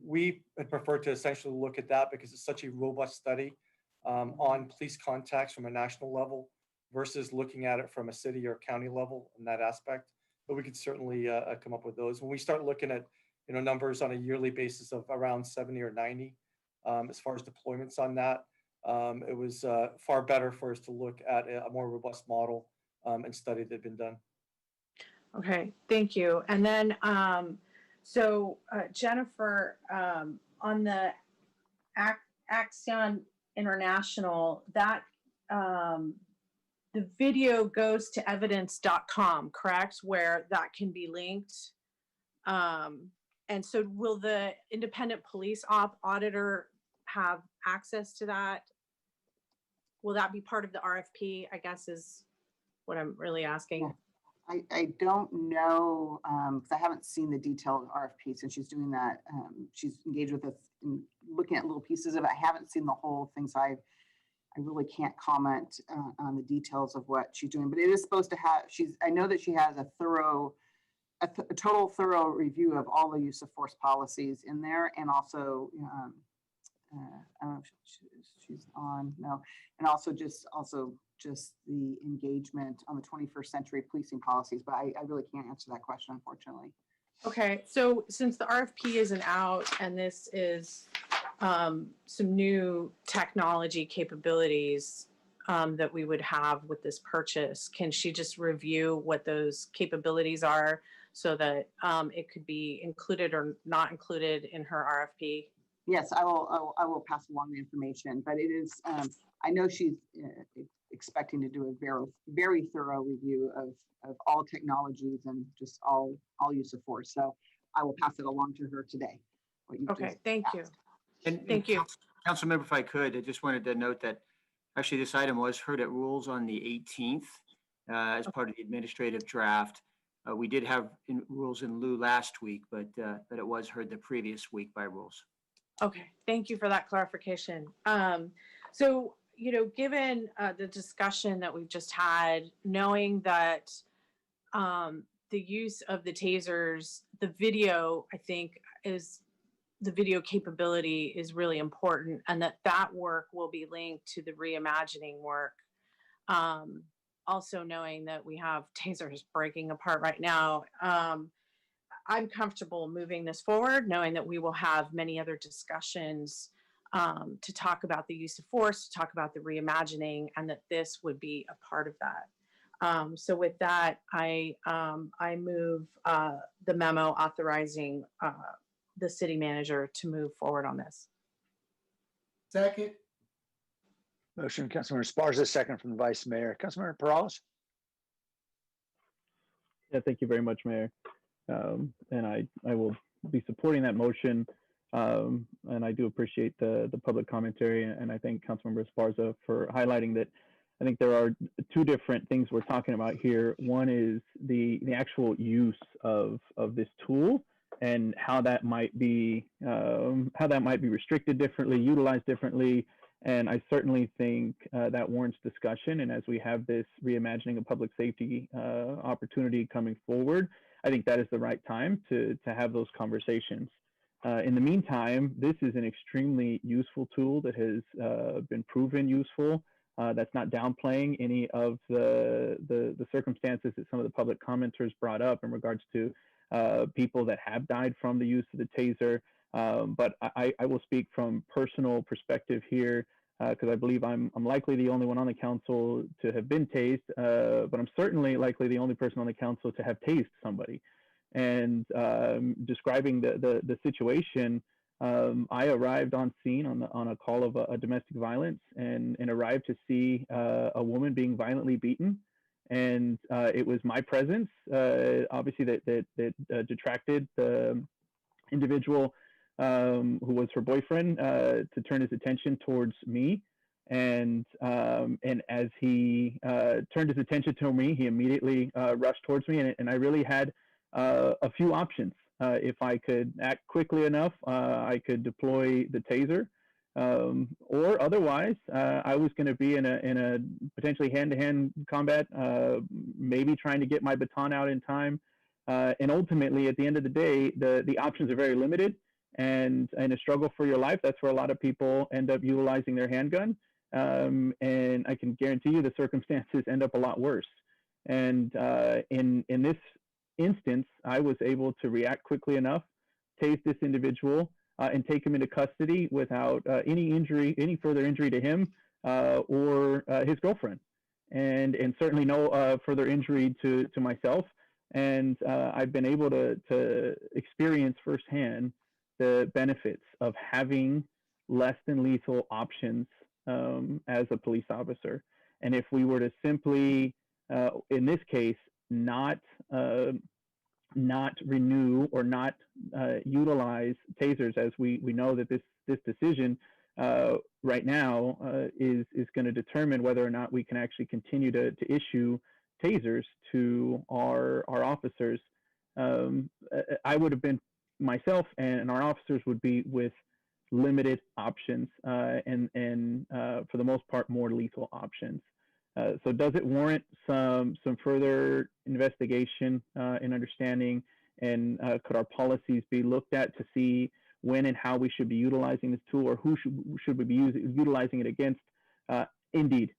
we had preferred to essentially look at that because it's such a robust study on police contacts from a national level. versus looking at it from a city or county level in that aspect. But we could certainly come up with those. When we start looking at, numbers on a yearly basis of around 70 or 90, as far as deployments on that, it was far better for us to look at a more robust model and study that had been done. Okay, thank you. And then, Jennifer, on the Axion International, that the video goes to evidence.com, correct? Where that can be linked. And so will the independent police auditor have access to that? Will that be part of the RFP, I guess is what I'm really asking. I don't know, because I haven't seen the detailed RFP since she's doing that. She's engaged with us in looking at little pieces of it. I haven't seen the whole thing, so I really can't comment on the details of what she's doing. But it is supposed to have. I know that she has a total thorough review of all the use of force policies in there, and also, I don't know if she's on no, and also just the engagement on the 21st century policing policies, but I really can't answer that question, unfortunately. Okay, so since the RFP isn't out and this is some new technology capabilities that we would have with this purchase, can she just review what those capabilities are so that it could be included or not included in her RFP? Yes, I will pass along the information, but it is, I know she's expecting to do a very, very thorough review of all technologies and just all use of force. So I will pass it along to her today. Okay, thank you. And thank you. Councilmember, if I could, I just wanted to note that actually this item was heard at rules on the 18th as part of the administrative draft. We did have rules in lieu last week, but it was heard the previous week by rules. Okay, thank you for that clarification. So, given the discussion that we've just had, knowing that the use of the tasers, the video, I think, the video capability is really important, and that work will be linked to the reimagining work. Also knowing that we have tasers breaking apart right now, I'm comfortable moving this forward, knowing that we will have many other discussions to talk about the use of force, to talk about the reimagining, and that this would be a part of that. So with that, I move the memo authorizing the city manager to move forward on this. Second. Motion, Councilmember Esparza, second from the Vice Mayor. Councilmember Perales? Yeah, thank you very much, Mayor. And I will be supporting that motion. And I do appreciate the public commentary, and I thank Councilmember Esparza for highlighting that. I think there are two different things we're talking about here. One is the actual use of this tool and how that might be restricted differently, utilized differently. And I certainly think that warrants discussion. And as we have this reimagining of public safety opportunity coming forward, I think that is the right time to have those conversations. In the meantime, this is an extremely useful tool that has been proven useful. That's not downplaying any of the circumstances that some of the public commenters brought up in regards to people that have died from the use of the taser. But I will speak from personal perspective here, because I believe I'm likely the only one on the council to have been tased, but I'm certainly likely the only person on the council to have tased somebody. And describing the situation, I arrived on scene on a call of a domestic violence and arrived to see a woman being violently beaten. And it was my presence, obviously, that detracted the individual who was her boyfriend to turn his attention towards me. And as he turned his attention to me, he immediately rushed towards me. And I really had a few options. If I could act quickly enough, I could deploy the taser. Or otherwise, I was going to be in a potentially hand-to-hand combat, maybe trying to get my baton out in time. And ultimately, at the end of the day, the options are very limited. And in a struggle for your life, that's where a lot of people end up utilizing their handgun. And I can guarantee you the circumstances end up a lot worse. And in this instance, I was able to react quickly enough, tase this individual, and take him into custody without any further injury to him or his girlfriend, and certainly no further injury to myself. And I've been able to experience firsthand the benefits of having less than lethal options as a police officer. And if we were to simply, in this case, not renew or not utilize tasers, as we know that this decision right now is going to determine whether or not we can actually continue to issue tasers to our officers. I would have been, myself and our officers would be with limited options and for the most part more lethal options. So does it warrant some further investigation and understanding, and could our policies be looked at to see when and how we should be utilizing this tool, or who should we be utilizing it against? Indeed.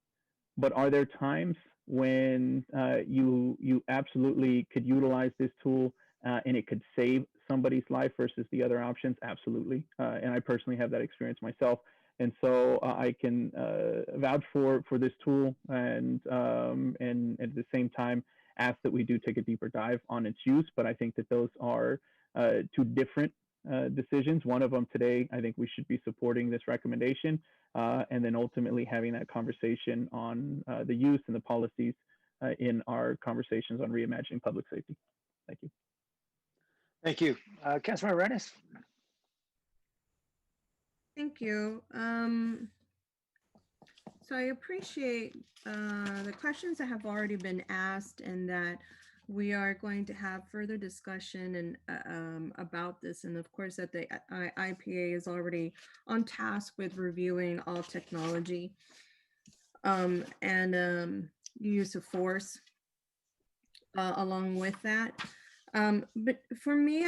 But are there times when you absolutely could utilize this tool and it could save somebody's life versus the other options? Absolutely. And I personally have that experience myself. And so I can vouch for this tool, and at the same time ask that we do take a deeper dive on its use. But I think that those are two different decisions. One of them today, I think we should be supporting this recommendation, and then ultimately having that conversation on the use and the policies in our conversations on reimagining public safety. Thank you. Thank you. Councilmember Rennes? Thank you. So I appreciate the questions that have already been asked, and that we are going to have further discussion and about this. And of course, that the IPA is already on task with reviewing all technology and use of force along with that. But for me,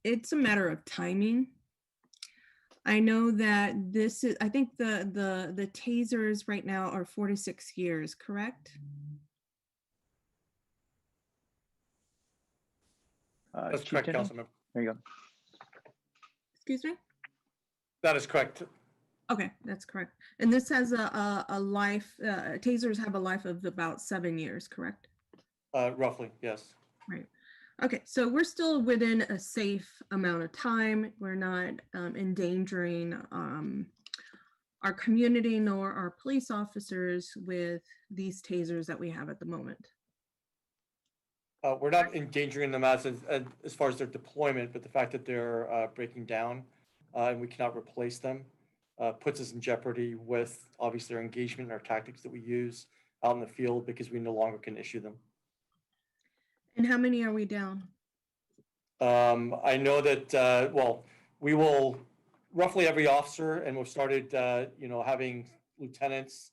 it's a matter of timing. I know that this is, I think the tasers right now are 46 years, correct? That's correct, Councilmember. There you go. Excuse me? That is correct. Okay, that's correct. And this has a life, tasers have a life of about 7 years, correct? Roughly, yes. Right. Okay, so we're still within a safe amount of time. We're not endangering our community nor our police officers with these tasers that we have at the moment. We're not endangering them as far as their deployment, but the fact that they're breaking down and we cannot replace them puts us in jeopardy with obviously our engagement and our tactics that we use out in the field, because we no longer can issue them. And how many are we down? I know that, well, we will, roughly every officer, and we've started, having lieutenants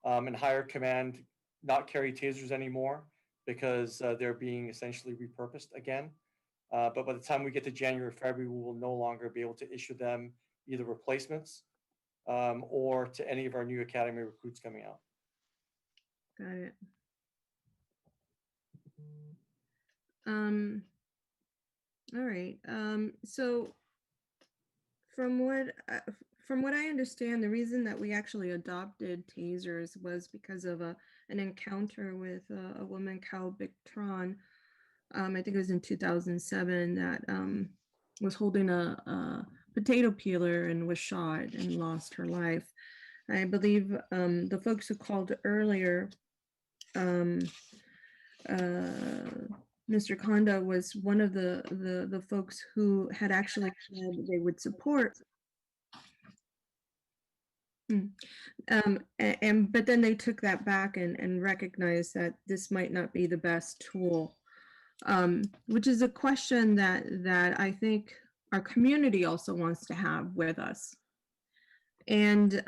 and higher command not carry tasers anymore, because they're being essentially repurposed again. But by the time we get to January, February, we will no longer be able to issue them either replacements or to any of our new academy recruits coming out. Got it. All right. So from what I understand, the reason that we actually adopted tasers was because of an encounter with a woman, Cal Bictron. I think it was in 2007, that was holding a potato peeler and was shot and lost her life. I believe the folks who called earlier, Mr. Konda was one of the folks who had actually said they would support. But then they took that back and recognized that this might not be the best tool, which is a question that I think our community also wants to have with us. And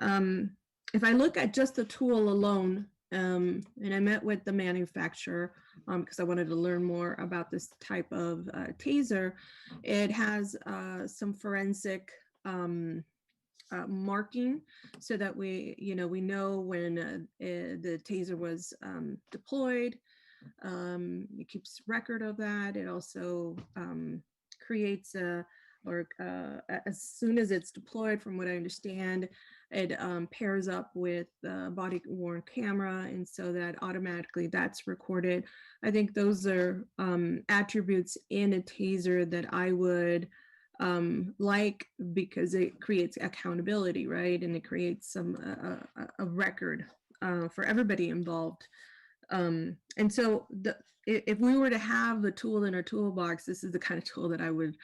if I look at just the tool alone, and I met with the manufacturer because I wanted to learn more about this type of taser. It has some forensic marking so that we know when the taser was deployed. It keeps record of that. It also creates as soon as it's deployed, from what I understand, it pairs up with the body worn camera, and so that automatically that's recorded. I think those are attributes in a taser that I would like, because it creates accountability, right? And it creates a record for everybody involved. And so if we were to have the tool in our toolbox, this is the kind of tool that I would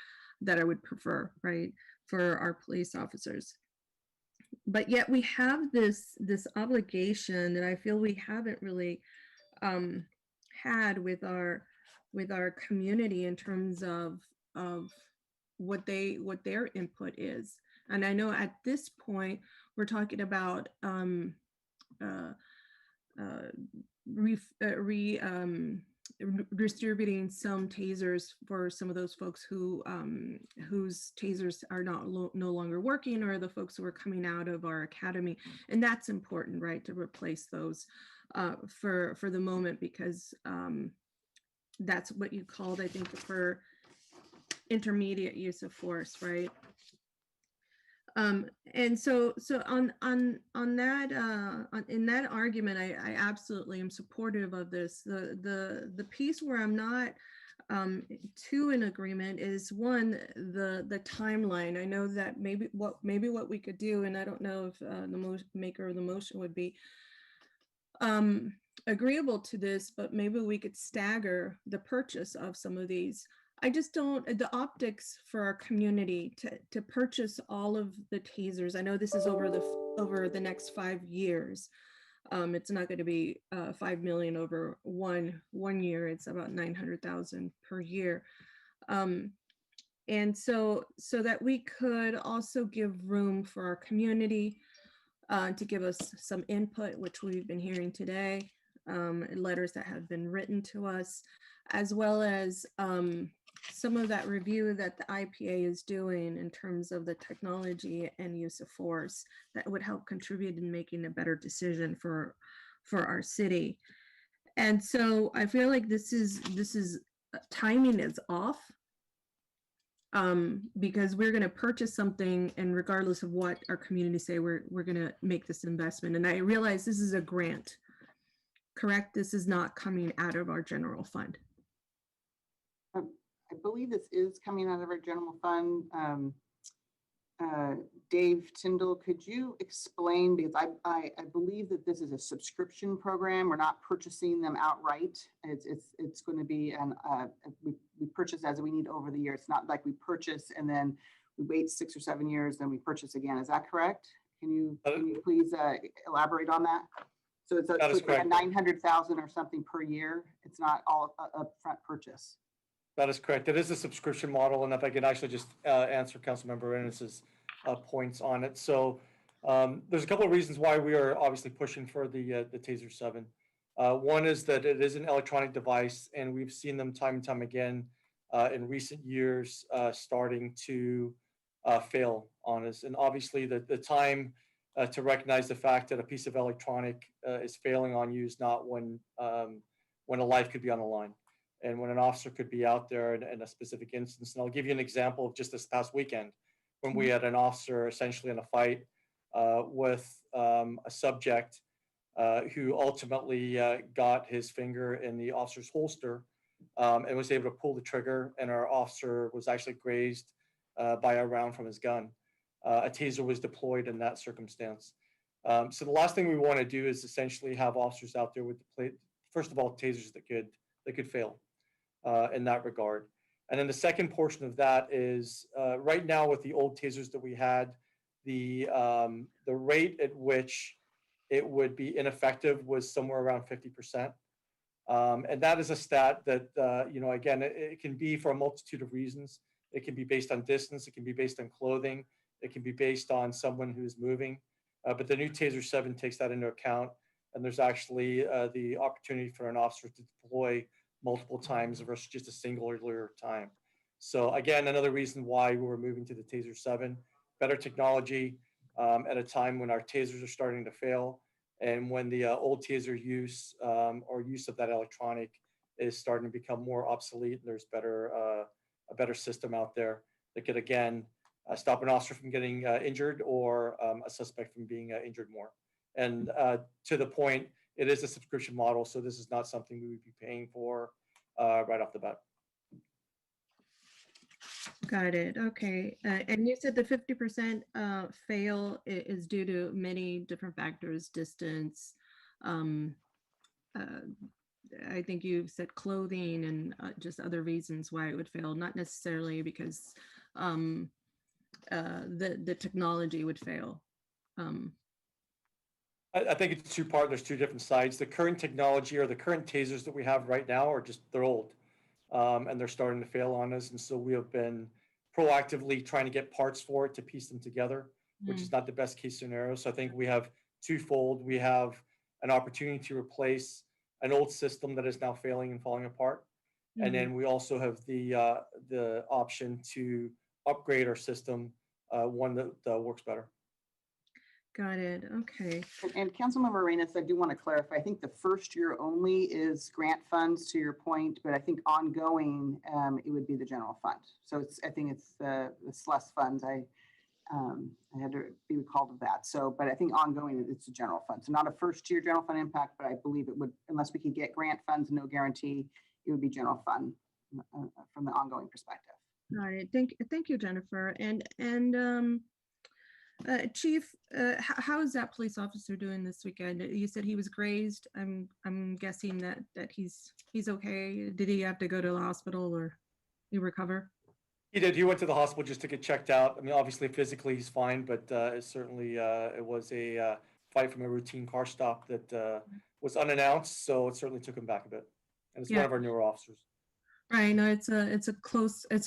prefer, right, for our police officers. But yet we have this obligation that I feel we haven't really had with our community in terms of what their input is. And I know at this point we're talking about distributing some tasers for some of those folks whose tasers are no longer working, or the folks who are coming out of our academy. And that's important, right, to replace those for the moment, because that's what you called, I think, for intermediate use of force, right? And so on that in that argument, I absolutely am supportive of this. The piece where I'm not too in agreement is, one, the timeline. I know that maybe what we could do, and I don't know if the maker of the motion would be agreeable to this, but maybe we could stagger the purchase of some of these. I just don't, the optics for our community to purchase all of the tasers. I know this is over the next 5 years. It's not going to be 5 million over one year. It's about 900,000 per year. And so that we could also give room for our community to give us some input, which we've been hearing today, letters that have been written to us, as well as some of that review that the IPA is doing in terms of the technology and use of force that would help contribute in making a better decision for our city. And so I feel like this is timing is off, because we're going to purchase something, and regardless of what our community say, we're going to make this investment. And I realize this is a grant, correct? This is not coming out of our general fund. I believe this is coming out of our general fund. Dave Tyndall, could you explain, because I believe that this is a subscription program. We're not purchasing them outright. It's going to be we purchase as we need over the year. It's not like we purchase and then we wait 6 or 7 years, then we purchase again. Is that correct? Can you please elaborate on that? So it's like a 900,000 or something per year. It's not all upfront purchase. That is correct. It is a subscription model, and if I could actually just answer Councilmember Arenas' points on it. So there's a couple of reasons why we are obviously pushing for the Taser 7. One is that it is an electronic device, and we've seen them time and time again in recent years starting to fail on us. And obviously the time to recognize the fact that a piece of electronic is failing on you is not when a life could be on the line, and when an officer could be out there in a specific instance. And I'll give you an example of just this past weekend, when we had an officer essentially in a fight with a subject who ultimately got his finger in the officer's holster and was able to pull the trigger, and our officer was actually grazed by a round from his gun. A taser was deployed in that circumstance. So the last thing we want to do is essentially have officers out there with first of all, tasers that could fail in that regard. And then the second portion of that is right now with the old tasers that we had, the rate at which it would be ineffective was somewhere around 50%. And that is a stat that, again, it can be for a multitude of reasons. It can be based on distance. It can be based on clothing. It can be based on someone who's moving. But the new Taser 7 takes that into account. And there's actually the opportunity for an officer to deploy multiple times versus just a singular time. So again, another reason why we're moving to the Taser 7, better technology, at a time when our tasers are starting to fail, and when the old taser use or use of that electronic is starting to become more obsolete. There's a better system out there that could, again, stop an officer from getting injured or a suspect from being injured more. And to the point, it is a subscription model, so this is not something we would be paying for right off the bat. Got it. Okay. And you said the 50% fail is due to many different factors, distance. I think you said clothing and just other reasons why it would fail, not necessarily because the technology would fail. I think it's two-part. There's two different sides. The current technology or the current tasers that we have right now are they're old, and they're starting to fail on us. And so we have been proactively trying to get parts for it to piece them together, which is not the best case scenario. So I think we have twofold. We have an opportunity to replace an old system that is now failing and falling apart. And then we also have the option to upgrade our system, one that works better. Got it. Okay. And Councilmember Arenas, I do want to clarify. I think the first year only is grant funds, to your point, but I think ongoing it would be the general fund. So I think it's less funds. I had to be recalled of that. So, but I think ongoing it's a general fund. So not a first year general fund impact, but I believe it would, unless we could get grant funds, no guarantee, it would be general fund from the ongoing perspective. All right. Thank you, Jennifer. And Chief, how is that police officer doing this weekend? You said he was grazed. I'm guessing that he's okay. Did he have to go to the hospital or he recover? He did. He went to the hospital just to get checked out. I mean, obviously physically he's fine, but it certainly it was a fight from a routine car stop that was unannounced. So it certainly took him back a bit. And it's one of our newer officers. Right. No, it's a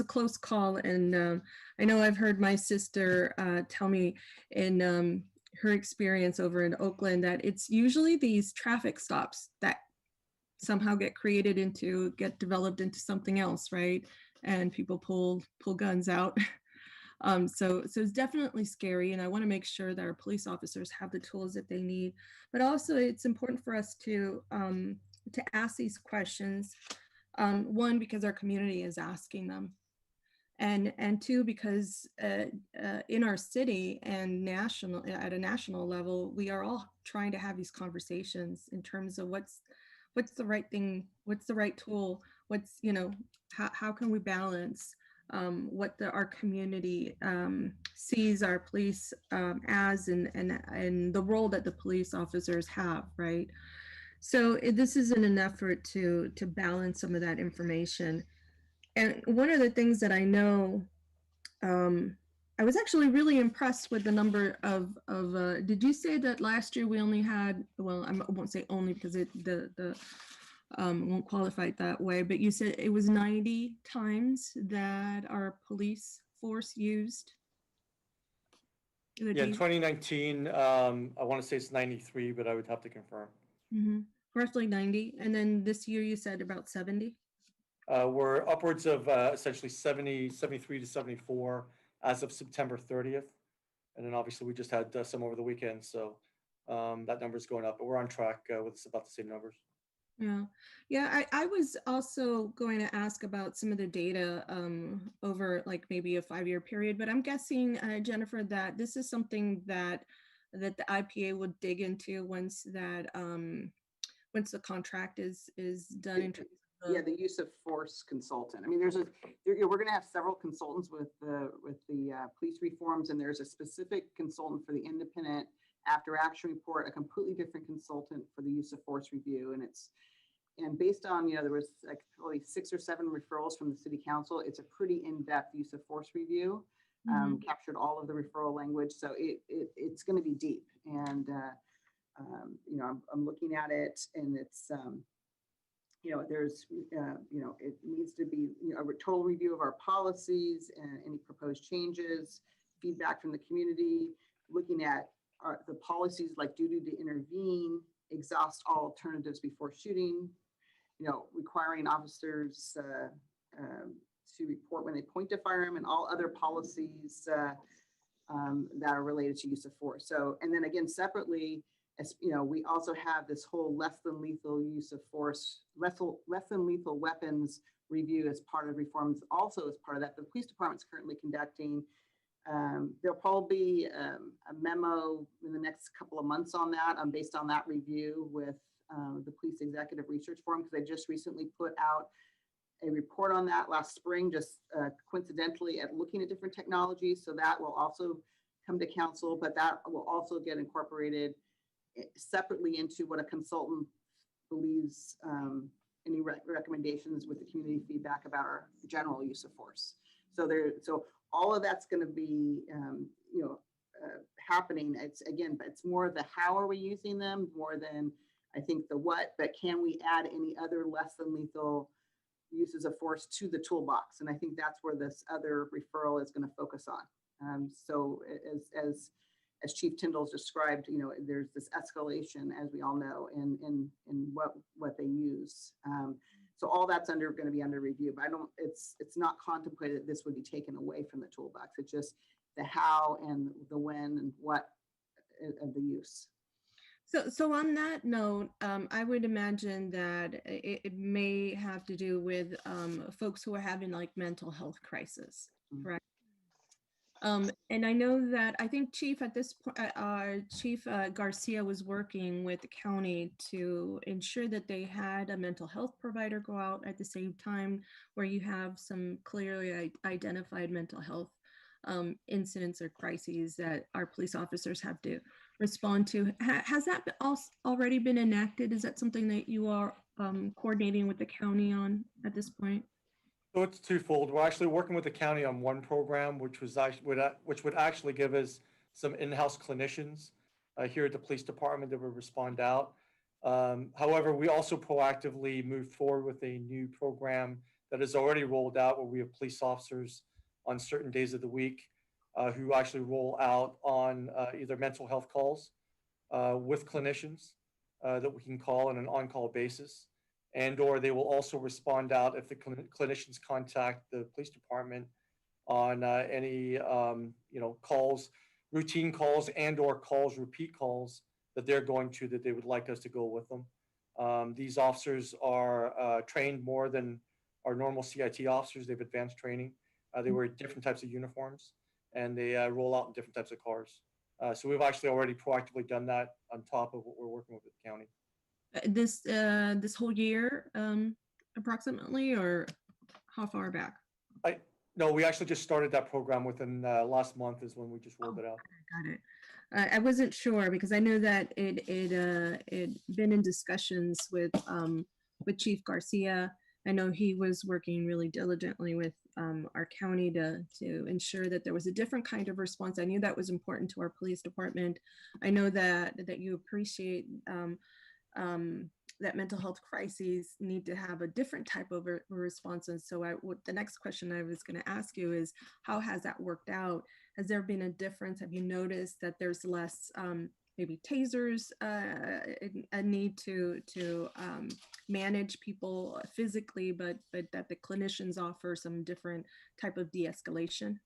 close call, and I know I've heard my sister tell me in her experience over in Oakland that it's usually these traffic stops that somehow get developed into something else, right? And people pull guns out. So it's definitely scary, and I want to make sure that our police officers have the tools that they need. But also, it's important for us to ask these questions. One, because our community is asking them, and two, because in our city and at a national level, we are all trying to have these conversations in terms of what's the right thing, what's the right tool, how can we balance what our community sees our police as and the role that the police officers have, right? So this is in an effort to balance some of that information. And one of the things that I know, I was actually really impressed with the number of did you say that last year we only had, well, I won't say only because won't qualify it that way, but you said it was 90 times that our police force used? Yeah, in 2019, I want to say it's 93, but I would have to confirm. Mm-hmm. Roughly 90. And then this year you said about 70? We're upwards of essentially 73 to 74 as of September 30th. And then obviously we just had some over the weekend. So that number is going up, but we're on track with about the same numbers. Yeah. I was also going to ask about some of the data over like maybe a 5-year period, but I'm guessing, Jennifer, that this is something that the IPA would dig into once the contract is done. In terms of the use of force consultant. I mean, we're going to have several consultants with the police reforms, and there's a specific consultant for the independent after action report, a completely different consultant for the use of force review, and based on there was like probably 6 or 7 referrals from the city council. It's a pretty in-depth use of force review. Captured all of the referral language, so it's going to be deep, and I'm looking at it, and it's there's it needs to be a total review of our policies and any proposed changes, feedback from the community, looking at the policies like duty to intervene, exhaust all alternatives before shooting, requiring officers to report when they point to firearm, and all other policies that are related to use of force. So, and then again, separately, as you know, we also have this whole less than lethal use of force, less than lethal weapons review as part of reforms. Also, as part of that, the police department's currently conducting. There'll probably be a memo in the next couple of months on that, based on that review with the Police Executive Research Forum, because they just recently put out a report on that last spring, just coincidentally at looking at different technologies. So that will also come to council, but that will also get incorporated separately into what a consultant believes any recommendations with the community feedback about our general use of force. So all of that's going to be happening. It's again, but it's more the how are we using them more than I think the what. But can we add any other less than lethal uses of force to the toolbox? And I think that's where this other referral is going to focus on. So as Chief Tyndall's described, there's this escalation, as we all know, in what they use. So all that's going to be under review, but it's not contemplated that this would be taken away from the toolbox. It's just the how and the when and what of the use. So on that note, I would imagine that it may have to do with folks who are having like mental health crisis, correct? And I know that I think Chief at this point, Chief Garcia was working with the county to ensure that they had a mental health provider go out at the same time where you have some clearly identified mental health incidents or crises that our police officers have to respond to. Has that already been enacted? Is that something that you are coordinating with the county on at this point? So it's twofold. We're actually working with the county on one program, which would actually give us some in-house clinicians here at the police department that would respond out. However, we also proactively moved forward with a new program that is already rolled out, where we have police officers on certain days of the week who actually roll out on either mental health calls with clinicians that we can call on an on-call basis, and or they will also respond out if the clinicians contact the police department on any calls, routine calls and or calls, repeat calls that they're going to, that they would like us to go with them. These officers are trained more than our normal CIT officers. They have advanced training. They wear different types of uniforms, and they roll out in different types of cars. So we've actually already proactively done that on top of what we're working with the county. This whole year, approximately, or how far back? No, we actually just started that program within last month is when we just rolled it out. Got it. I wasn't sure because I know that it been in discussions with Chief Garcia. I know he was working really diligently with our county to ensure that there was a different kind of response. I knew that was important to our police department. I know that you appreciate that mental health crises need to have a different type of response. And so the next question I was going to ask you is, how has that worked out? Has there been a difference? Have you noticed that there's less maybe tasers, a need to manage people physically, but that the clinicians offer some different type of de-escalation?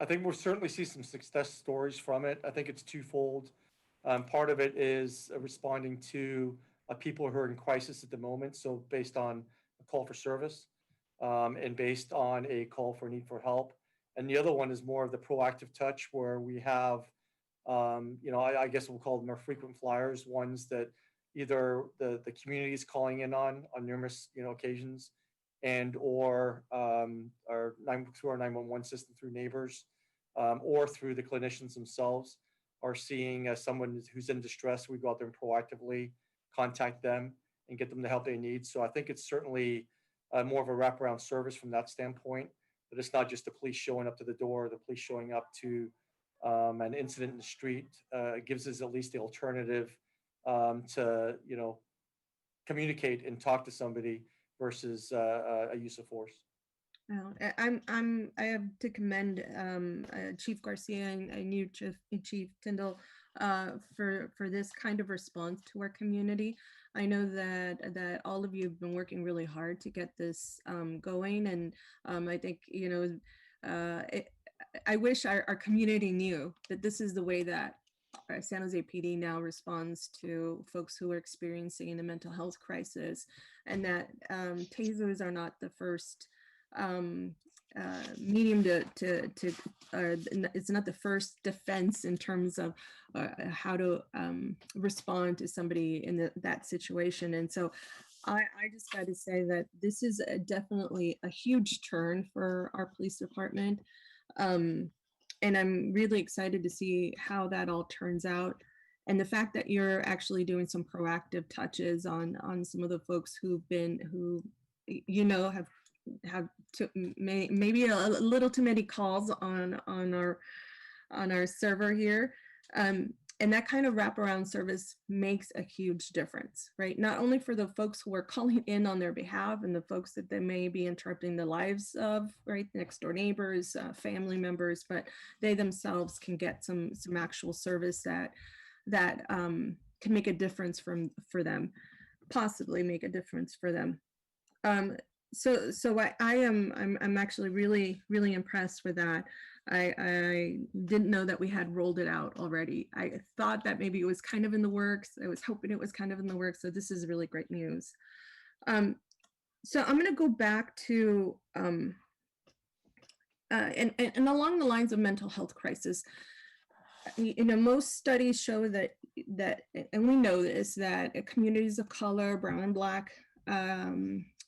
I think we'll certainly see some success stories from it. I think it's twofold. Part of it is responding to people who are in crisis at the moment. So based on a call for service and based on a call for need for help. And the other one is more of the proactive touch, where we have, I guess we'll call them our frequent flyers, ones that either the community is calling in on numerous occasions, and or through our 911 system, through neighbors, or through the clinicians themselves are seeing someone who's in distress. We go out there and proactively contact them and get them the help they need. So I think it's certainly more of a wraparound service from that standpoint, but it's not just the police showing up to the door, the police showing up to an incident in the street. It gives us at least the alternative to, communicate and talk to somebody versus a use of force. Well, I have to commend Chief Garcia and you, Chief Tyndall, for this kind of response to our community. I know that all of you have been working really hard to get this going, and I think I wish our community knew that this is the way that San Jose PD now responds to folks who are experiencing a mental health crisis, and that tasers are not the first medium it's not the first defense in terms of how to respond to somebody in that situation. And so I just got to say that this is definitely a huge turn for our police department. And I'm really excited to see how that all turns out. And the fact that you're actually doing some proactive touches on some of the folks who you know have maybe a little too many calls on our server here. And that kind of wraparound service makes a huge difference, right? Not only for the folks who are calling in on their behalf and the folks that they may be interrupting the lives of, right? Next door neighbors, family members, but they themselves can get some actual service that can make a difference for them, possibly make a difference for them. So I'm actually really impressed with that. I didn't know that we had rolled it out already. I thought that maybe it was kind of in the works. I was hoping it was kind of in the works. So this is really great news. So I'm going to go back to and along the lines of mental health crisis. You know, most studies show that and we know this, that communities of color, brown and black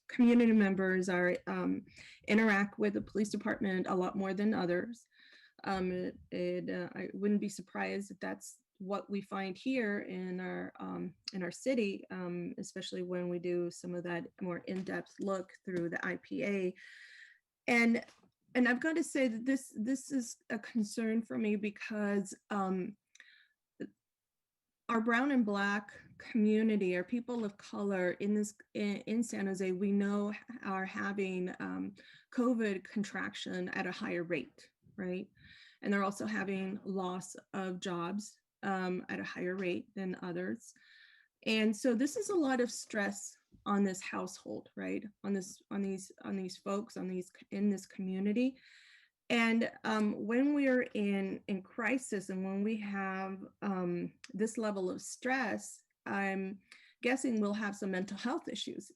community members are interact with the police department a lot more than others. I wouldn't be surprised if that's what we find here in our city, especially when we do some of that more in-depth look through the IPA. And I've got to say that this is a concern for me because our brown and black community, our people of color in San Jose, we know are having COVID contraction at a higher rate, right? And they're also having loss of jobs at a higher rate than others. And so this is a lot of stress on this household, right? On these folks, in this community. And when we're in crisis and when we have this level of stress, I'm guessing we'll have some mental health issues.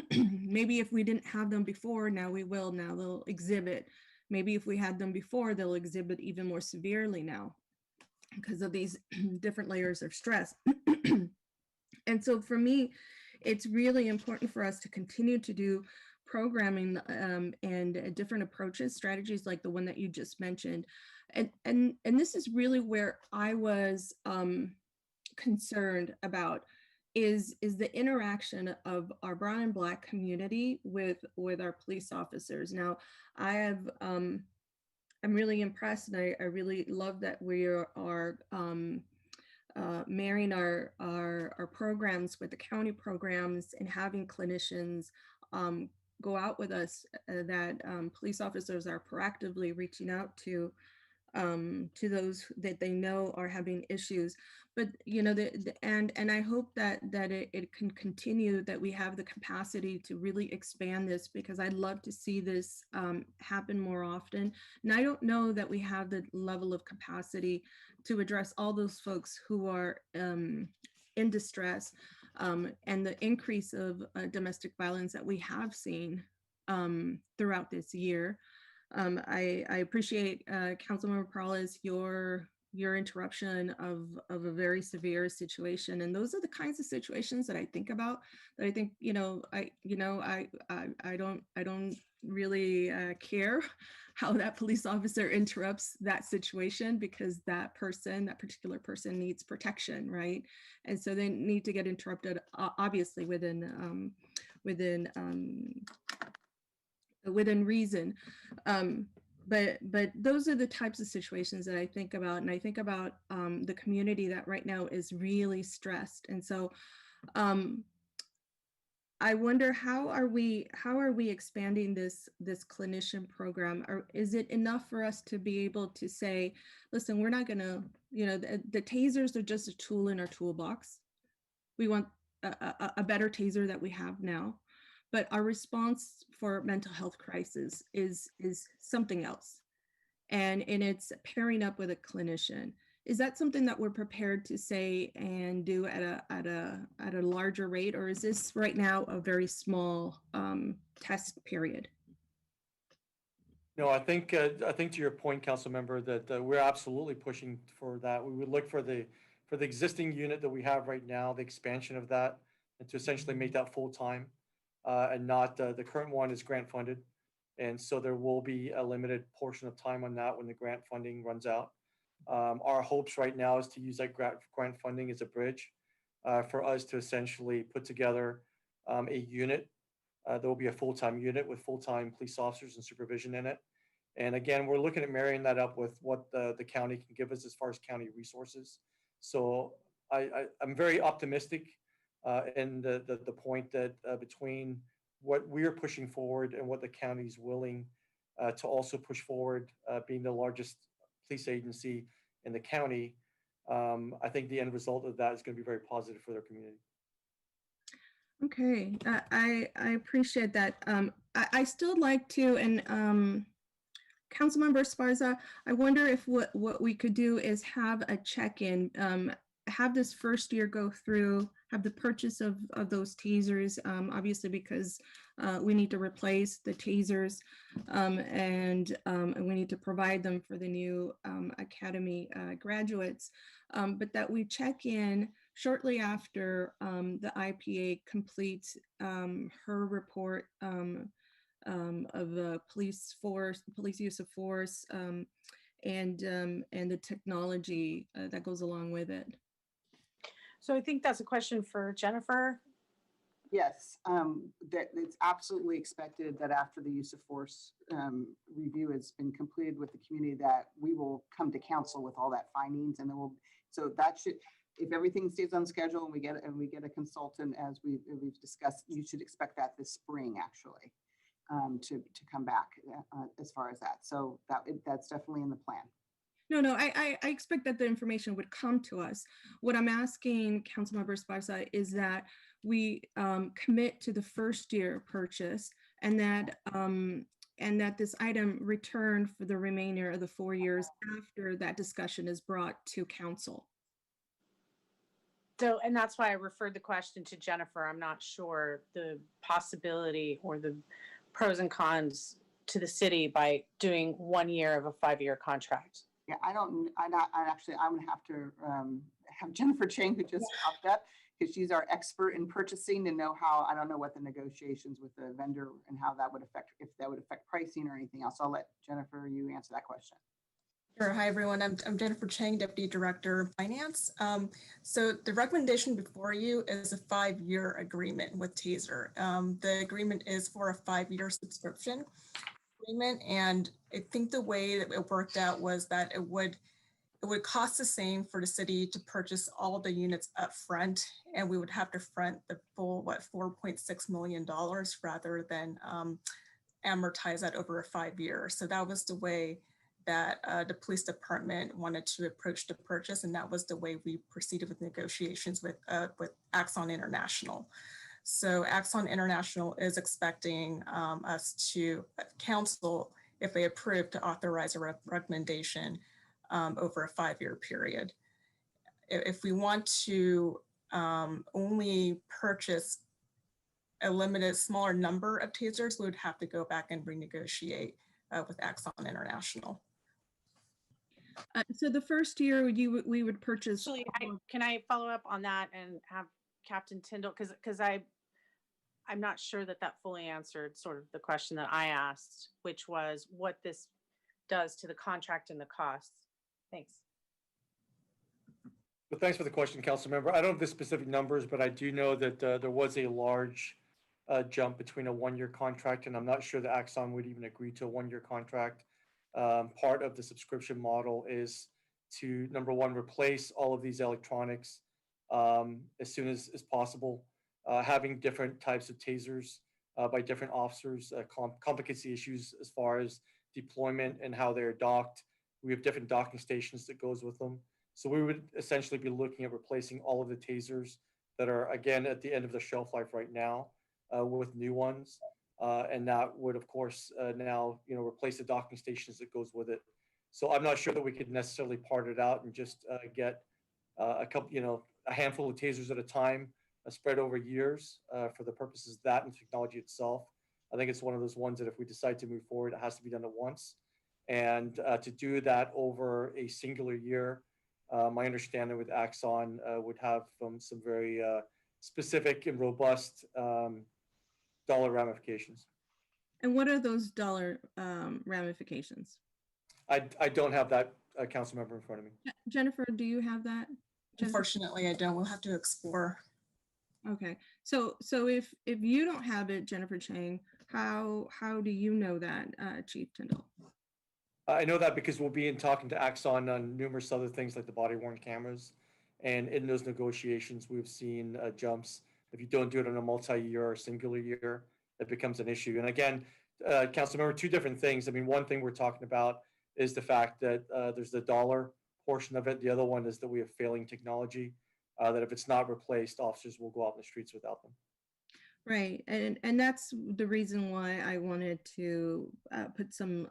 Maybe if we didn't have them before, now we will. Now they'll exhibit. Maybe if we had them before, they'll exhibit even more severely now because of these different layers of stress. And so for me, it's really important for us to continue to do programming and different approaches, strategies like the one that you just mentioned. And this is really where I was concerned about is the interaction of our brown and black community with our police officers. Now, I'm really impressed, and I really love that we are marrying our programs with the county programs and having clinicians go out with us, that police officers are proactively reaching out to those that they know are having issues. But you know, and I hope that it can continue, that we have the capacity to really expand this, because I'd love to see this happen more often. And I don't know that we have the level of capacity to address all those folks who are in distress, and the increase of domestic violence that we have seen throughout this year. I appreciate Councilmember Perales, your interruption of a very severe situation, and those are the kinds of situations that I think about. That I think, I don't really care how that police officer interrupts that situation, because that particular person needs protection, right? And so they need to get interrupted, obviously within reason. But those are the types of situations that I think about, and I think about the community that right now is really stressed. And so I wonder, how are we expanding this clinician program? Or is it enough for us to be able to say, listen, we're not gonna, the tasers are just a tool in our toolbox. We want a better taser that we have now. But our response for mental health crisis is something else. and it's pairing up with a clinician. Is that something that we're prepared to say and do at a larger rate, or is this right now a very small test period? No, I think to your point, council member, that we're absolutely pushing for that. We would look for the existing unit that we have right now, the expansion of that, and to essentially make that full time, and not the current one is grant funded, and so there will be a limited portion of time on that when the grant funding runs out. Our hopes right now is to use that grant funding as a bridge for us to essentially put together a unit. There will be a full-time unit with full-time police officers and supervision in it. And again, we're looking at marrying that up with what the county can give us as far as county resources. So I'm very optimistic in the point that between what we're pushing forward and what the county is willing to also push forward, being the largest police agency in the county, I think the end result of that is going to be very positive for their community. Okay, I appreciate that. I still like to, and Councilmember Esparza, I wonder if what we could do is have a check-in, have this first year go through, have the purchase of those tasers, obviously because we need to replace the tasers, and we need to provide them for the new academy graduates, but that we check in shortly after the IPA completes her report of the police use of force, and the technology that goes along with it. So I think that's a question for Jennifer. Yes, that it's absolutely expected that after the use of force review has been completed with the community, that we will come to council with all that findings, and then so that should, if everything stays on schedule and we get a consultant as we've discussed, you should expect that this spring actually to come back as far as that. So that's definitely in the plan. No, I expect that the information would come to us. What I'm asking Councilmember Esparza is that we commit to the first year purchase, and that this item return for the remainder of the 4 years after that discussion is brought to council. So, and that's why I referred the question to Jennifer. I'm not sure the possibility or the pros and cons to the city by doing 1 year of a 5-year contract. Yeah, I'm gonna have to have Jennifer Chang, who just popped up, because she's our expert in purchasing, to know how, I don't know what the negotiations with the vendor and how that would affect, if that would affect pricing or anything else. I'll let Jennifer, you answer that question. Sure. Hi, everyone. I'm Jennifer Chang, Deputy Director of Finance. So the recommendation before you is a 5-year agreement with TASER. The agreement is for a 5-year subscription agreement, and I think the way that it worked out was that it would cost the same for the city to purchase all of the units up front, and we would have to front the full, $4.6 million rather than amortize that over a 5 years. So that was the way that the police department wanted to approach the purchase, and that was the way we proceeded with negotiations with Axon International. So Axon International is expecting us to council, if they approve, to authorize a recommendation over a 5-year period. If we want to only purchase a limited, smaller number of tasers, we would have to go back and renegotiate with Axon International. So the first year we would purchase. Actually, can I follow up on that and have Captain Tyndall, because I'm not sure that fully answered sort of the question that I asked, which was what this does to the contract and the costs. Thanks. Well, thanks for the question, Council Member. I don't have the specific numbers, but I do know that there was a large jump between a 1-year contract, and I'm not sure that Axon would even agree to a 1-year contract. Part of the subscription model is to, number one, replace all of these electronics as soon as possible. Having different types of tasers by different officers complicates the issues as far as deployment and how they're docked. We have different docking stations that goes with them. So we would essentially be looking at replacing all of the tasers that are, again, at the end of the shelf life right now with new ones. And that would, of course, now replace the docking stations that goes with it. So I'm not sure that we could necessarily part it out and just get a couple, a handful of tasers at a time, spread over years for the purposes of that and technology itself. I think it's one of those ones that if we decide to move forward, it has to be done at once. And to do that over a singular year, my understanding with Axon would have some very specific and robust dollar ramifications. And what are those dollar ramifications? I don't have that council member in front of me. Jennifer, do you have that? Unfortunately, I don't. We'll have to explore. Okay, so if you don't have it, Jennifer Chang, how do you know that, Chief Tyndall? I know that because we'll be in talking to Axon on numerous other things like the body-worn cameras. And in those negotiations, we've seen jumps. If you don't do it on a multi-year or singular year, it becomes an issue. And again, Councilmember, two different things. I mean, one thing we're talking about is the fact that there's the dollar portion of it. The other one is that we have failing technology, that if it's not replaced, officers will go out in the streets without them. Right, and that's the reason why I wanted to put some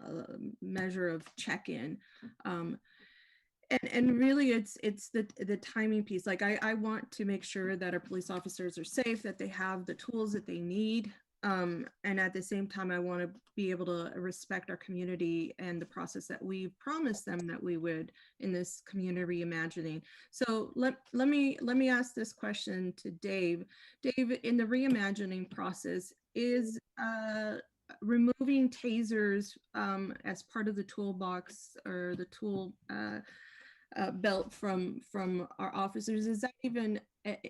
measure of check-in, and really it's the timing piece. Like I want to make sure that our police officers are safe, that they have the tools that they need, and at the same time I want to be able to respect our community and the process that we promised them that we would in this community reimagining. So let me ask this question to Dave. Dave, in the reimagining process, is removing tasers as part of the toolbox or the tool belt from our officers, is that even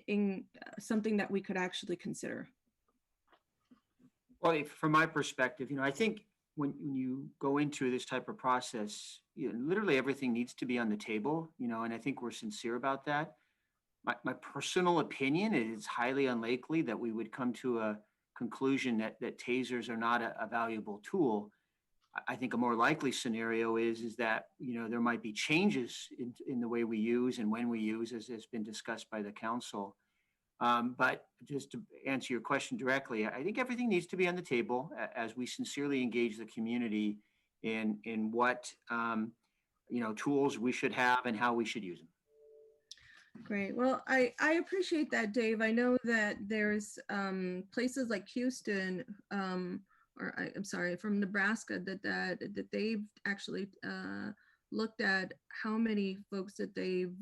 in something that we could actually consider? Well, from my perspective, I think when you go into this type of process, literally everything needs to be on the table, and I think we're sincere about that. My personal opinion is it's highly unlikely that we would come to a conclusion that tasers are not a valuable tool. I think a more likely scenario is that, there might be changes in the way we use and when we use, as has been discussed by the council. But just to answer your question directly, I think everything needs to be on the table as we sincerely engage the community in what tools we should have and how we should use them. Great. Well, I appreciate that, Dave. I know that there's places like Houston, or I'm sorry, from Nebraska, that they've actually looked at how many folks that they've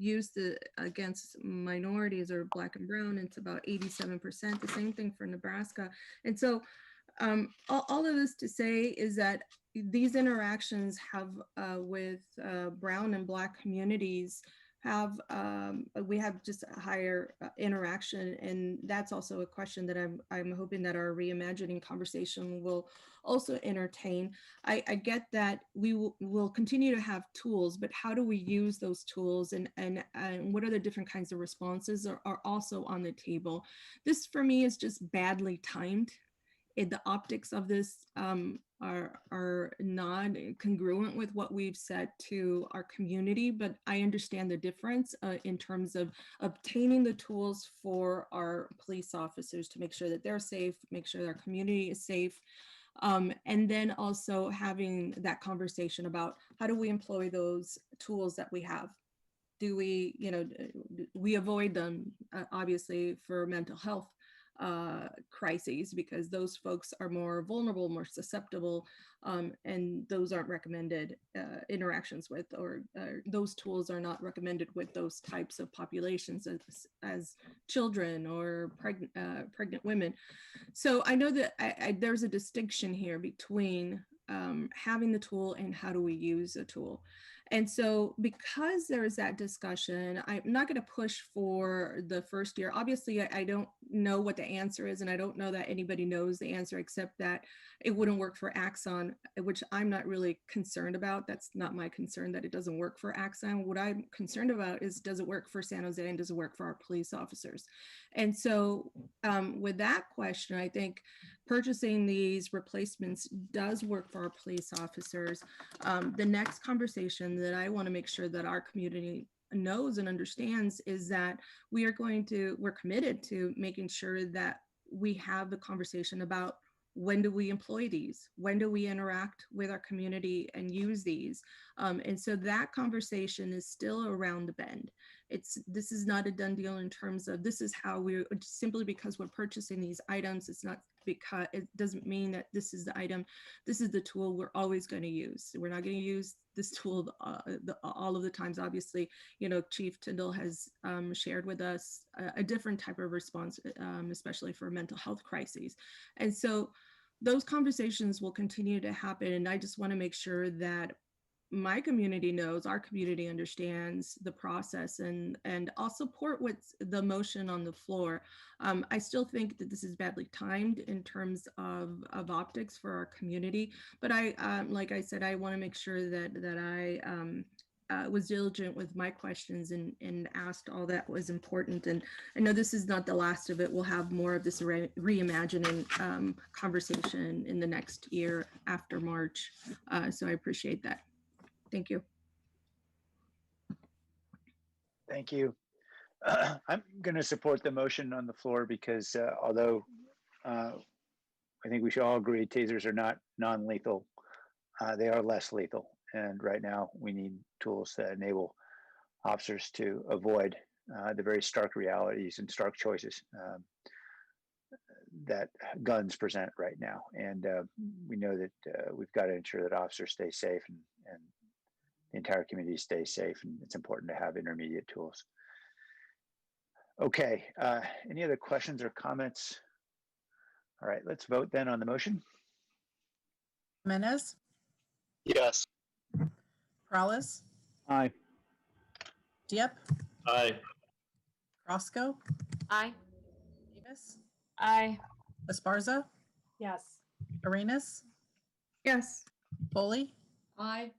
used against minorities or Black and brown. It's about 87%, the same thing for Nebraska. And so all of this to say is that these interactions have with brown and Black communities we have just a higher interaction, and that's also a question that I'm hoping that our reimagining conversation will also entertain. I get that we will continue to have tools, but how do we use those tools, and what are the different kinds of responses are also on the table. This for me is just badly timed. The optics of this are not congruent with what we've said to our community, but I understand the difference in terms of obtaining the tools for our police officers to make sure that they're safe, make sure our community is safe, and then also having that conversation about how do we employ those tools that we have. Do we, we avoid them obviously for mental health crises, because those folks are more vulnerable, more susceptible, and those aren't recommended interactions with, or those tools are not recommended with those types of populations as children or pregnant women. So I know that there's a distinction here between having the tool and how do we use a tool. And so because there is that discussion, I'm not going to push for the first year. Obviously, I don't know what the answer is, and I don't know that anybody knows the answer except that it wouldn't work for Axon, which I'm not really concerned about. That's not my concern that it doesn't work for Axon. What I'm concerned about is, does it work for San Jose and does it work for our police officers? And so with that question, I think purchasing these replacements does work for our police officers. The next conversation that I want to make sure that our community knows and understands is that we're committed to making sure that we have the conversation about when do we employ these? When do we interact with our community and use these? And so that conversation is still around the bend. This is not a done deal in terms of this is how we're, simply because we're purchasing these items, it's not because, it doesn't mean that this is the item, this is the tool we're always going to use. We're not going to use this tool all of the times. Obviously, Chief Tyndall has shared with us a different type of response, especially for mental health crises. And so those conversations will continue to happen. And I just want to make sure that my community knows, our community understands the process, and I'll support what's the motion on the floor. I still think that this is badly timed in terms of optics for our community, but like I said, I want to make sure that I was diligent with my questions and asked all that was important. And I know this is not the last of it. We'll have more of this reimagining conversation in the next year after March. So I appreciate that. Thank you. Thank you. I'm going to support the motion on the floor because although I think we should all agree tasers are not non-lethal, they are less lethal. And right now we need tools that enable officers to avoid the very stark realities and stark choices that guns present right now. And we know that we've got to ensure that officers stay safe and the entire community stays safe, and it's important to have intermediate tools. Okay, any other questions or comments? All right, let's vote then on the motion. Jimenez, Yes. Perales, Aye. Dieppe, Aye. Roscoe, Aye. Davis, Aye. Esparza, Yes. Arenas, Yes. Foley, Aye.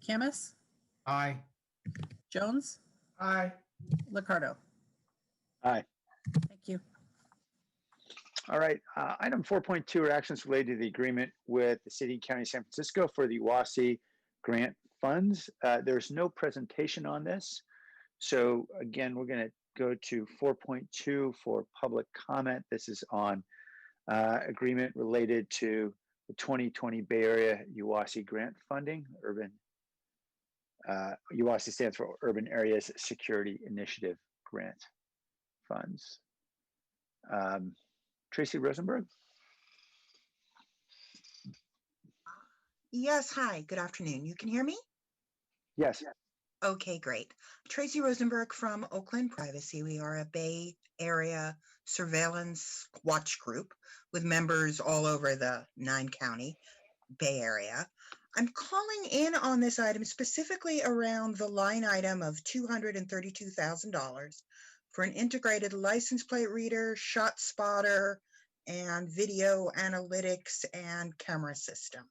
Camus, Aye. Jones, Aye. Liccardo. Aye. Thank you. All right, item 4.2 are actions related to the agreement with the City and County of San Francisco for the UASI grant funds. There's no presentation on this. So again, we're going to go to 4.2 for public comment. This is on agreement related to the 2020 Bay Area UASI grant funding. UASI stands for Urban Areas Security Initiative Grant Funds. Tracy Rosenberg. Yes, hi, good afternoon. You can hear me? Yes. Okay, great. Tracy Rosenberg from Oakland Privacy. We are a Bay Area surveillance watch group with members all over the 9-county Bay Area. I'm calling in on this item specifically around the line item of $232,000 for an integrated license plate reader, shot spotter, and video analytics and camera system.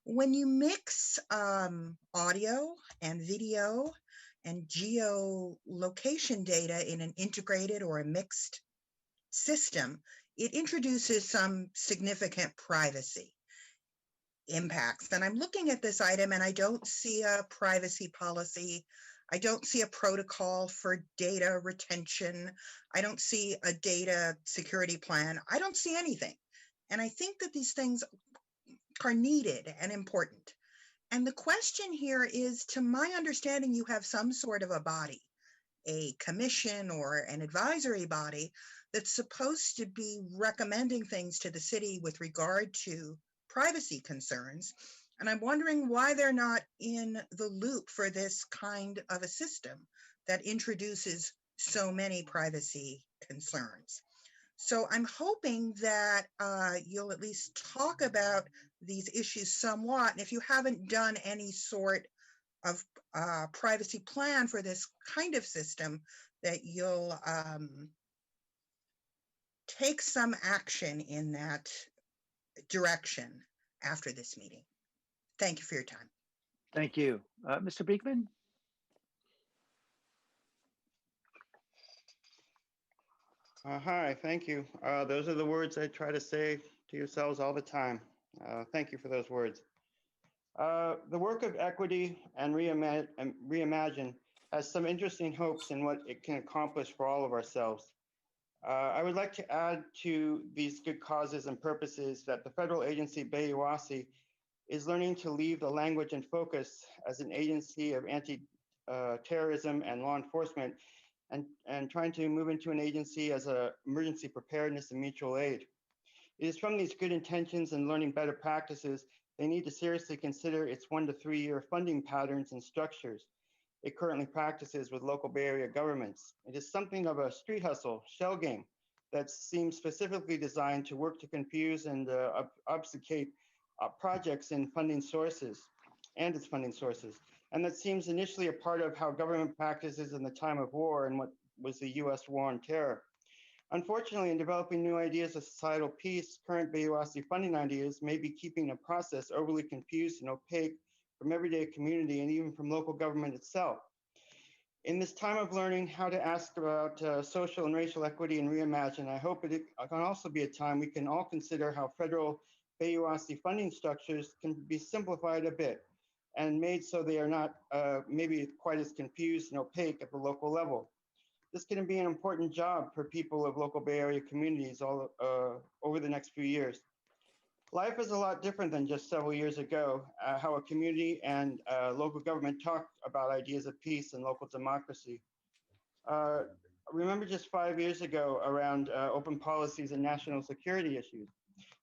When you mix audio and video and geolocation data in an integrated or a mixed system, it introduces some significant privacy impacts. And I'm looking at this item and I don't see a privacy policy. I don't see a protocol for data retention. I don't see a data security plan. I don't see anything. And I think that these things are needed and important. And the question here is, to my understanding, you have some sort of a body, a commission or an advisory body that's supposed to be recommending things to the city with regard to privacy concerns. And I'm wondering why they're not in the loop for this kind of a system that introduces so many privacy concerns. So I'm hoping that you'll at least talk about these issues somewhat. And if you haven't done any sort of privacy plan for this kind of system, that you'll take some action in that direction after this meeting. Thank you for your time. Thank you. Mr. Beekman? Hi, thank you. Those are the words I try to say to yourselves all the time. Thank you for those words. The work of equity and reimagine has some interesting hopes in what it can accomplish for all of ourselves. I would like to add to these good causes and purposes that the federal agency BAUASI is learning to leave the language and focus as an agency of anti-terrorism and law enforcement and trying to move into an agency as an emergency preparedness and mutual aid. It is from these good intentions and learning better practices, they need to seriously consider its 1 to 3 year funding patterns and structures it currently practices with local Bay Area governments. It is something of a street hustle, shell game that seems specifically designed to work to confuse and obfuscate projects and funding sources and its funding sources. And that seems initially a part of how government practices in the time of war and what was the US war on terror. Unfortunately, in developing new ideas of societal peace, current BAUASI funding ideas may be keeping a process overly confused and opaque from everyday community and even from local government itself. In this time of learning how to ask about social and racial equity and reimagine, I hope it can also be a time we can all consider how federal BAUASI funding structures can be simplified a bit and made so they are not maybe quite as confused and opaque at the local level. This can be an important job for people of local Bay Area communities all over the next few years. Life is a lot different than just several years ago, how a community and local government talk about ideas of peace and local democracy. Remember just 5 years ago around open policies and national security issues.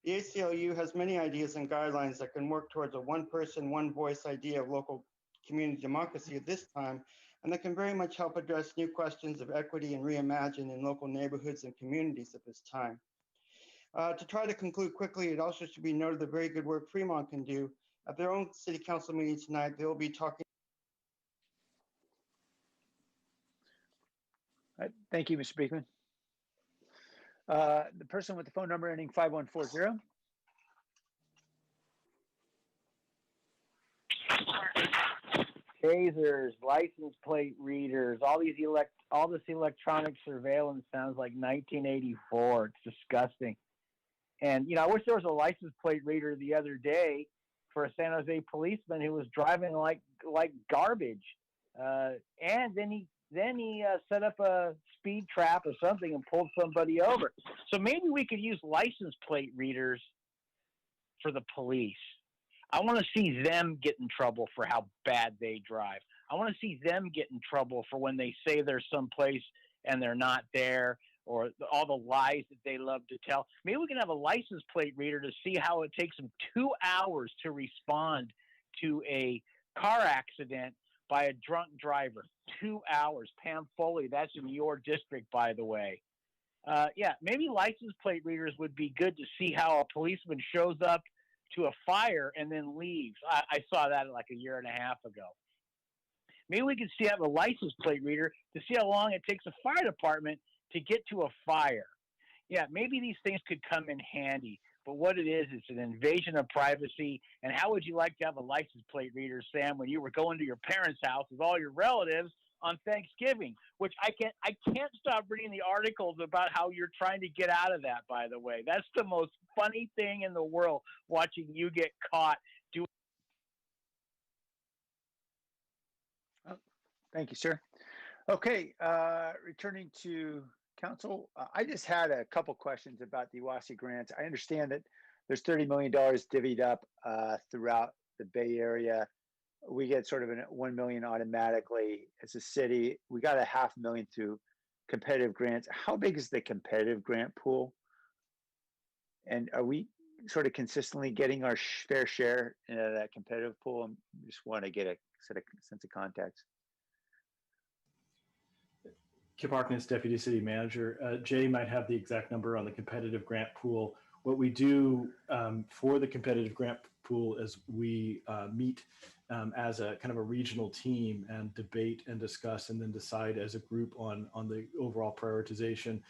The ACLU has many ideas and guidelines that can work towards a one person, one voice idea of local community democracy at this time, and that can very much help address new questions of equity and reimagine in local neighborhoods and communities at this time. To try to conclude quickly, it also should be noted the very good work Fremont can do. At their own city council meeting tonight, they will be talking. Thank you, Mr. Beekman. The person with the phone number ending 5140. Tasers, license plate readers, all this electronic surveillance sounds like 1984. It's disgusting. And, I wish there was a license plate reader the other day for a San Jose policeman who was driving like garbage. And then he set up a speed trap or something and pulled somebody over. So maybe we could use license plate readers for the police. I want to see them get in trouble for how bad they drive. I want to see them get in trouble for when they say they're someplace and they're not there, or all the lies that they love to tell. Maybe we can have a license plate reader to see how it takes them 2 hours to respond to a car accident by a drunk driver. 2 hours. Pam Foley, that's in your district, by the way. Yeah, maybe license plate readers would be good to see how a policeman shows up to a fire and then leaves. I saw that like a year and a half ago. Maybe we could have a license plate reader to see how long it takes a fire department to get to a fire. Yeah, maybe these things could come in handy, but what it is, it's an invasion of privacy. And how would you like to have a license plate reader, Sam, when you were going to your parents' house with all your relatives on Thanksgiving, which I can't stop reading the articles about how you're trying to get out of that, by the way. That's the most funny thing in the world, watching you get caught doing. Oh, thank you, sir. Okay, returning to council, I just had a couple questions about the WASI grants. I understand that there's $30 million divvied up throughout the Bay Area. We get sort of $1 million automatically as a city. We got $500,000 through competitive grants. How big is the competitive grant pool? And are we sort of consistently getting our fair share in that competitive pool? I just want to get a sort of sense of context. Kip Harkness, Deputy City Manager. Jay might have the exact number on the competitive grant pool. What we do for the competitive grant pool is we meet as a kind of a regional team and debate and discuss and then decide as a group on the overall prioritization.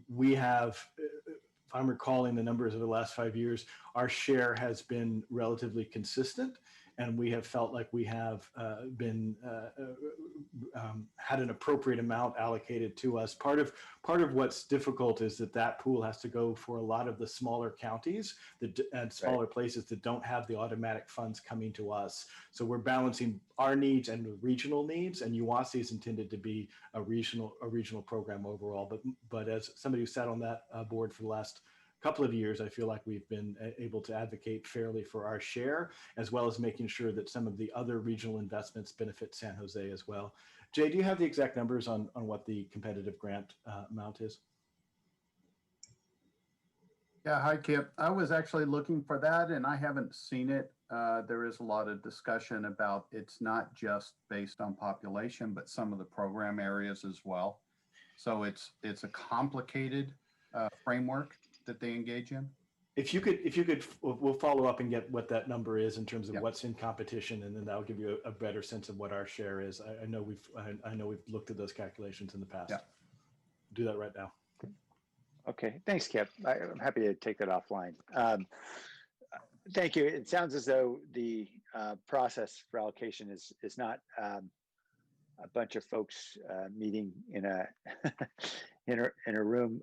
We have, if I'm recalling the numbers of the last 5 years, our share has been relatively consistent. and we have felt like we have been had an appropriate amount allocated to us. Part of what's difficult is that pool has to go for a lot of the smaller counties and smaller places that don't have the automatic funds coming to us. So we're balancing our needs and the regional needs, and UASI is intended to be a regional program overall. But as somebody who sat on that board for the last couple of years, I feel like we've been able to advocate fairly for our share, as well as making sure that some of the other regional investments benefit San Jose as well. Jay, do you have the exact numbers on what the competitive grant amount is? Yeah, hi, Kip. I was actually looking for that and I haven't seen it. There is a lot of discussion about it's not just based on population, but some of the program areas as well. So it's a complicated framework that they engage in. If you could, we'll follow up and get what that number is in terms of what's in competition, and then that'll give you a better sense of what our share is. I know we've looked at those calculations in the past. Do that right now. Okay, thanks, Kip. I'm happy to take that offline. Thank you. It sounds as though the process for allocation is not a bunch of folks meeting in a in a room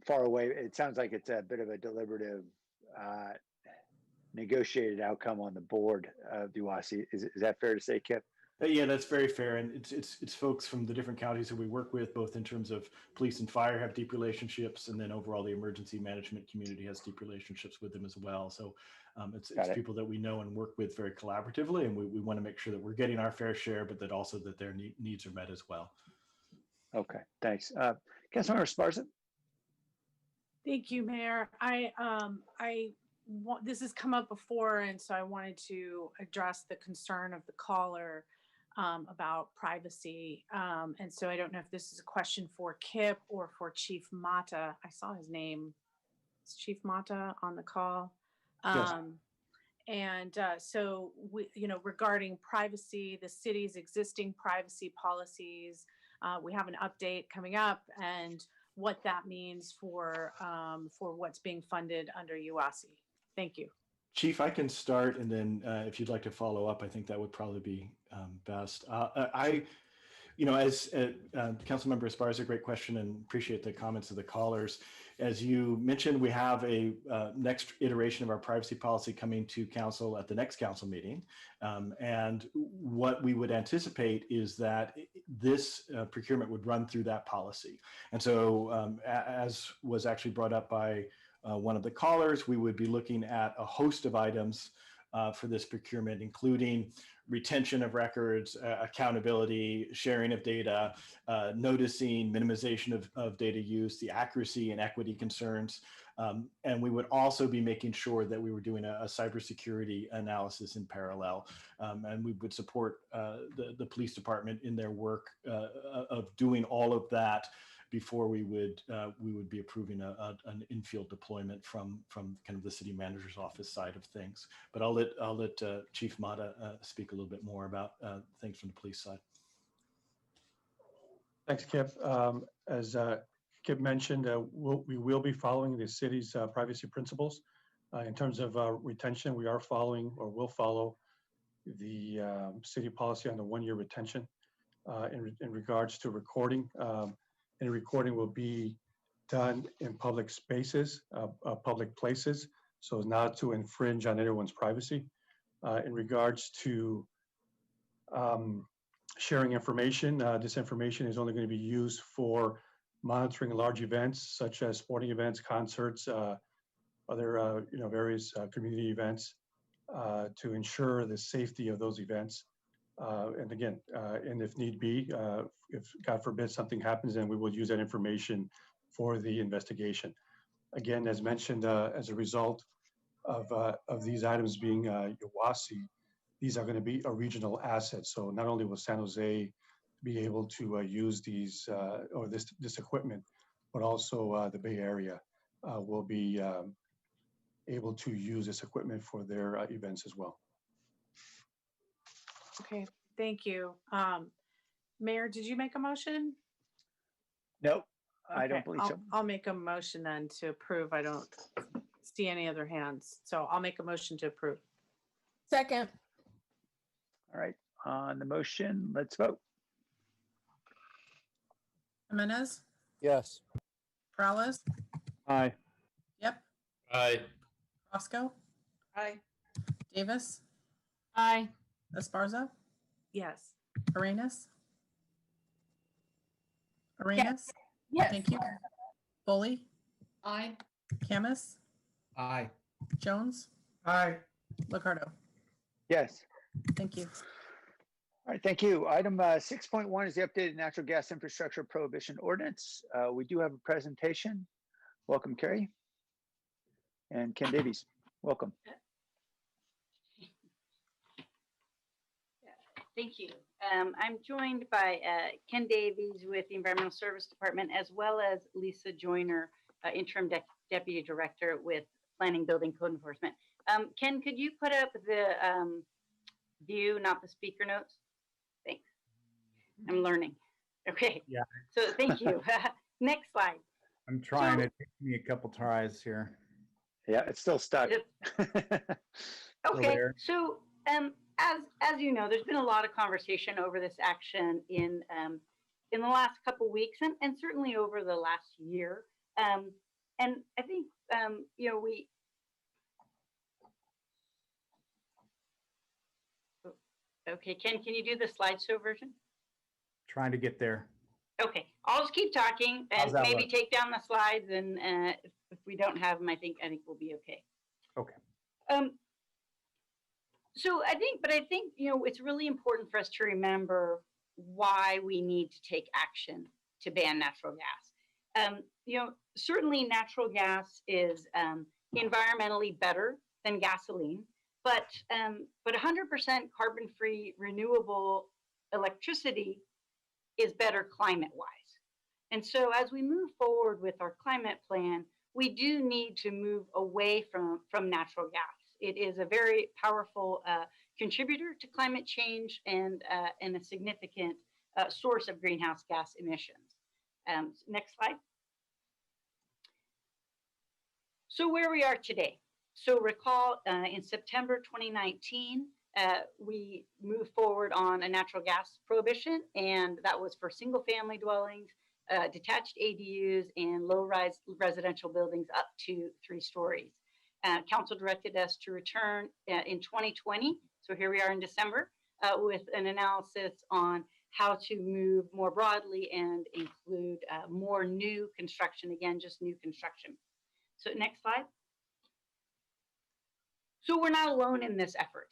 far away. It sounds like it's a bit of a deliberative, negotiated outcome on the board of UASI. Is that fair to say, Kip? Yeah, that's very fair, and it's folks from the different counties that we work with, both in terms of police and fire have deep relationships, and then overall the emergency management community has deep relationships with them as well. So it's people that we know and work with very collaboratively, and we want to make sure that we're getting our fair share, but that also that their needs are met as well. Okay, thanks. Councilmember Esparza. Thank you, Mayor. This has come up before, and so I wanted to address the concern of the caller about privacy. And so I don't know if this is a question for Kip or for Chief Mata. I saw his name. Is Chief Mata on the call? Yes. And so, regarding privacy, the city's existing privacy policies, we have an update coming up, and what that means for what's being funded under UASI. Thank you. Chief, I can start, and then if you'd like to follow up, I think that would probably be best. As Councilmember Esparza, great question, and appreciate the comments of the callers. As you mentioned, we have a next iteration of our privacy policy coming to council at the next council meeting. And what we would anticipate is that this procurement would run through that policy. And so as was actually brought up by one of the callers, we would be looking at a host of items for this procurement, including retention of records, accountability, sharing of data, noticing, minimization of data use, the accuracy and equity concerns. And we would also be making sure that we were doing a cybersecurity analysis in parallel. And we would support the police department in their work of doing all of that before we would be approving an infield deployment from kind of the city manager's office side of things. But I'll let Chief Mata speak a little bit more about things from the police side. Thanks, Kip. As Kip mentioned, we will be following the city's privacy principles. In terms of retention, we are following or will follow the city policy on the 1-year retention. In regards to recording, and recording will be done in public spaces, public places, so as not to infringe on anyone's privacy. In regards to sharing information, this information is only going to be used for monitoring large events such as sporting events, concerts, other various community events to ensure the safety of those events. And again, and if need be, if God forbid something happens, then we will use that information for the investigation. Again, as mentioned, as a result of these items being UASI, these are going to be a regional asset. So not only will San Jose be able to use these or this equipment, but also the Bay Area will be able to use this equipment for their events as well. Okay, thank you. Mayor, did you make a motion? No, I don't believe so. I'll make a motion then to approve. I don't see any other hands. So I'll make a motion to approve. Second. All right, on the motion, let's vote. Jimenez, Yes. Perales, Aye. Yep, Aye. Roscoe, Aye. Davis, Aye. Esparza, Yes. Arenas. Arenas. Yes. Thank you. Foley, Aye. Camus, Aye. Jones, Aye. Ricardo. Yes. Thank you. All right, thank you. Item 6.1 is the updated natural gas infrastructure prohibition ordinance. We do have a presentation. Welcome, Carrie. And Ken Davies, welcome. Thank you. I'm joined by Ken Davies with the Environmental Service Department, as well as Lisa Joyner, Interim Deputy Director with Planning, Building, Code Enforcement. Ken, could you put up the view, not the speaker notes? Thanks. I'm learning. Okay. Yeah. So thank you. Next slide. I'm trying. It takes me a couple tries here. Yeah, it's still stuck. Okay. So as you know, there's been a lot of conversation over this action in the last couple weeks and certainly over the last year. And I think you know, okay, Ken, can you do the slideshow version? Trying to get there. Okay, I'll just keep talking and How's that maybe look? take down the slides, and if we don't have them, I think we'll be okay. Okay. So I think, you know, it's really important for us to remember why we need to take action to ban natural gas. You know, certainly natural gas is environmentally better than gasoline, but 100% carbon-free renewable electricity is better climate-wise. And so as we move forward with our climate plan, we do need to move away from natural gas. It is a very powerful contributor to climate change and a significant source of greenhouse gas emissions. Next slide. So where we are today. So recall in September 2019, we moved forward on a natural gas prohibition, and that was for single family dwellings, detached ADUs, and low-rise residential buildings up to 3 stories. Council directed us to return in 2020, so here we are in December, with an analysis on how to move more broadly and include more new construction, again, just new construction. So next slide. So we're not alone in this effort.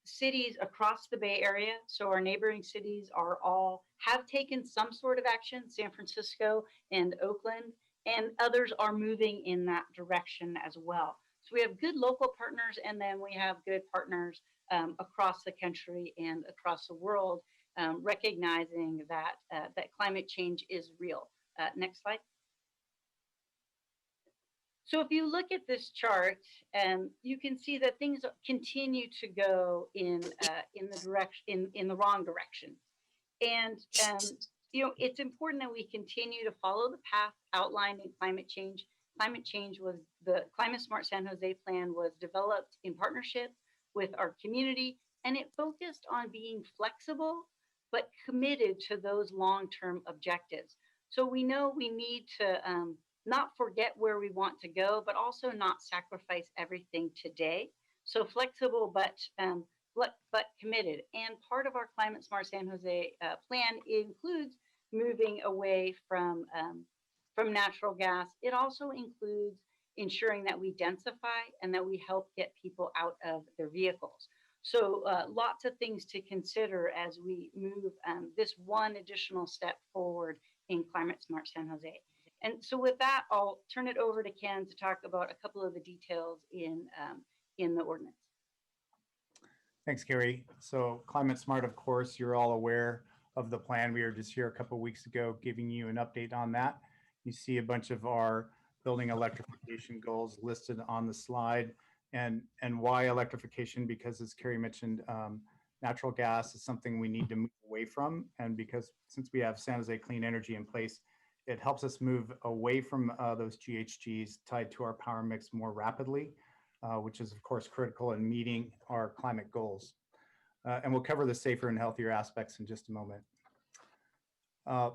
Cities across the Bay Area, so our neighboring cities have taken some sort of action, San Francisco and Oakland, and others are moving in that direction as well. So we have good local partners, and then we have good partners across the country and across the world, recognizing that that climate change is real. Next slide. So if you look at this chart, you can see that things continue to go in the wrong direction. And you know, it's important that we continue to follow the path outlined in climate change. The Climate Smart San Jose plan was developed in partnership with our community, and it focused on being flexible but committed to those long-term objectives. So we know we need to not forget where we want to go, but also not sacrifice everything today. So flexible, but committed. And part of our Climate Smart San Jose plan includes moving away from natural gas. It also includes ensuring that we densify and that we help get people out of their vehicles. So lots of things to consider as we move this one additional step forward in Climate Smart San Jose. And so with that, I'll turn it over to Ken to talk about a couple of the details in the ordinance. Thanks, Carrie. So Climate Smart, of course, you're all aware of the plan. We were just here a couple of weeks ago giving you an update on that. You see a bunch of our building electrification goals listed on the slide. And why electrification? Because as Carrie mentioned, natural gas is something we need to move away from. And because since we have San Jose Clean Energy in place, it helps us move away from those GHGs tied to our power mix more rapidly. which is of course critical in meeting our climate goals. And we'll cover the safer and healthier aspects in just a moment.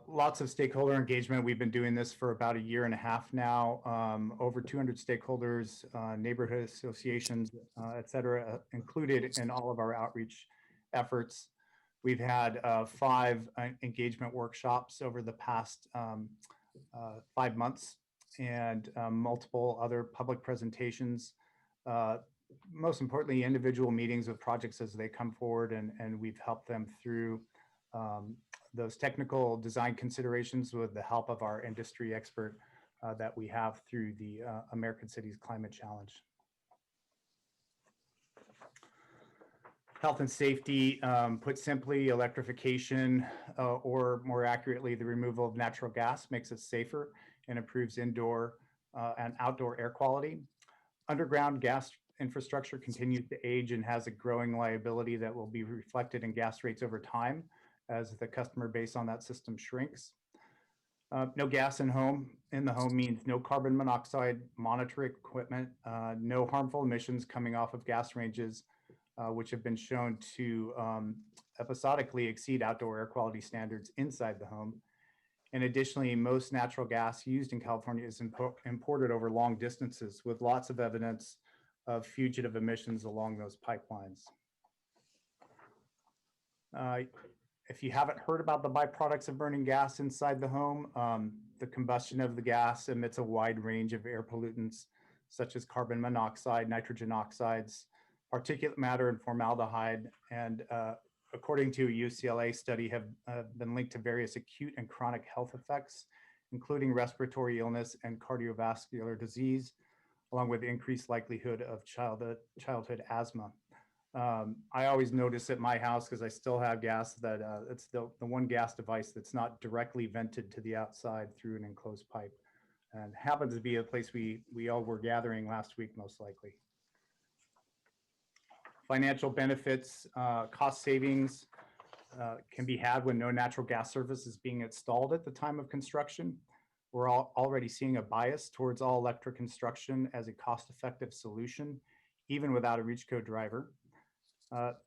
Lots of stakeholder engagement. We've been doing this for about 1.5 years now. Over 200 stakeholders, neighborhood associations, et cetera, included in all of our outreach efforts. We've had 5 engagement workshops over the past 5 months and multiple other public presentations. Most importantly, individual meetings with projects as they come forward, and we've helped them through those technical design considerations with the help of our industry expert that we have through the American Cities Climate Challenge. Health and safety, put simply, electrification, or more accurately, the removal of natural gas makes us safer and improves indoor and outdoor air quality. Underground gas infrastructure continues to age and has a growing liability that will be reflected in gas rates over time as the customer base on that system shrinks. No gas in the home means no carbon monoxide monitoring equipment, no harmful emissions coming off of gas ranges, which have been shown to episodically exceed outdoor air quality standards inside the home. And additionally, most natural gas used in California is imported over long distances with lots of evidence of fugitive emissions along those pipelines. If you haven't heard about the byproducts of burning gas inside the home, the combustion of the gas emits a wide range of air pollutants, such as carbon monoxide, nitrogen oxides, particulate matter, and formaldehyde. And according to a UCLA study, have been linked to various acute and chronic health effects, including respiratory illness and cardiovascular disease, along with increased likelihood of childhood asthma. I always notice at my house, because I still have gas, that it's the one gas device that's not directly vented to the outside through an enclosed pipe, and happens to be a place we all were gathering last week, most likely. Financial benefits, cost savings can be had when no natural gas service is being installed at the time of construction. We're already seeing a bias towards all electric construction as a cost-effective solution, even without a reach code driver.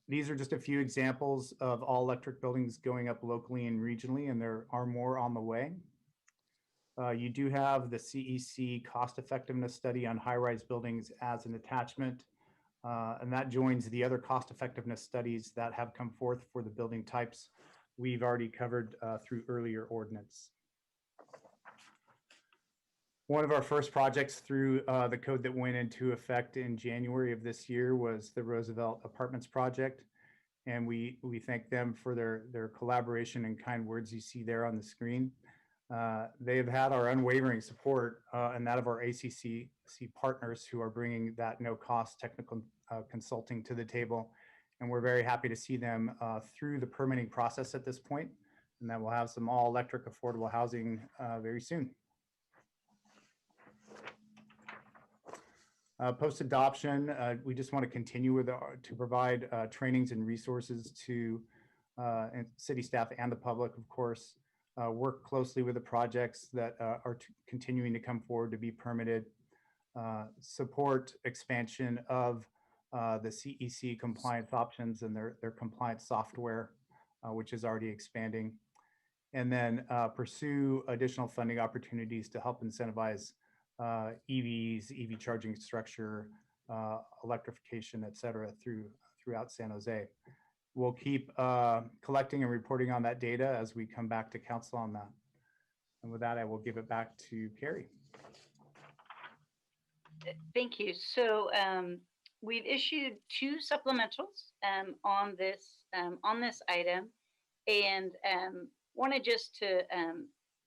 These are just a few examples of all electric buildings going up locally and regionally, and there are more on the way. You do have the CEC cost effectiveness study on high-rise buildings as an attachment, and that joins the other cost effectiveness studies that have come forth for the building types we've already covered through earlier ordinance. One of our first projects through the code that went into effect in January of this year was the Roosevelt Apartments project. And we thank them for their collaboration and kind words you see there on the screen. They have had our unwavering support and that of our ACC partners who are bringing that no-cost technical consulting to the table. And we're very happy to see them through the permitting process at this point, and that we'll have some all-electric affordable housing very soon. Post-adoption, we just want to continue to provide trainings and resources to city staff and the public, of course, work closely with the projects that are continuing to come forward to be permitted, support expansion of the CEC compliance options and their compliance software, which is already expanding, and then pursue additional funding opportunities to help incentivize EVs, EV charging structure, electrification, et cetera, throughout San Jose. We'll keep collecting and reporting on that data as we come back to council on that. And with that, I will give it back to Carrie. Thank you. So we've issued 2 supplementals on this item, and wanted just to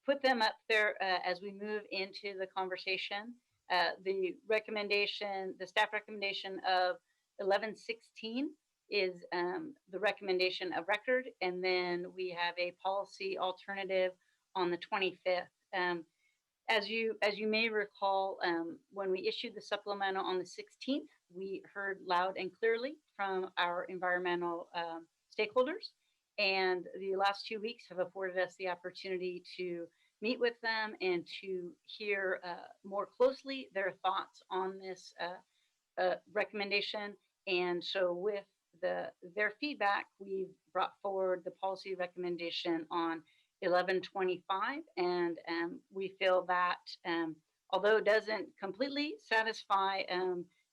put them up there as we move into the conversation. The staff recommendation of 1116 is the recommendation of record, and then we have a policy alternative on the 25th. As you may recall, when we issued the supplemental on the 16th, we heard loud and clearly from our environmental stakeholders, and the last 2 weeks have afforded us the opportunity to meet with them and to hear more closely their thoughts on this recommendation. And so with their feedback, we've brought forward the policy recommendation on 1125. And we feel that although it doesn't completely satisfy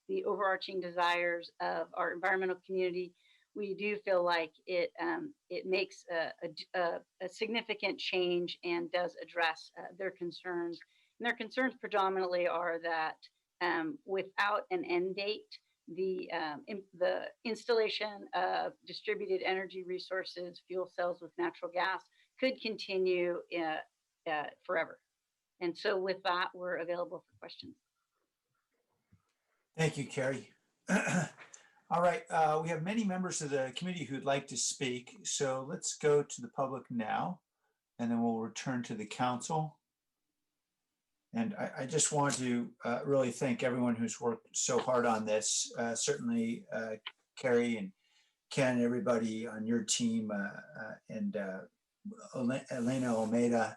the overarching desires of our environmental community, we do feel like it makes a significant change and does address their concerns. And their concerns predominantly are that without an end date, the installation of distributed energy resources, fuel cells with natural gas, could continue forever. And so with that, we're available for questions. Thank you, Carrie. All right, we have many members of the committee who'd like to speak. So let's go to the public now, and then we'll return to the council. And I just want to really thank everyone who's worked so hard on this. Certainly Carrie and Ken, everybody on your team, and Elena Almeida.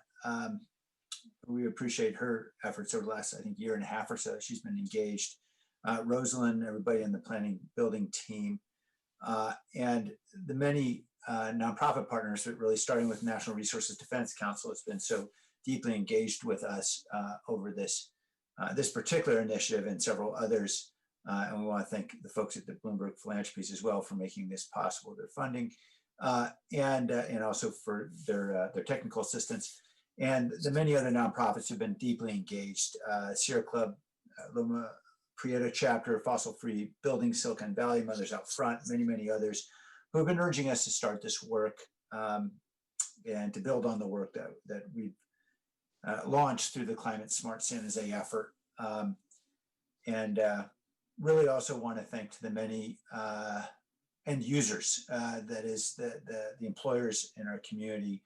We appreciate her efforts over the last, I think, year and a half or so. She's been engaged. Rosalind, everybody in the planning building team, and the many nonprofit partners, really starting with National Resources Defense Council, has been so deeply engaged with us over this particular initiative and several others. And we want to thank the folks at the Bloomberg Philanthropies as well for making this possible, their funding, and also for their technical assistance, and the many other nonprofits who've been deeply engaged. Sierra Club, Loma Prieta chapter, Fossil Free Building, Silicon Valley, Mothers Out Front, many others who have been urging us to start this work and to build on the work that we've launched through the Climate Smart San Jose effort. And really also want to thank to the many end users, that is the employers in our community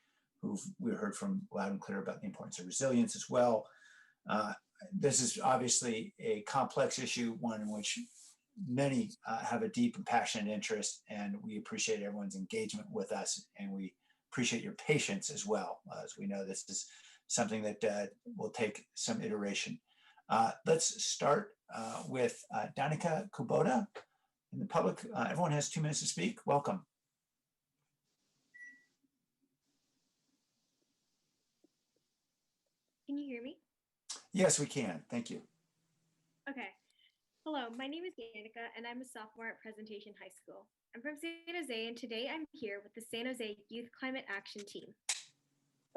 we heard from loud and clear about the importance of resilience as well. This is obviously a complex issue, one in which many have a deep and passionate interest, and we appreciate everyone's engagement with us, and we appreciate your patience as well, as we know this is something that will take some iteration. Let's start with Danica Kubota. In the public, everyone has 2 minutes to speak. Welcome. Can you hear me? Yes, we can. Thank you. Okay. Hello, my name is Danica, and I'm a sophomore at Presentation High School. I'm from San Jose, and today I'm here with the San Jose Youth Climate Action Team.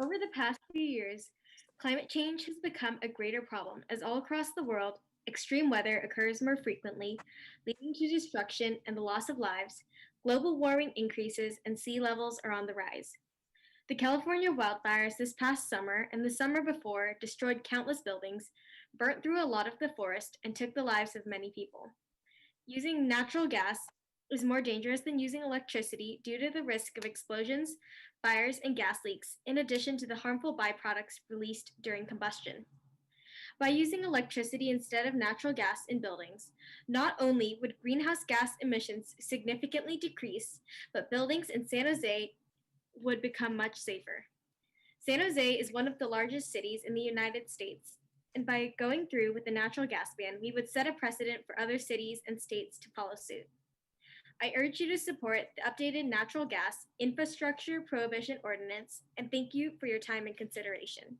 Over the past few years, climate change has become a greater problem as all across the world, extreme weather occurs more frequently, leading to destruction and the loss of lives, global warming increases, and sea levels are on the rise. The California wildfires this past summer and the summer before destroyed countless buildings, burnt through a lot of the forest, and took the lives of many people. Using natural gas is more dangerous than using electricity due to the risk of explosions, fires, and gas leaks, in addition to the harmful byproducts released during combustion. By using electricity instead of natural gas in buildings, not only would greenhouse gas emissions significantly decrease, but buildings in San Jose would become much safer. San Jose is one of the largest cities in the United States, and by going through with the natural gas ban, we would set a precedent for other cities and states to follow suit. I urge you to support the updated natural gas infrastructure prohibition ordinance, and thank you for your time and consideration.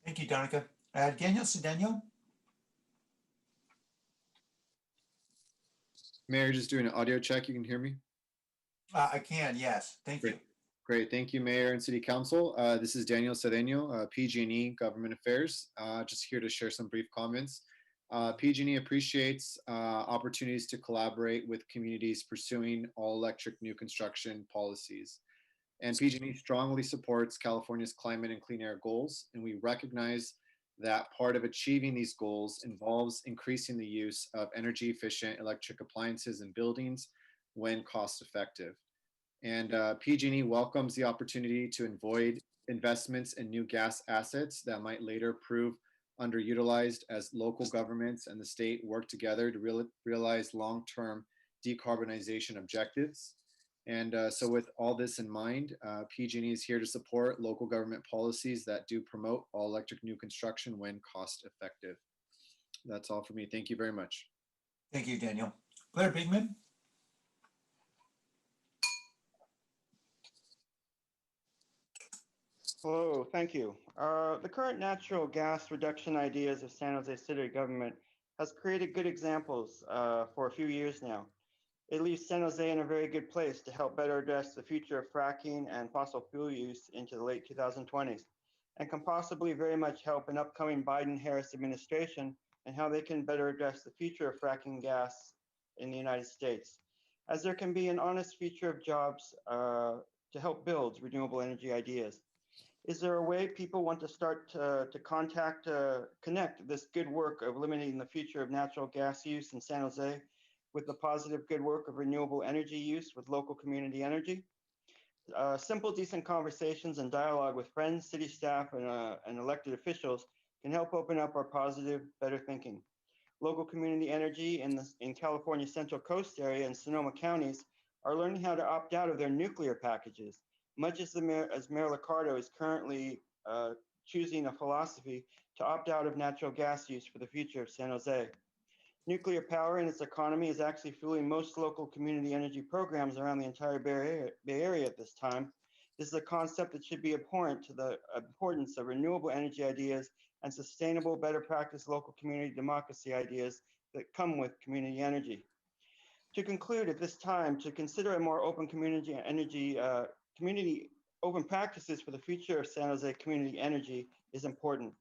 Thank you, Danica. Daniel Cedeno. Mayor, just doing an audio check. You can hear me? I can, yes. Thank you. Great. Thank you, Mayor and City Council. This is Daniel Cedeno, PG&E Government Affairs. Just here to share some brief comments. PG&E appreciates opportunities to collaborate with communities pursuing all-electric new construction policies. And PG&E strongly supports California's climate and clean air goals, and we recognize that part of achieving these goals involves increasing the use of energy-efficient electric appliances in buildings when cost-effective. And PG&E welcomes the opportunity to avoid investments in new gas assets that might later prove underutilized as local governments and the state work together to realize long-term decarbonization objectives. And so with all this in mind, PG&E is here to support local government policies that do promote all electric new construction when cost effective. That's all for me. Thank you very much. Thank you, Daniel. Blair Bigman. Hello, thank you. The current natural gas reduction ideas of San Jose City government has created good examples for a few years now. It leaves San Jose in a very good place to help better address the future of fracking and fossil fuel use into the late 2020s, and can possibly very much help an upcoming Biden-Harris administration and how they can better address the future of fracking gas in the United States, as there can be an honest future of jobs to help build renewable energy ideas. Is there a way people want to start to connect this good work of eliminating the future of natural gas use in San Jose with the positive good work of renewable energy use with local community energy? Simple, decent conversations and dialogue with friends, city staff, and elected officials can help open up our positive, better thinking. Local community energy in California Central Coast area and Sonoma counties are learning how to opt out of their nuclear packages, much as Mayor Liccardo is currently choosing a philosophy to opt out of natural gas use for the future of San Jose. Nuclear power and its economy is actually fueling most local community energy programs around the entire Bay Area at this time. This is a concept that should be abhorrent to the importance of renewable energy ideas and sustainable, better practice local community democracy ideas that come with community energy. To conclude at this time, to consider a more open community energy, community open practices for the future of San Jose community energy is important.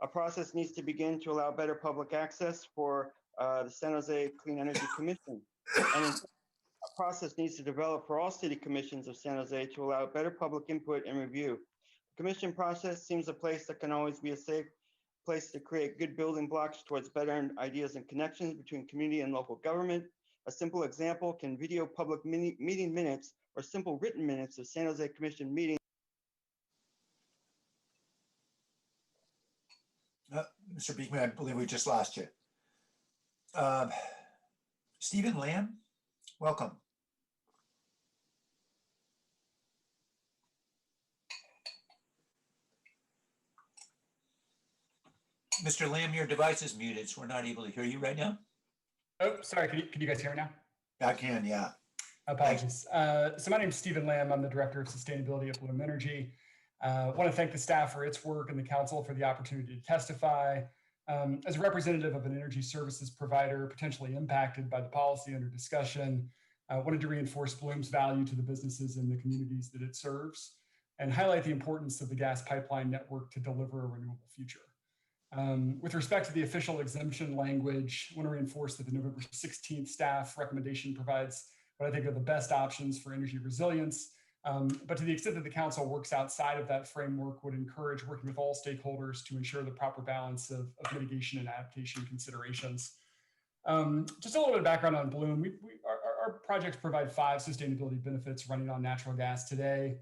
A process needs to begin to allow better public access for the San Jose Clean Energy Commission. And a process needs to develop for all city commissions of San Jose to allow better public input and review. The commission process seems a place that can always be a safe place to create good building blocks towards better ideas and connections between community and local government. A simple example can video public meeting minutes or simple written minutes of San Jose Commission meetings. Mr. Beekman, I believe we just lost you. Stephen Lamb, welcome. Mr. Lamb, your device is muted, so we're not able to hear you right now. Oh, sorry. Can you guys hear me now? I can, yeah. Apologies. So my name is Stephen Lamb. I'm the Director of Sustainability at Bloom Energy. I want to thank the staff for its work and the council for the opportunity to testify. As a representative of an energy services provider potentially impacted by the policy under discussion, I wanted to reinforce Bloom's value to the businesses and the communities that it serves and highlight the importance of the gas pipeline network to deliver a renewable future. With respect to the official exemption language, I want to reinforce that the November 16th staff recommendation provides what I think are the best options for energy resilience. But to the extent that the council works outside of that framework, would encourage working with all stakeholders to ensure the proper balance of mitigation and adaptation considerations. Just a little bit of background on Bloom. Our projects provide 5 sustainability benefits running on natural gas today.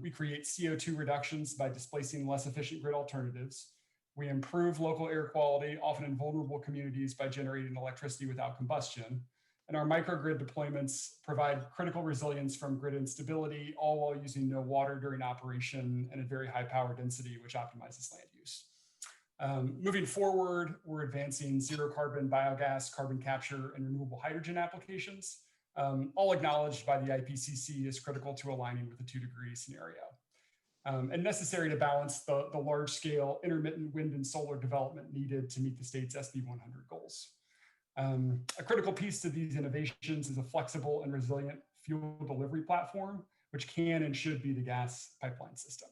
We create CO2 reductions by displacing less efficient grid alternatives. We improve local air quality, often in vulnerable communities, by generating electricity without combustion. And our microgrid deployments provide critical resilience from grid instability, all while using no water during operation and at very high power density, which optimizes land use. Moving forward, we're advancing zero carbon biogas, carbon capture, and renewable hydrogen applications, all acknowledged by the IPCC as critical to aligning with the 2-degree scenario. And necessary to balance the large-scale intermittent wind and solar development needed to meet the state's SB 100 goals. A critical piece to these innovations is a flexible and resilient fuel delivery platform, which can and should be the gas pipeline system.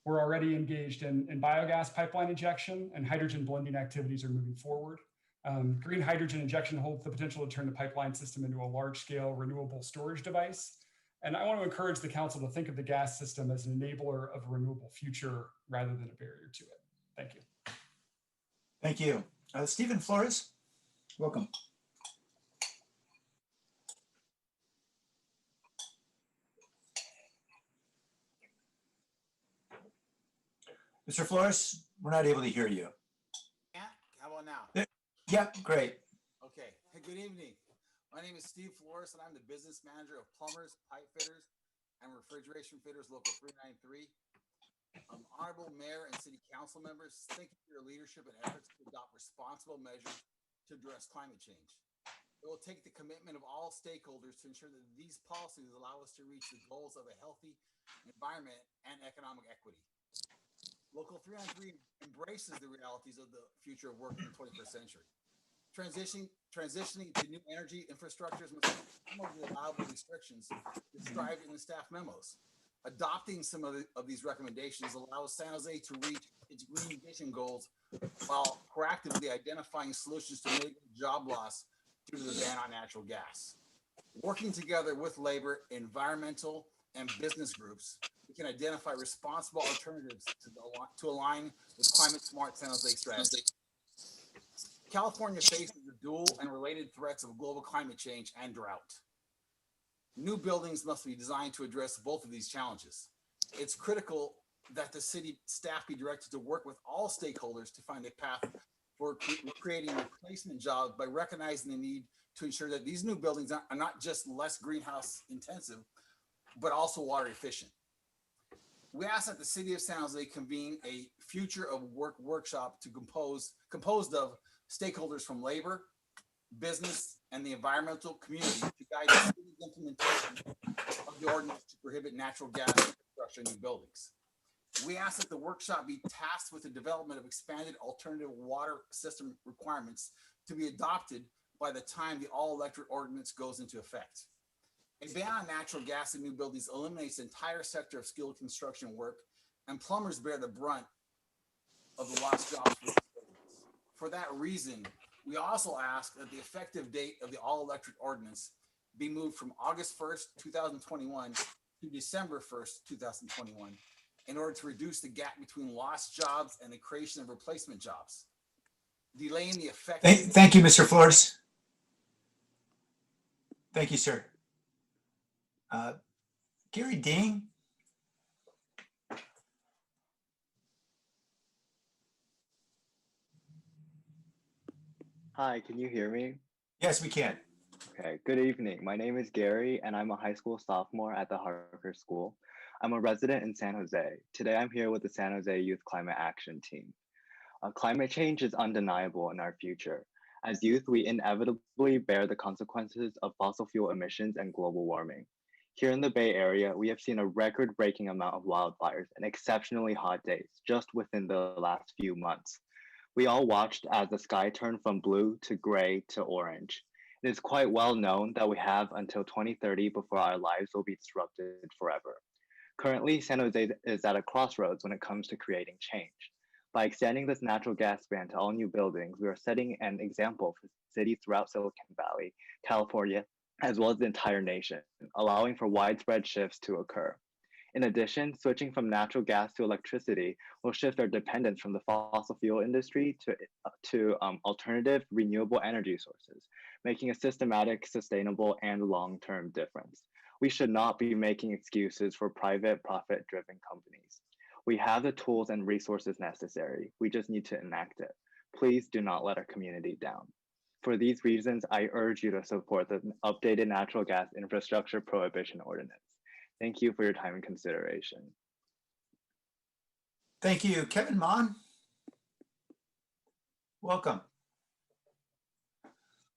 We're already engaged in biogas pipeline injection, and hydrogen blending activities are moving forward. Green hydrogen injection holds the potential to turn the pipeline system into a large-scale renewable storage device. And I want to encourage the council to think of the gas system as an enabler of a renewable future rather than a barrier to it. Thank you. Thank you. Stephen Flores, welcome. Mr. Flores, we're not able to hear you. Yeah, how about now? Yep, great. Okay, hey, good evening. My name is Steve Flores, and I'm the business manager of Plumbers, Pipe Fitters, and Refrigeration Fitters Local 393. Honorable Mayor and City Council members, thank you for your leadership and efforts to adopt responsible measures to address climate change. It will take the commitment of all stakeholders to ensure that these policies allow us to reach the goals of a healthy environment and economic equity. Local 393 embraces the realities of the future of work in the 21st century. Transitioning to new energy infrastructures must be some of the allowable restrictions described in the staff memos. Adopting some of these recommendations allows San Jose to reach its green vision goals while proactively identifying solutions to mitigate job loss due to the ban on natural gas. Working together with labor, environmental, and business groups, we can identify responsible alternatives to align with climate smart San Jose strategy. California faces the dual and related threats of global climate change and drought. New buildings must be designed to address both of these challenges. It's critical that the city staff be directed to work with all stakeholders to find a path for creating replacement jobs by recognizing the need to ensure that these new buildings are not just less greenhouse intensive, but also water efficient. We ask that the city of San Jose convene a future of work workshop to composed of stakeholders from labor, business, and the environmental community to guide the city's implementation of the ordinance to prohibit natural gas infrastructure in new buildings. We ask that the workshop be tasked with the development of expanded alternative water system requirements to be adopted by the time the all-electric ordinance goes into effect. A ban on natural gas in new buildings eliminates the entire sector of skilled construction work, and plumbers bear the brunt of the lost jobs for these buildings. For that reason, we also ask that the effective date of the all-electric ordinance be moved from August 1st, 2021 to December 1st, 2021, in order to reduce the gap between lost jobs and the creation of replacement jobs. Delaying the effect. Thank you, Mr. Flores. Thank you, sir. Gary Ding. Hi, can you hear me? Yes, we can. Okay, good evening. My name is Gary, and I'm a high school sophomore at the Harker School. I'm a resident in San Jose. Today, I'm here with the San Jose Youth Climate Action Team. Climate change is undeniable in our future. As youth, we inevitably bear the consequences of fossil fuel emissions and global warming. Here in the Bay Area, we have seen a record-breaking amount of wildfires and exceptionally hot days just within the last few months. We all watched as the sky turned from blue to gray to orange. It is quite well known that we have until 2030 before our lives will be disrupted forever. Currently, San Jose is at a crossroads when it comes to creating change. By extending this natural gas ban to all new buildings, we are setting an example for cities throughout Silicon Valley, California, as well as the entire nation, allowing for widespread shifts to occur. In addition, switching from natural gas to electricity will shift our dependence from the fossil fuel industry to alternative renewable energy sources, making a systematic, sustainable, and long-term difference. We should not be making excuses for private, profit-driven companies. We have the tools and resources necessary. We just need to enact it. Please do not let our community down. For these reasons, I urge you to support the updated natural gas infrastructure prohibition ordinance. Thank you for your time and consideration. Thank you. Kevin Mon. Welcome.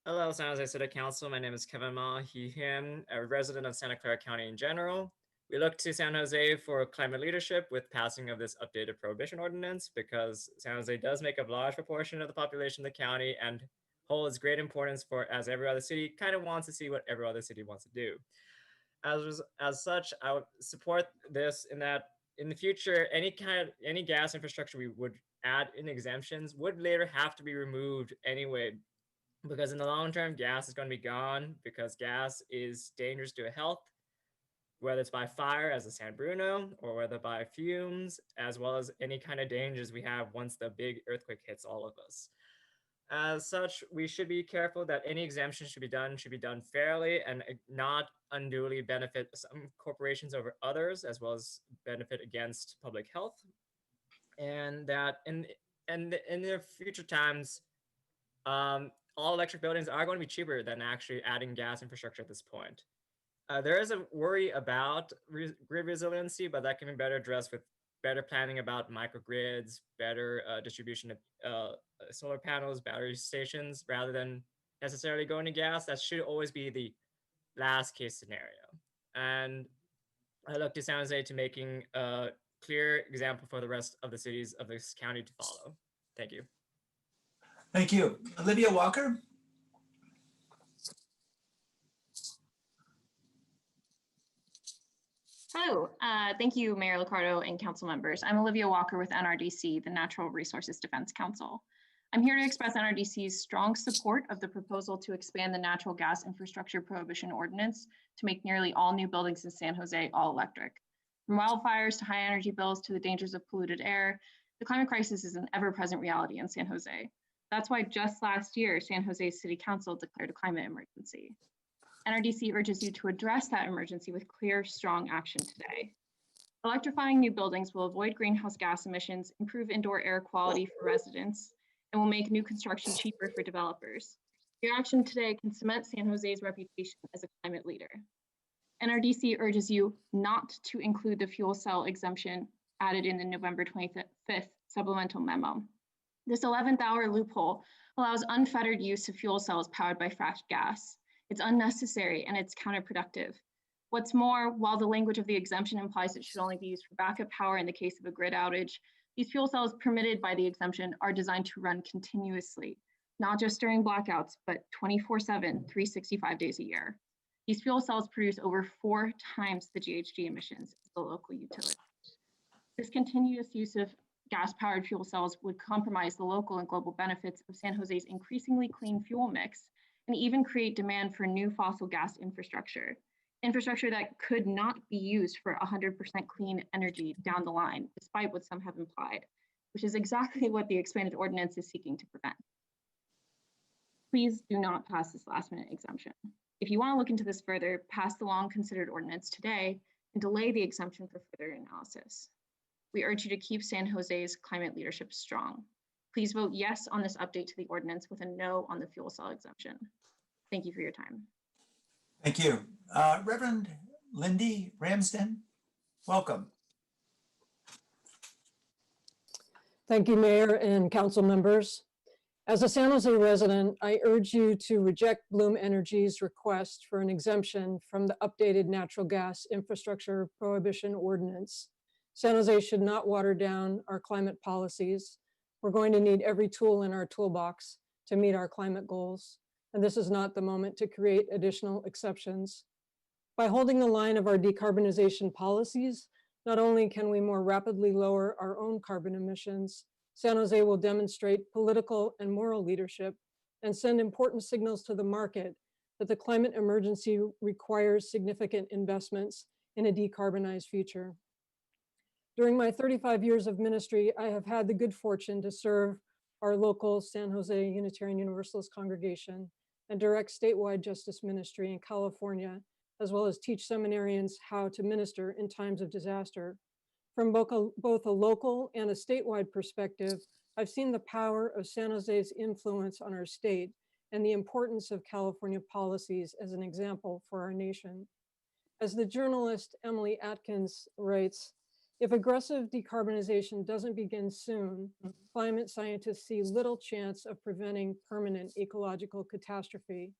Hello, San Jose City Council. My name is Kevin Ma, he, him, a resident of Santa Clara County in general. We look to San Jose for climate leadership with passing of this updated prohibition ordinance because San Jose does make a large proportion of the population of the county and holds great importance for, as every other city kind of wants to see what every other city wants to do. As such, I would support this in that in the future, any gas infrastructure we would add in exemptions would later have to be removed anyway, because in the long term, gas is going to be gone because gas is dangerous to health, whether it's by fire as the San Bruno or whether by fumes, as well as any kind of dangers we have once the big earthquake hits all of us. As such, we should be careful that any exemption should be done fairly and not unduly benefit some corporations over others, as well as benefit against public health. And that in the future times, all electric buildings are going to be cheaper than actually adding gas infrastructure at this point. There is a worry about grid resiliency, but that can be better addressed with better planning about microgrids, better distribution of solar panels, battery stations, rather than necessarily going to gas, that should always be the last case scenario. And I look to San Jose to making a clear example for the rest of the cities of this county to follow. Thank you. Thank you. Olivia Walker? Hello, thank you, Mayor Liccardo and council members. I'm Olivia Walker with NRDC, the Natural Resources Defense Council. I'm here to express NRDC's strong support of the proposal to expand the natural gas infrastructure prohibition ordinance to make nearly all new buildings in San Jose all electric. From wildfires to high energy bills to the dangers of polluted air, the climate crisis is an ever-present reality in San Jose. That's why just last year, San Jose City Council declared a climate emergency. NRDC urges you to address that emergency with clear, strong action today. Electrifying new buildings will avoid greenhouse gas emissions, improve indoor air quality for residents, and will make new construction cheaper for developers. Your action today can cement San Jose's reputation as a climate leader. NRDC urges you not to include the fuel cell exemption added in the November 25th supplemental memo. This 11th hour loophole allows unfettered use of fuel cells powered by fracked gas. It's unnecessary and it's counterproductive. What's more, while the language of the exemption implies it should only be used for backup power in the case of a grid outage, these fuel cells permitted by the exemption are designed to run continuously, not just during blackouts, but 24/7, 365 days a year. These fuel cells produce over 4 times the GHG emissions of the local utility. This continuous use of gas-powered fuel cells would compromise the local and global benefits of San Jose's increasingly clean fuel mix and even create demand for new fossil gas infrastructure that could not be used for 100% clean energy down the line, despite what some have implied, which is exactly what the expanded ordinance is seeking to prevent. Please do not pass this last-minute exemption. If you want to look into this further, pass the long-considered ordinance today and delay the exemption for further analysis. We urge you to keep San Jose's climate leadership strong. Please vote yes on this update to the ordinance with a no on the fuel cell exemption. Thank you for your time. Thank you. Reverend Lindy Ramsden, welcome. Thank you, Mayor and council members. As a San Jose resident, I urge you to reject Bloom Energy's request for an exemption from the updated natural gas infrastructure prohibition ordinance. San Jose should not water down our climate policies. We're going to need every tool in our toolbox to meet our climate goals, and this is not the moment to create additional exceptions. By holding the line of our decarbonization policies, not only can we more rapidly lower our own carbon emissions, San Jose will demonstrate political and moral leadership and send important signals to the market that the climate emergency requires significant investments in a decarbonized future. During my 35 years of ministry, I have had the good fortune to serve our local San Jose Unitarian Universalist congregation and direct statewide justice ministry in California, as well as teach seminarians how to minister in times of disaster. From both a local and a statewide perspective, I've seen the power of San Jose's influence on our state and the importance of California policies as an example for our nation. As the journalist Emily Atkins writes, if aggressive decarbonization doesn't begin soon, climate scientists see little chance of preventing permanent ecological catastrophe.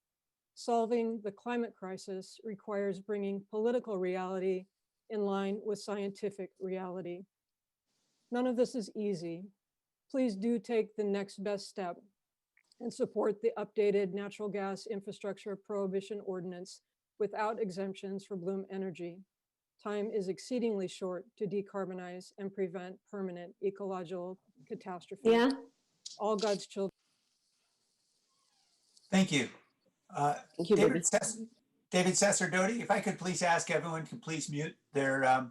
Solving the climate crisis requires bringing political reality in line with scientific reality. None of this is easy. Please do take the next best step and support the updated natural gas infrastructure prohibition ordinance without exemptions for Bloom Energy. Time is exceedingly short to decarbonize and prevent permanent ecological catastrophe. Yeah. All God's children. Thank you. Thank you, David Sacerdoti, if I could please ask everyone to please mute their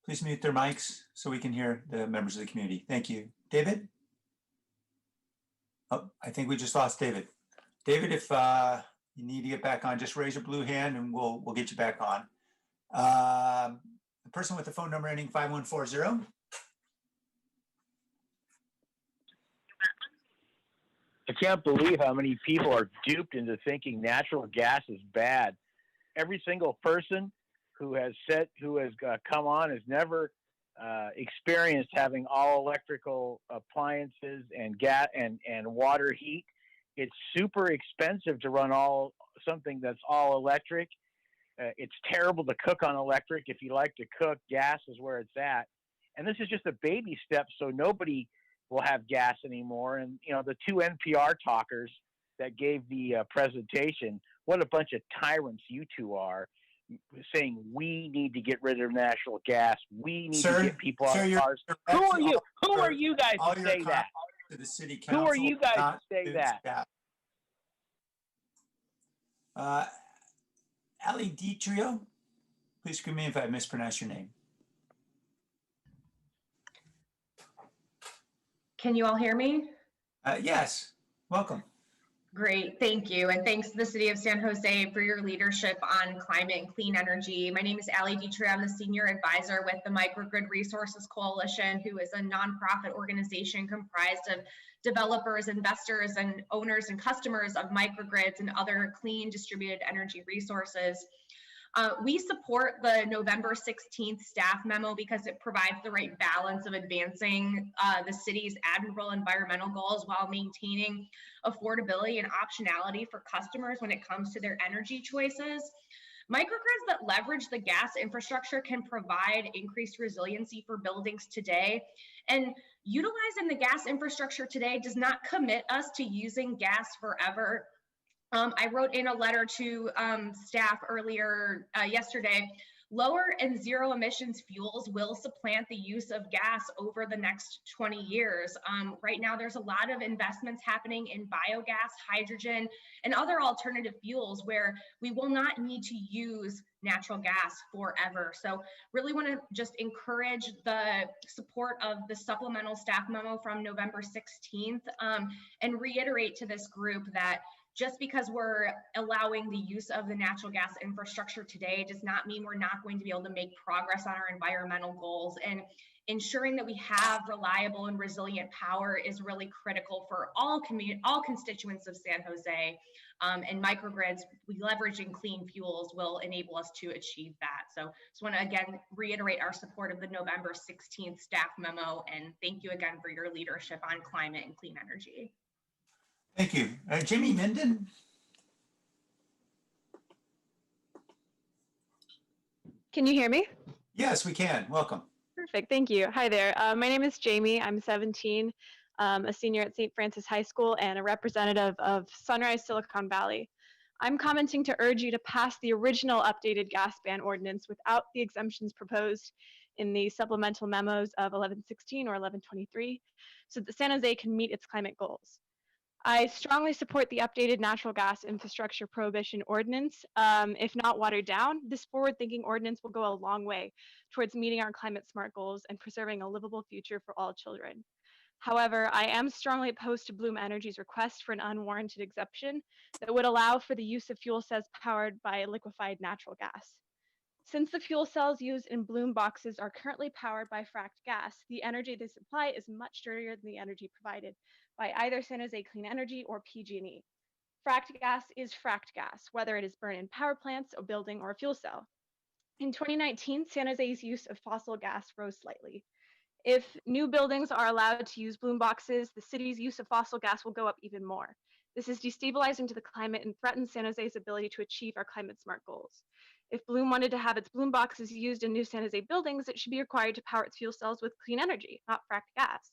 mics so we can hear the members of the community. Thank you. David? Oh, I think we just lost David. David, if you need to get back on, just raise your blue hand and we'll get you back on. The person with the phone number ending 5140. I can't believe how many people are duped into thinking natural gas is bad. Every single person who has come on has never experienced having all electrical appliances and gas and water heat It's super expensive to run something that's all electric. It's terrible to cook on electric. If you like to cook, gas is where it's at. And this is just a baby step, so nobody will have gas anymore. And the two NPR talkers that gave the presentation, what a bunch of tyrants you two are, saying we need to get rid of natural gas. We need to get people out of cars. Who are you? Who are you guys to say that? To the city council. Who are you guys to say that? Ali DiTrio, please forgive me if I mispronounce your name. Can you all hear me? Yes, welcome. Great, thank you. And thanks to the City of San Jose for your leadership on climate and clean energy. My name is Ali DiTrio. I'm the Senior Advisor with the Microgrid Resources Coalition, who is a nonprofit organization comprised of developers, investors, and owners and customers of microgrids and other clean distributed energy resources. We support the November 16th staff memo because it provides the right balance of advancing the city's admirable environmental goals while maintaining affordability and optionality for customers when it comes to their energy choices. Microgrids that leverage the gas infrastructure can provide increased resiliency for buildings today. And utilizing the gas infrastructure today does not commit us to using gas forever. I wrote in a letter to staff earlier yesterday. Lower and zero emissions fuels will supplant the use of gas over the next 20 years. Right now, there's a lot of investments happening in biogas, hydrogen, and other alternative fuels where we will not need to use natural gas forever. So really want to just encourage the support of the supplemental staff memo from November 16th and reiterate to this group that just because we're allowing the use of the natural gas infrastructure today does not mean we're not going to be able to make progress on our environmental goals. And ensuring that we have reliable and resilient power is really critical for all constituents of San Jose. And microgrids, leveraging clean fuels will enable us to achieve that. So just want to again reiterate our support of the November 16th staff memo, and thank you again for your leadership on climate and clean energy. Thank you. Jimmy Minden. Can you hear me? Yes, we can. Welcome. Perfect. Thank you. Hi there. My name is Jamie. I'm 17, a senior at St. Francis High School and a representative of Sunrise Silicon Valley. I'm commenting to urge you to pass the original updated gas ban ordinance without the exemptions proposed in the supplemental memos of 1116 or 1123 so that San Jose can meet its climate goals. I strongly support the updated natural gas infrastructure prohibition ordinance. If not watered down, this forward-thinking ordinance will go a long way towards meeting our climate smart goals and preserving a livable future for all children. However, I am strongly opposed to Bloom Energy's request for an unwarranted exemption that would allow for the use of fuel cells powered by liquefied natural gas. Since the fuel cells used in Bloom boxes are currently powered by fracked gas, the energy they supply is much dirtier than the energy provided by either San Jose Clean Energy or PG&E. Fracked gas is fracked gas, whether it is burned in power plants, a building, or a fuel cell. In 2019, San Jose's use of fossil gas rose slightly. If new buildings are allowed to use Bloom boxes, the city's use of fossil gas will go up even more. This is destabilizing to the climate and threatens San Jose's ability to achieve our climate smart goals. If Bloom wanted to have its Bloom boxes used in new San Jose buildings, it should be required to power its fuel cells with clean energy, not fracked gas.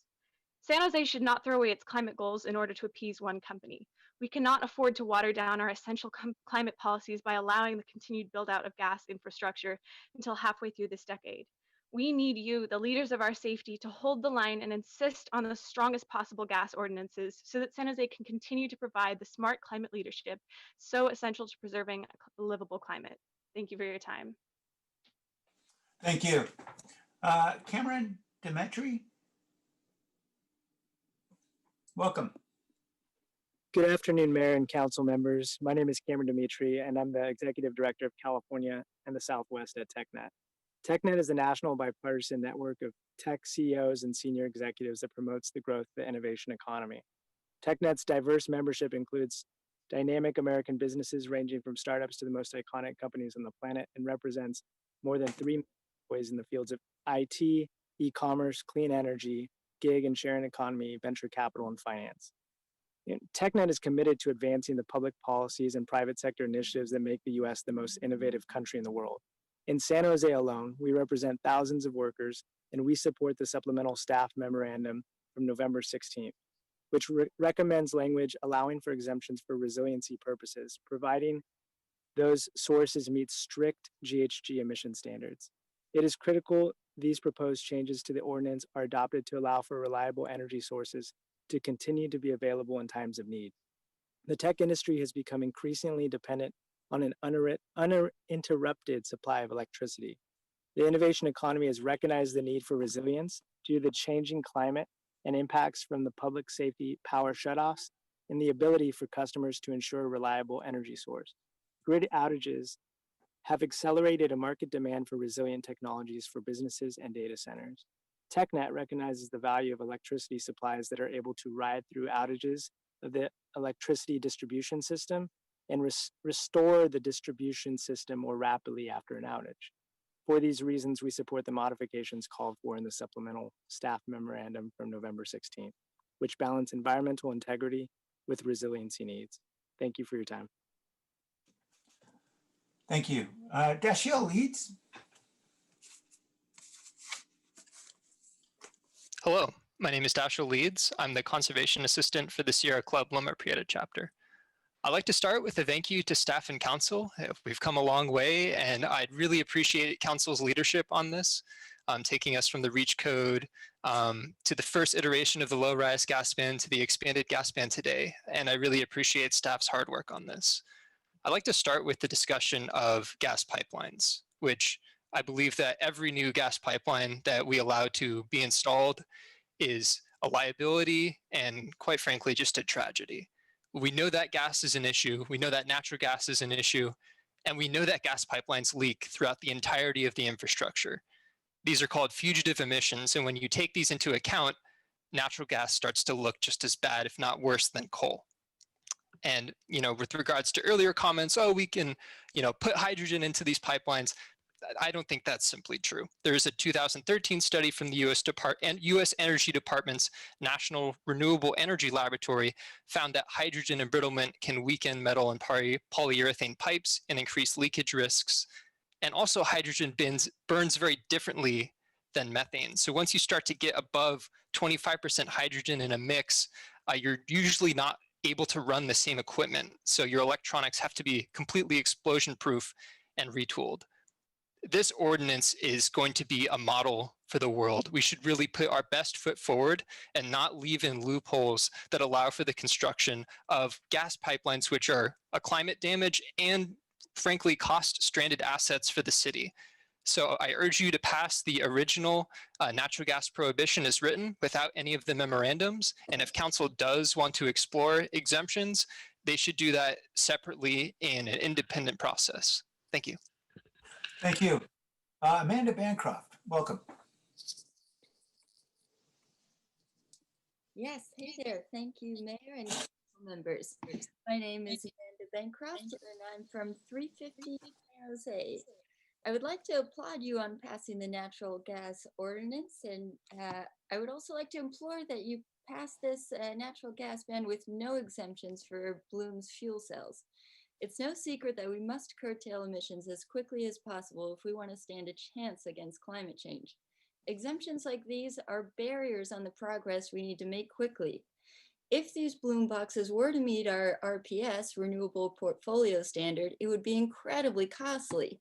San Jose should not throw away its climate goals in order to appease one company. We cannot afford to water down our essential climate policies by allowing the continued build out of gas infrastructure until halfway through this decade. We need you, the leaders of our safety, to hold the line and insist on the strongest possible gas ordinances so that San Jose can continue to provide the smart climate leadership so essential to preserving a livable climate. Thank you for your time. Thank you. Cameron Demetri. Welcome. Good afternoon, Mayor and Council members. My name is Cameron Dimitri, and I'm the Executive Director of California and the Southwest at TechNet. TechNet is a national bipartisan network of tech CEOs and senior executives that promotes the growth of the innovation economy. TechNet's diverse membership includes dynamic American businesses ranging from startups to the most iconic companies on the planet and represents more than 3 million employees in the fields of IT, e-commerce, clean energy, gig and sharing economy, venture capital, and finance. TechNet is committed to advancing the public policies and private sector initiatives that make the US the most innovative country in the world. In San Jose alone, we represent thousands of workers, and we support the supplemental staff memorandum from November 16th, which recommends language allowing for exemptions for resiliency purposes, providing those sources meet strict GHG emission standards. It is critical these proposed changes to the ordinance are adopted to allow for reliable energy sources to continue to be available in times of need. The tech industry has become increasingly dependent on an uninterrupted supply of electricity. The innovation economy has recognized the need for resilience due to the changing climate and impacts from the public safety power shutoffs and the ability for customers to ensure a reliable energy source. Grid outages have accelerated a market demand for resilient technologies for businesses and data centers. TechNet recognizes the value of electricity supplies that are able to ride through outages of the electricity distribution system and restore the distribution system more rapidly after an outage. For these reasons, we support the modifications called for in the supplemental staff memorandum from November 16th, which balance environmental integrity with resiliency needs. Thank you for your time. Thank you. Dashiell Leeds. Hello, my name is Dashiell Leeds. I'm the Conservation Assistant for the Sierra Club Loma Prieta chapter. I'd like to start with a thank you to staff and council. We've come a long way, and I'd really appreciate council's leadership on this, taking us from the REACH code to the first iteration of the low-rise gas ban to the expanded gas ban today, and I really appreciate staff's hard work on this. I'd like to start with the discussion of gas pipelines, which I believe that every new gas pipeline that we allow to be installed is a liability and, quite frankly, just a tragedy. We know that gas is an issue, we know that natural gas is an issue, and we know that gas pipelines leak throughout the entirety of the infrastructure. These are called fugitive emissions, and when you take these into account, natural gas starts to look just as bad, if not worse, than coal. And, with regards to earlier comments, oh, we can, put hydrogen into these pipelines. I don't think that's simply true. There is a 2013 study from the U.S. Energy Department's National Renewable Energy Laboratory found that hydrogen embrittlement can weaken metal and polyurethane pipes and increase leakage risks. And also hydrogen burns very differently than methane. So once you start to get above 25% hydrogen in a mix, you're usually not able to run the same equipment. So your electronics have to be completely explosion proof and retooled. This ordinance is going to be a model for the world. We should really put our best foot forward and not leave in loopholes that allow for the construction of gas pipelines, which are a climate damage and, frankly, cost stranded assets for the city. So I urge you to pass the original natural gas prohibition as written without any of the memorandums. And if council does want to explore exemptions, they should do that separately in an independent process. Thank you. Thank you. Amanda Bancroft, welcome. Yes, hey there. Thank you, Mayor and council members. My name is Amanda Bancroft, and I'm from 350 San Jose. I would like to applaud you on passing the natural gas ordinance, and I would also like to implore that you pass this natural gas ban with no exemptions for Bloom's fuel cells. It's no secret that we must curtail emissions as quickly as possible if we want to stand a chance against climate change. Exemptions like these are barriers on the progress we need to make quickly. If these Bloom boxes were to meet our RPS, Renewable Portfolio Standard, it would be incredibly costly.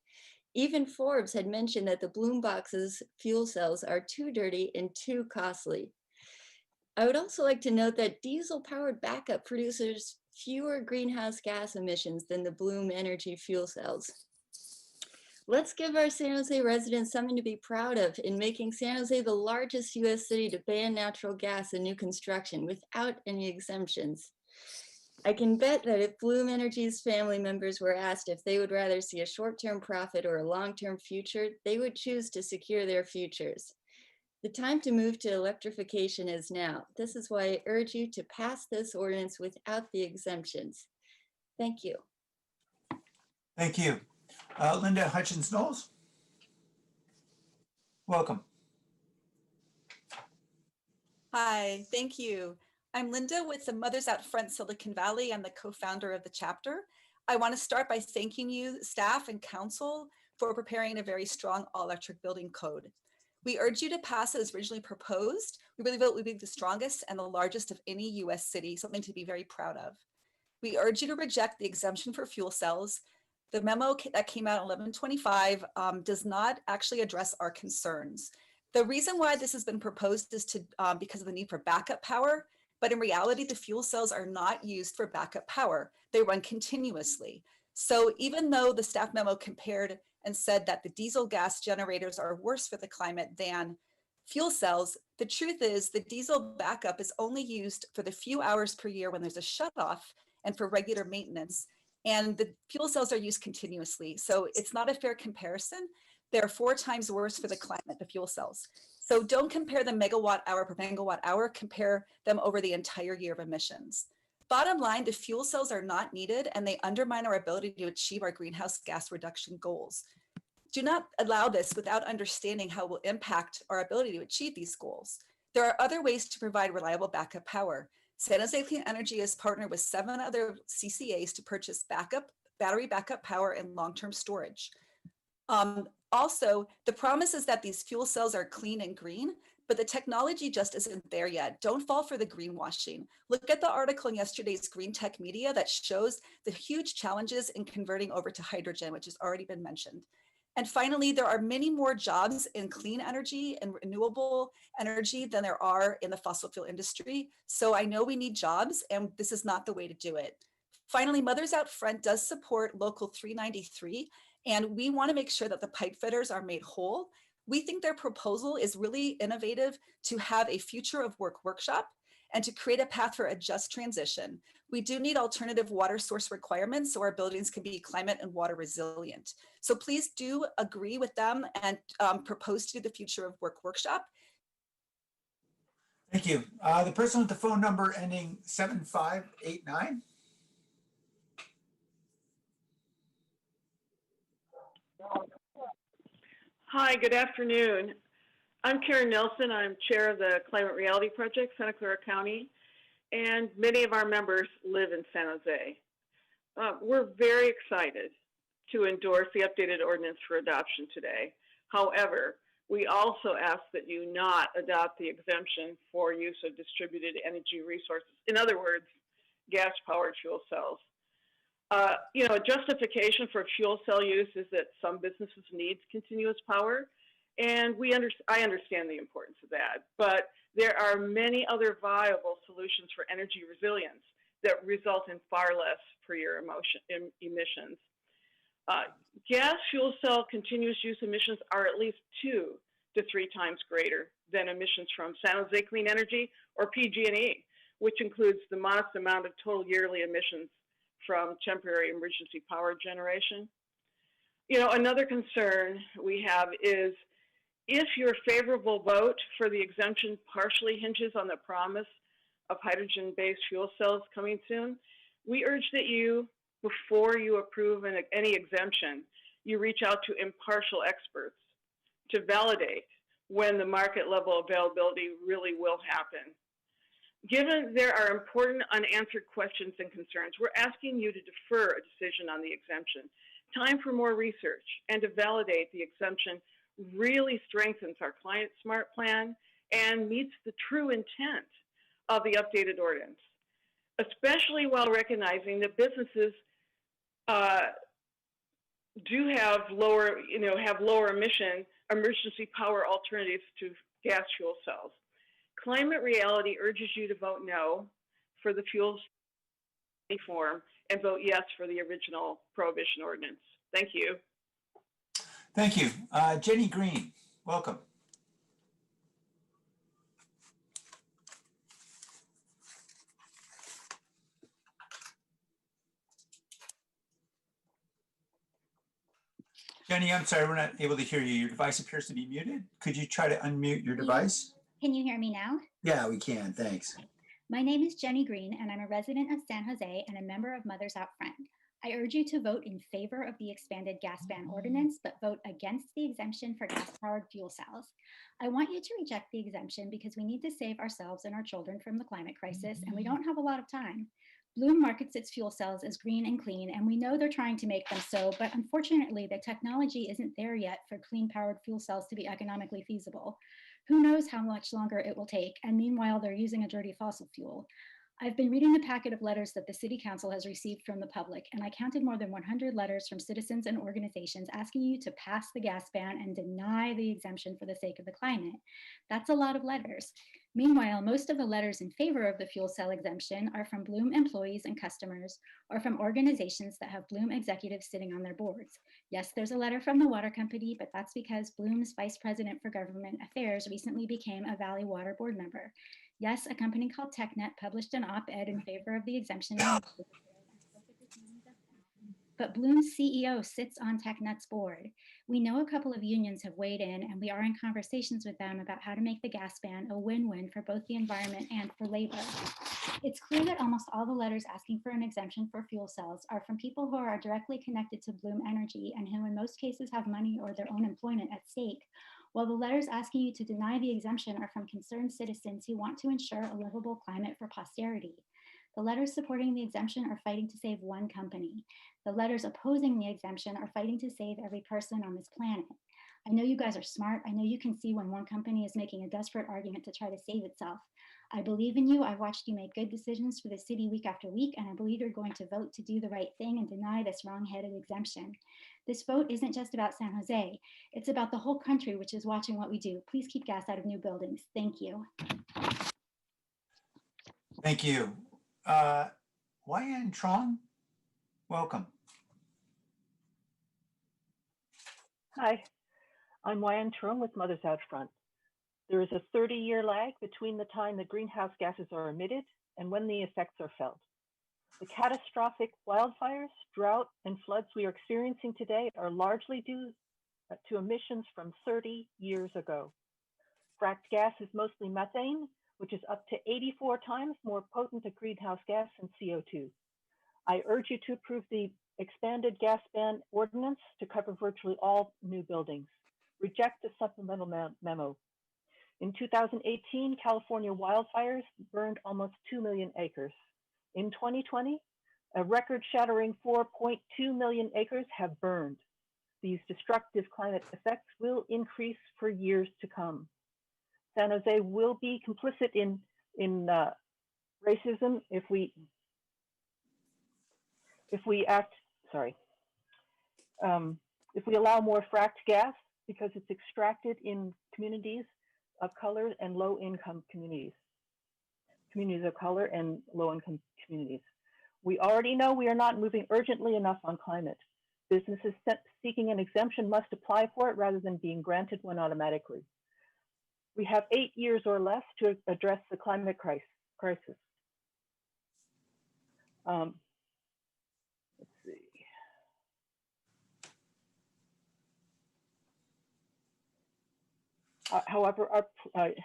Even Forbes had mentioned that the Bloom boxes fuel cells are too dirty and too costly. I would also like to note that diesel-powered backup produces fewer greenhouse gas emissions than the Bloom Energy fuel cells. Let's give our San Jose residents something to be proud of in making San Jose the largest US city to ban natural gas in new construction without any exemptions. I can bet that if Bloom Energy's family members were asked if they would rather see a short-term profit or a long-term future, they would choose to secure their futures. The time to move to electrification is now. This is why I urge you to pass this ordinance without the exemptions. Thank you. Thank you. Linda Hutchins-Knowles, welcome. Hi, thank you. I'm Linda with the Mothers Out Front Silicon Valley. I'm the co-founder of the chapter. I want to start by thanking you, staff and council, for preparing a very strong all-electric building code. We urge you to pass it as originally proposed. We really vote would be the strongest and the largest of any US city, something to be very proud of. We urge you to reject the exemption for fuel cells. The memo that came out 11/25 does not actually address our concerns. The reason why this has been proposed is because of the need for backup power, but in reality, the fuel cells are not used for backup power. They run continuously. So even though the staff memo compared and said that the diesel gas generators are worse for the climate than fuel cells, the truth is the diesel backup is only used for the few hours per year when there's a shutoff and for regular maintenance. And the fuel cells are used continuously. So it's not a fair comparison. They're 4 times worse for the climate, the fuel cells. So don't compare the megawatt hour per megawatt hour, compare them over the entire year of emissions. Bottom line, the fuel cells are not needed and they undermine our ability to achieve our greenhouse gas reduction goals. Do not allow this without understanding how it will impact our ability to achieve these goals. There are other ways to provide reliable backup power. San Jose Clean Energy has partnered with 7 other CCAs to purchase battery backup power and long-term storage. Also, the promise is that these fuel cells are clean and green, but the technology just isn't there yet. Don't fall for the greenwashing. Look at the article in yesterday's Green Tech Media that shows the huge challenges in converting over to hydrogen, which has already been mentioned. And finally, there are many more jobs in clean energy and renewable energy than there are in the fossil fuel industry. So I know we need jobs, and this is not the way to do it. Finally, Mothers Out Front does support Local 393, and we want to make sure that the pipe fitters are made whole. We think their proposal is really innovative to have a future of work workshop and to create a path for a just transition. We do need alternative water source requirements so our buildings can be climate and water resilient. So please do agree with them and propose to the future of work workshop. Thank you. The person with the phone number ending 7589. Hi, good afternoon. I'm Karen Nelson. I'm chair of the Climate Reality Project, Santa Clara County, and many of our members live in San Jose. We're very excited to endorse the updated ordinance for adoption today. However, we also ask that you not adopt the exemption for use of distributed energy resources. In other words, gas-powered fuel cells. You know, a justification for fuel cell use is that some businesses need continuous power, and I understand the importance of that. But there are many other viable solutions for energy resilience that result in far less per year emissions. Gas fuel cell continuous use emissions are at least 2 to 3 times greater than emissions from San Jose Clean Energy or PG&E, which includes the modest amount of total yearly emissions from temporary emergency power generation. You know, another concern we have is if your favorable vote for the exemption partially hinges on the promise of hydrogen-based fuel cells coming soon, we urge that you, before you approve any exemption, you reach out to impartial experts to validate when the market level availability really will happen. Given there are important unanswered questions and concerns, we're asking you to defer a decision on the exemption. Time for more research and to validate the exemption really strengthens our Climate Smart Plan and meets the true intent of the updated ordinance, especially while recognizing that businesses do have lower emission emergency power alternatives to gas fuel cells. Climate Reality urges you to vote no for the fuel form and vote yes for the original prohibition ordinance. Thank you. Thank you. Jenny Green, welcome. Jenny, I'm sorry, we're not able to hear you. Your device appears to be muted. Could you try to unmute your device? Can you hear me now? Yeah, we can. Thanks. My name is Jenny Green, and I'm a resident of San Jose and a member of Mothers Out Front. I urge you to vote in favor of the expanded gas ban ordinance, but vote against the exemption for gas-powered fuel cells. I want you to reject the exemption because we need to save ourselves and our children from the climate crisis, and we don't have a lot of time. Bloom markets its fuel cells as green and clean, and we know they're trying to make them so, but unfortunately, the technology isn't there yet for clean-powered fuel cells to be economically feasible. Who knows how much longer it will take, and meanwhile, they're using a dirty fossil fuel. I've been reading the packet of letters that the City Council has received from the public, and I counted more than 100 letters from citizens and organizations asking you to pass the gas ban and deny the exemption for the sake of the climate. That's a lot of letters. Meanwhile, most of the letters in favor of the fuel cell exemption are from Bloom employees and customers, or from organizations that have Bloom executives sitting on their boards. Yes, there's a letter from the water company, but that's because Bloom's vice president for government affairs recently became a Valley Water board member. Yes, a company called TechNet published an op-ed in favor of the exemption, but Bloom's CEO sits on TechNet's board. We know a couple of unions have weighed in, and we are in conversations with them about how to make the gas ban a win-win for both the environment and for labor. It's clear that almost all the letters asking for an exemption for fuel cells are from people who are directly connected to Bloom Energy and who in most cases have money or their own employment at stake, while the letters asking you to deny the exemption are from concerned citizens who want to ensure a livable climate for posterity. The letters supporting the exemption are fighting to save one company. The letters opposing the exemption are fighting to save every person on this planet. I know you guys are smart. I know you can see when one company is making a desperate argument to try to save itself. I believe in you. I've watched you make good decisions for the city week after week, and I believe you're going to vote to do the right thing and deny this wrong-headed exemption. This vote isn't just about San Jose. It's about the whole country, which is watching what we do. Please keep gas out of new buildings. Thank you. Thank you. Wyan Trong, welcome. Hi, I'm Wyan Trong with Mothers Out Front. There is a 30-year lag between the time the greenhouse gases are emitted and when the effects are felt. The catastrophic wildfires, drought, and floods we are experiencing today are largely due to emissions from 30 years ago. Fracked gas is mostly methane, which is up to 84 times more potent a greenhouse gas than CO2. I urge you to approve the expanded gas ban ordinance to cover virtually all new buildings. Reject the supplemental memo. In 2018, California wildfires burned almost 2 million acres. In 2020, a record-shattering 4.2 million acres have burned. These destructive climate effects will increase for years to come. San Jose will be complicit in racism if we allow more fracked gas because it's extracted in communities of color and low-income communities of color and low-income communities. We already know we are not moving urgently enough on climate. Businesses seeking an exemption must apply for it rather than being granted one automatically. We have 8 years or less to address the climate crisis. Let's see. However, I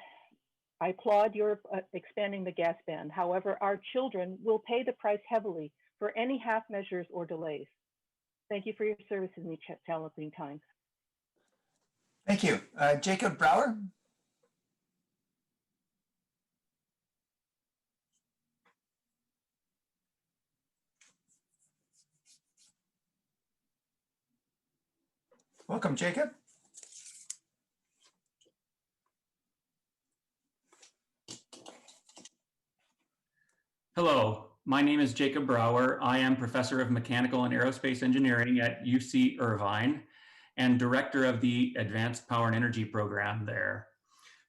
applaud your expanding the gas ban. However, our children will pay the price heavily for any half measures or delays. Thank you for your service in these challenging times. Thank you. Jacob Brower. Welcome, Jacob. Hello, my name is Jacob Brower. I am professor of mechanical and aerospace engineering at UC Irvine and director of the Advanced Power and Energy program there.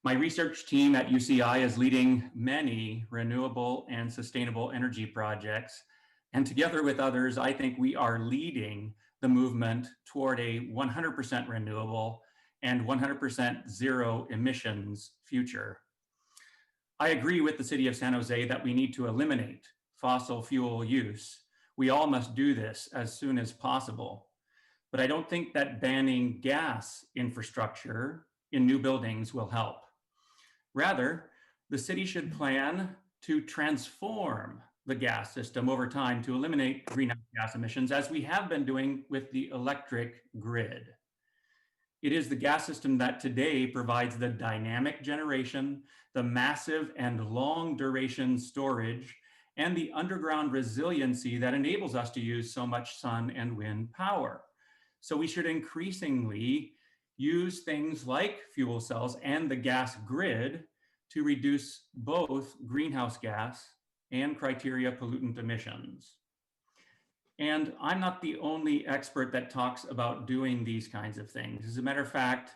My research team at UCI is leading many renewable and sustainable energy projects. And together with others, I think we are leading the movement toward a 100% renewable and 100% zero emissions future. I agree with the city of San Jose that we need to eliminate fossil fuel use. We all must do this as soon as possible. But I don't think that banning gas infrastructure in new buildings will help. Rather, the city should plan to transform the gas system over time to eliminate greenhouse gas emissions, as we have been doing with the electric grid. It is the gas system that today provides the dynamic generation, the massive and long duration storage, and the underground resiliency that enables us to use so much sun and wind power. So we should increasingly use things like fuel cells and the gas grid to reduce both greenhouse gas and criteria pollutant emissions. And I'm not the only expert that talks about doing these kinds of things. As a matter of fact,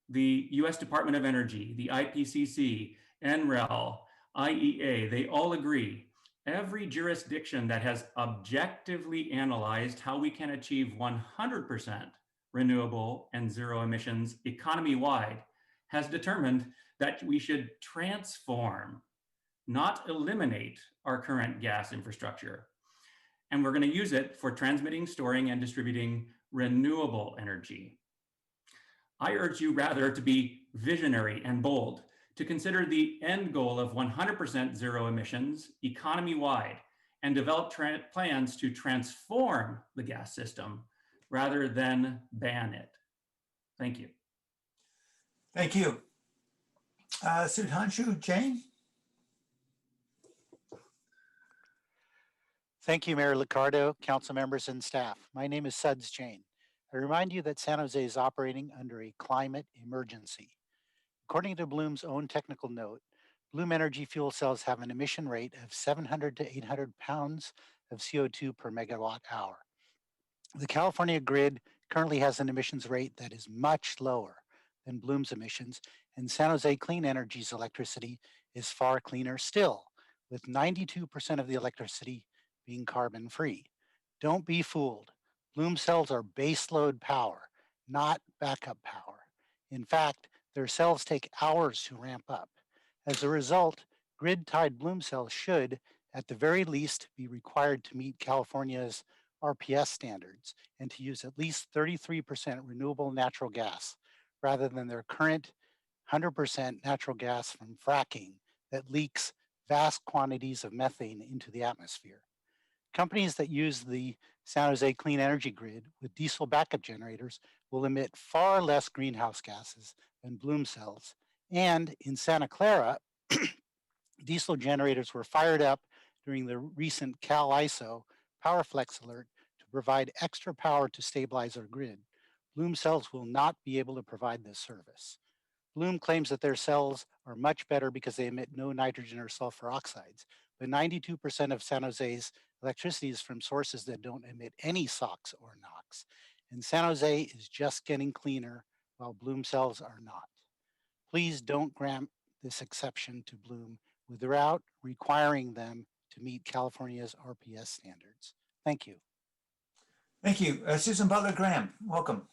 the US Department of Energy, the IPCC, NREL, IEA, they all agree. Every jurisdiction that has objectively analyzed how we can achieve 100% renewable and zero emissions economy-wide has determined that we should transform, not eliminate, our current gas infrastructure. And we're going to use it for transmitting, storing, and distributing renewable energy. I urge you rather to be visionary and bold, to consider the end goal of 100% zero emissions economy-wide and develop plans to transform the gas system rather than ban it. Thank you. Thank you. Sudhanshu Jain. Thank you, Mayor Liccardo, council members, and staff. My name is Suds Jain. I remind you that San Jose is operating under a climate emergency. According to Bloom's own technical note, Bloom Energy fuel cells have an emission rate of 700 to 800 pounds of CO2 per megawatt hour. The California grid currently has an emissions rate that is much lower than Bloom's emissions, and San Jose Clean Energy's electricity is far cleaner still, with 92% of the electricity being carbon-free. Don't be fooled. Bloom cells are baseload power, not backup power. In fact, their cells take hours to ramp up. As a result, grid-tied Bloom cells should, at the very least, be required to meet California's RPS standards and to use at least 33% renewable natural gas, rather than their current 100% natural gas from fracking that leaks vast quantities of methane into the atmosphere. Companies that use the San Jose Clean Energy Grid with diesel backup generators will emit far less greenhouse gases than Bloom cells. And in Santa Clara, diesel generators were fired up during the recent CAL-ISO PowerFlex alert to provide extra power to stabilize our grid. Bloom cells will not be able to provide this service. Bloom claims that their cells are much better because they emit no nitrogen or sulfur oxides, but 92% of San Jose's electricity is from sources that don't emit any SOx or NOx. And San Jose is just getting cleaner while Bloom cells are not. Please don't grant this exception to Bloom without requiring them to meet California's RPS standards. Thank you. Thank you. Susan Butler Graham, welcome.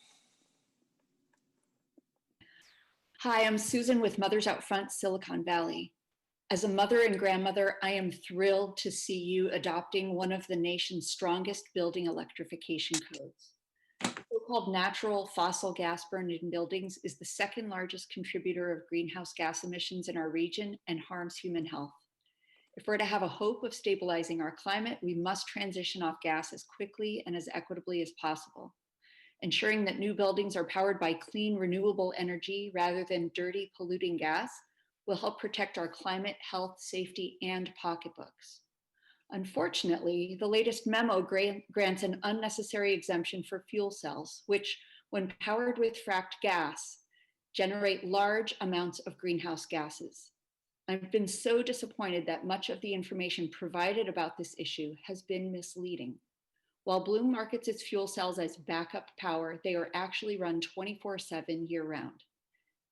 Hi, I'm Susan with Mothers Out Front, Silicon Valley. As a mother and grandmother, I am thrilled to see you adopting one of the nation's strongest building electrification codes. So-called natural fossil gas burned in buildings is the second largest contributor of greenhouse gas emissions in our region and harms human health. If we're to have a hope of stabilizing our climate, we must transition off gas as quickly and as equitably as possible. Ensuring that new buildings are powered by clean, renewable energy rather than dirty, polluting gas will help protect our climate, health, safety, and pocketbooks. Unfortunately, the latest memo grants an unnecessary exemption for fuel cells, which, when powered with fracked gas, generate large amounts of greenhouse gases. I've been so disappointed that much of the information provided about this issue has been misleading. While Bloom markets its fuel cells as backup power, they are actually run 24/7 year-round.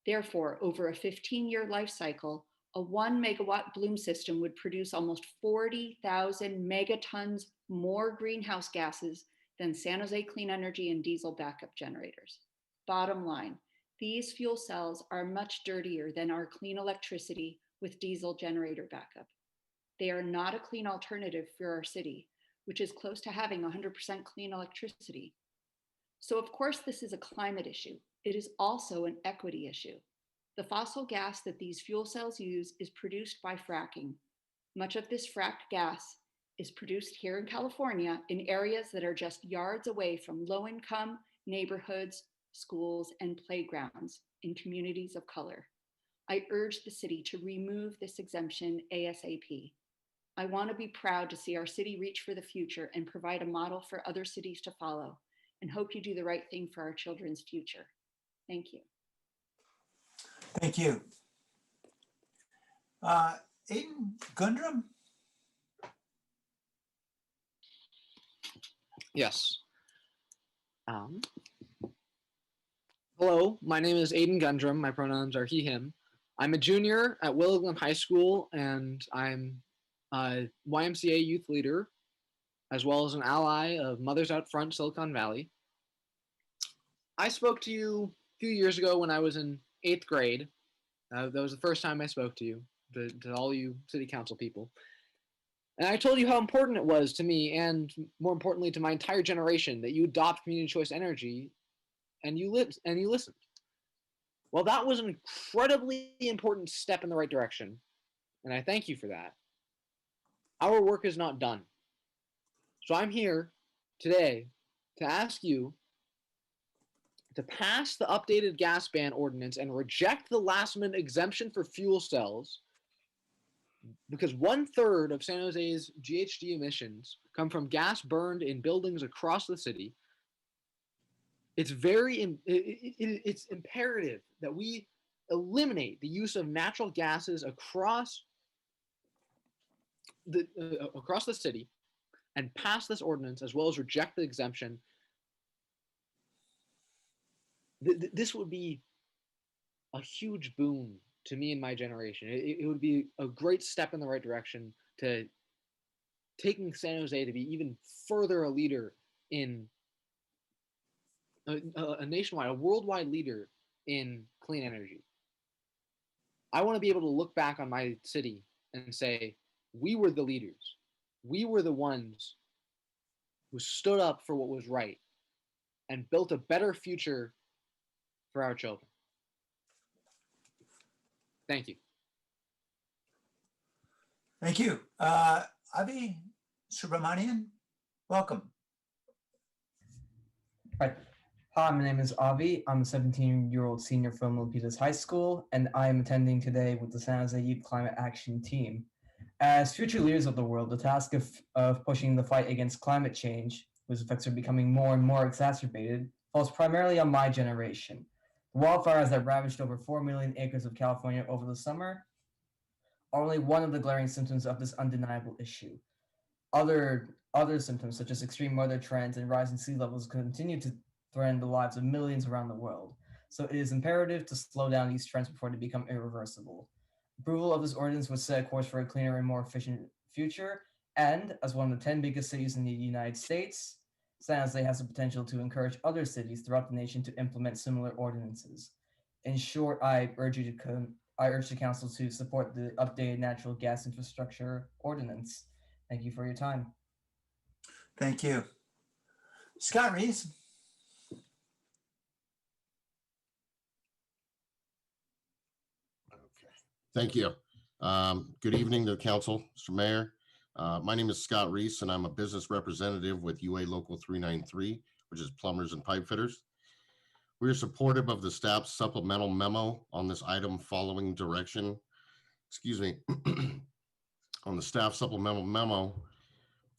Therefore, over a 15-year life cycle, a 1 megawatt Bloom system would produce almost 40,000 megatons more greenhouse gases than San Jose Clean Energy and diesel backup generators. Bottom line, these fuel cells are much dirtier than our clean electricity with diesel generator backup. They are not a clean alternative for our city, which is close to having 100% clean electricity. So of course, this is a climate issue. It is also an equity issue. The fossil gas that these fuel cells use is produced by fracking. Much of this fracked gas is produced here in California in areas that are just yards away from low-income neighborhoods, schools, and playgrounds in communities of color. I urge the city to remove this exemption ASAP. I want to be proud to see our city reach for the future and provide a model for other cities to follow, and hope you do the right thing for our children's future. Thank you. Thank you. Aiden Gundrum? Yes. Hello, my name is Aiden Gundrum. My pronouns are he, him. I'm a junior at Willingham High School, and I'm a YMCA youth leader, as well as an ally of Mothers Out Front Silicon Valley. I spoke to you a few years ago when I was in 8th grade. That was the first time I spoke to you, to all you city council people. And I told you how important it was to me, and more importantly to my entire generation, that you adopt community choice energy, and you listened. Well, that was an incredibly important step in the right direction, and I thank you for that. Our work is not done. So I'm here today to ask you to pass the updated gas ban ordinance and reject the last-minute exemption for fuel cells, because 1/3 of San Jose's GHG emissions come from gas burned in buildings across the city. It's it's imperative that we eliminate the use of natural gases across the city and pass this ordinance, as well as reject the exemption. This would be a huge boon to me and my generation. It would be a great step in the right direction to taking San Jose to be even further a leader in a nationwide, a worldwide leader in clean energy. I want to be able to look back on my city and say, we were the leaders. We were the ones who stood up for what was right and built a better future for our children. Thank you. Thank you. Avi Subramanian, welcome. Hi, my name is Avi. I'm a 17-year-old senior from Milpitas High School, and I am attending today with the San Jose Youth Climate Action Team. As future leaders of the world, the task of pushing the fight against climate change, whose effects are becoming more and more exacerbated, falls primarily on my generation. The wildfires that ravaged over 4 million acres of California over the summer are only one of the glaring symptoms of this undeniable issue. Other symptoms, such as extreme weather trends and rising sea levels, continue to threaten the lives of millions around the world. So it is imperative to slow down these trends before they become irreversible. Approval of this ordinance would set a course for a cleaner and more efficient future, and as one of the 10 biggest cities in the United States, San Jose has the potential to encourage other cities throughout the nation to implement similar ordinances. In short, I urge the council to support the updated natural gas infrastructure ordinance. Thank you for your time. Thank you. Scott Reese. Thank you. Good evening to the council, Mr. Mayor. My name is Scott Reese, and I'm a business representative with UA Local 393, which is plumbers and pipe fitters. We are supportive of the staff's supplemental memo on this item following direction, on the staff supplemental memo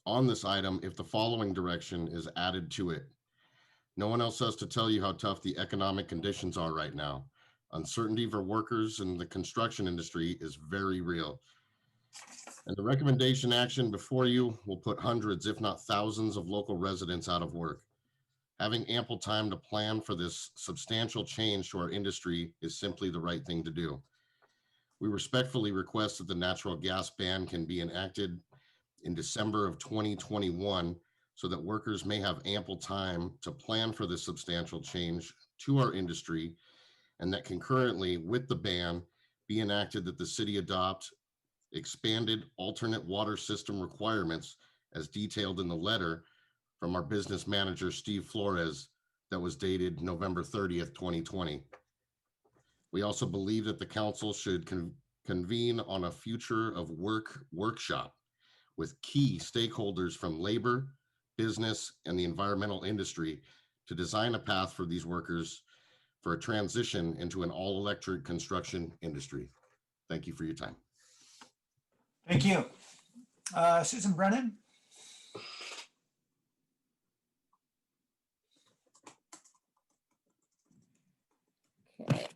on this item if the following direction is added to it. No one else has to tell you how tough the economic conditions are right now. Uncertainty for workers in the construction industry is very real. And the recommendation action before you will put hundreds, if not thousands, of local residents out of work. Having ample time to plan for this substantial change to our industry is simply the right thing to do. We respectfully request that the natural gas ban can be enacted in December of 2021 so that workers may have ample time to plan for this substantial change to our industry, and that concurrently with the ban be enacted that the city adopt expanded alternate water system requirements as detailed in the letter from our business manager, Steve Flores, that was dated November 30th, 2020. We also believe that the council should convene on a future of work workshop with key stakeholders from labor, business, and the environmental industry to design a path for these workers for a transition into an all-electric construction industry. Thank you for your time. Thank you. Susan Brennan? Okay.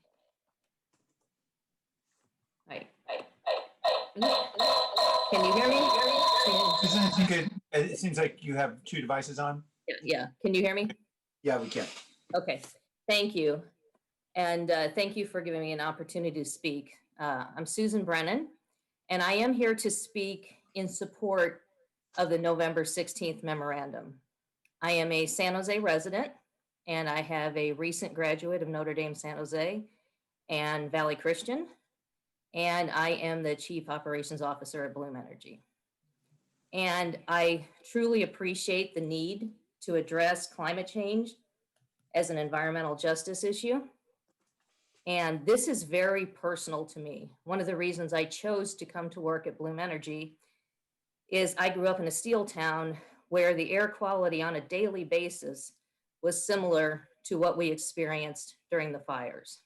Hi. Can you hear me? Susan, if you could, it seems like you have two devices on. Yeah. Can you hear me? Yeah, we can. Okay. Thank you. And thank you for giving me an opportunity to speak. I'm Susan Brennan, and I am here to speak in support of the November 16th memorandum. I am a San Jose resident, and I have a recent graduate of Notre Dame San Jose and Valley Christian, and I am the Chief Operations Officer at Bloom Energy. And I truly appreciate the need to address climate change as an environmental justice issue. And this is very personal to me. One of the reasons I chose to come to work at Bloom Energy is I grew up in a steel town where the air quality on a daily basis was similar to what we experienced during the fires.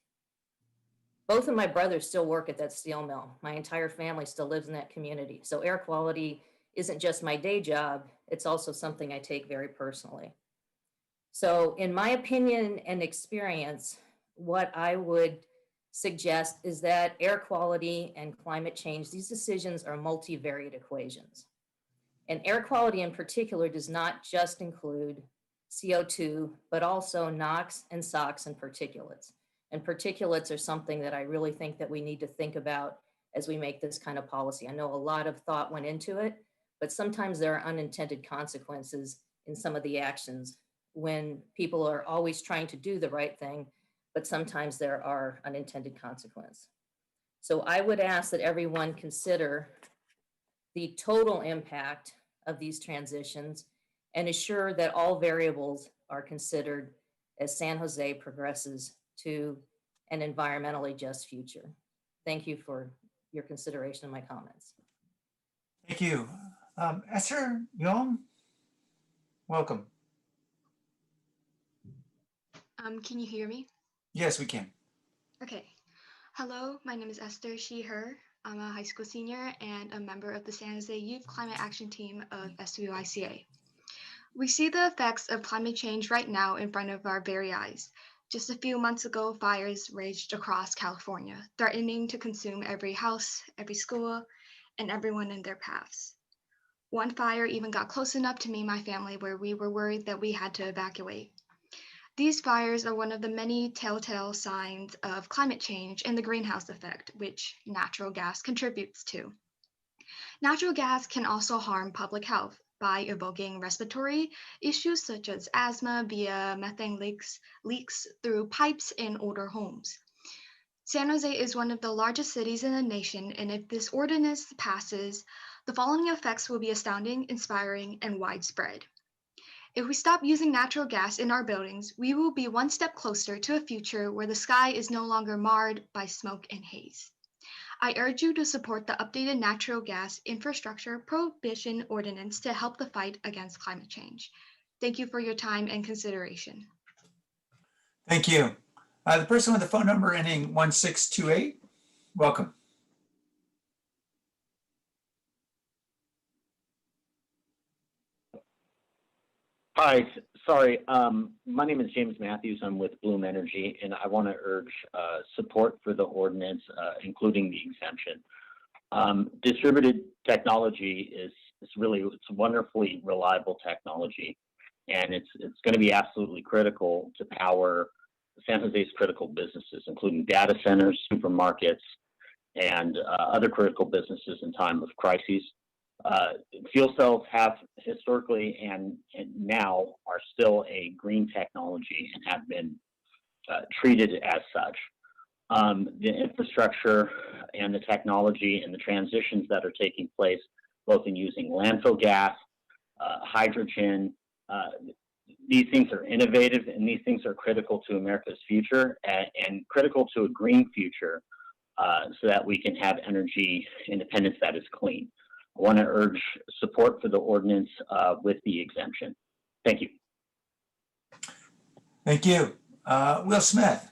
Both of my brothers still work at that steel mill. My entire family still lives in that community. So air quality isn't just my day job, it's also something I take very personally. So in my opinion and experience, what I would suggest is that air quality and climate change, these decisions are multivariate equations. And air quality in particular does not just include CO2, but also NOx and SOx and particulates. And particulates are something that I really think that we need to think about as we make this kind of policy. I know a lot of thought went into it, but sometimes there are unintended consequences in some of the actions when people are always trying to do the right thing, but sometimes there are unintended consequences. So I would ask that everyone consider the total impact of these transitions and assure that all variables are considered as San Jose progresses to an environmentally just future. Thank you for your consideration of my comments. Thank you. Esther Yom, welcome. Can you hear me? Yes, we can. Okay. Hello, my name is Esther, she, her. I'm a high school senior and a member of the San Jose Youth Climate Action Team of SWICA. We see the effects of climate change right now in front of our very eyes. Just a few months ago, fires raged across California, threatening to consume every house, every school, and everyone in their paths. One fire even got close enough to me and my family where we were worried that we had to evacuate. These fires are one of the many telltale signs of climate change and the greenhouse effect, which natural gas contributes to. Natural gas can also harm public health by evoking respiratory issues such as asthma via methane leaks through pipes in older homes. San Jose is one of the largest cities in the nation, and if this ordinance passes, the following effects will be astounding, inspiring, and widespread. If we stop using natural gas in our buildings, we will be one step closer to a future where the sky is no longer marred by smoke and haze. I urge you to support the updated natural gas infrastructure prohibition ordinance to help the fight against climate change. Thank you for your time and consideration. Thank you. The person with the phone number ending 1628, welcome. Hi, sorry. My name is James Matthews. I'm with Bloom Energy, and I want to urge support for the ordinance, including the exemption. Distributed technology is it's wonderfully reliable technology, and it's going to be absolutely critical to power San Jose's critical businesses, including data centers, supermarkets, and other critical businesses in time of crises. Fuel cells have historically and now are still a green technology and have been treated as such. The infrastructure and the technology and the transitions that are taking place, both in using landfill gas, hydrogen, these things are innovative and these things are critical to America's future and critical to a green future so that we can have energy independence that is clean. I want to urge support for the ordinance with the exemption. Thank you. Thank you. Will Smith.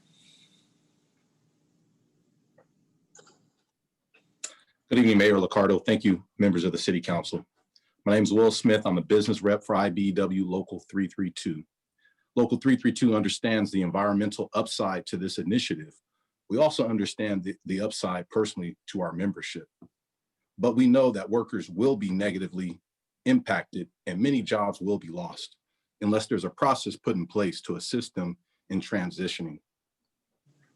Good evening, Mayor Liccardo. Thank you, members of the City Council. My name is Will Smith. I'm a business rep for IBEW Local 332. Local 332 understands the environmental upside to this initiative. We also understand the upside personally to our membership. But we know that workers will be negatively impacted and many jobs will be lost unless there's a process put in place to assist them in transitioning.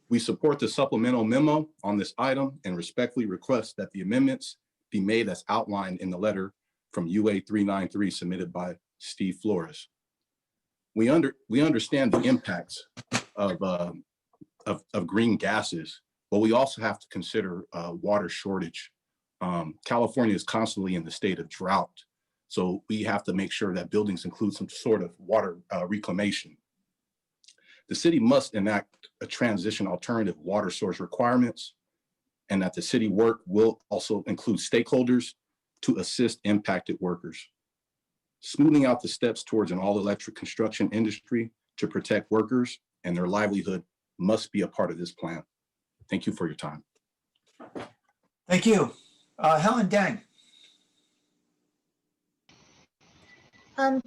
We support the supplemental memo on this item and respectfully request that the amendments be made as outlined in the letter from UA 393 submitted by Steve Flores. We understand the impacts of green gases, but we also have to consider water shortage. California is constantly in the state of drought, so we have to make sure that buildings include some sort of water reclamation. The city must enact a transition alternative water source requirements, and that the city work will also include stakeholders to assist impacted workers. Smoothing out the steps towards an all-electric construction industry to protect workers and their livelihood must be a part of this plan. Thank you for your time. Thank you. Helen Deng.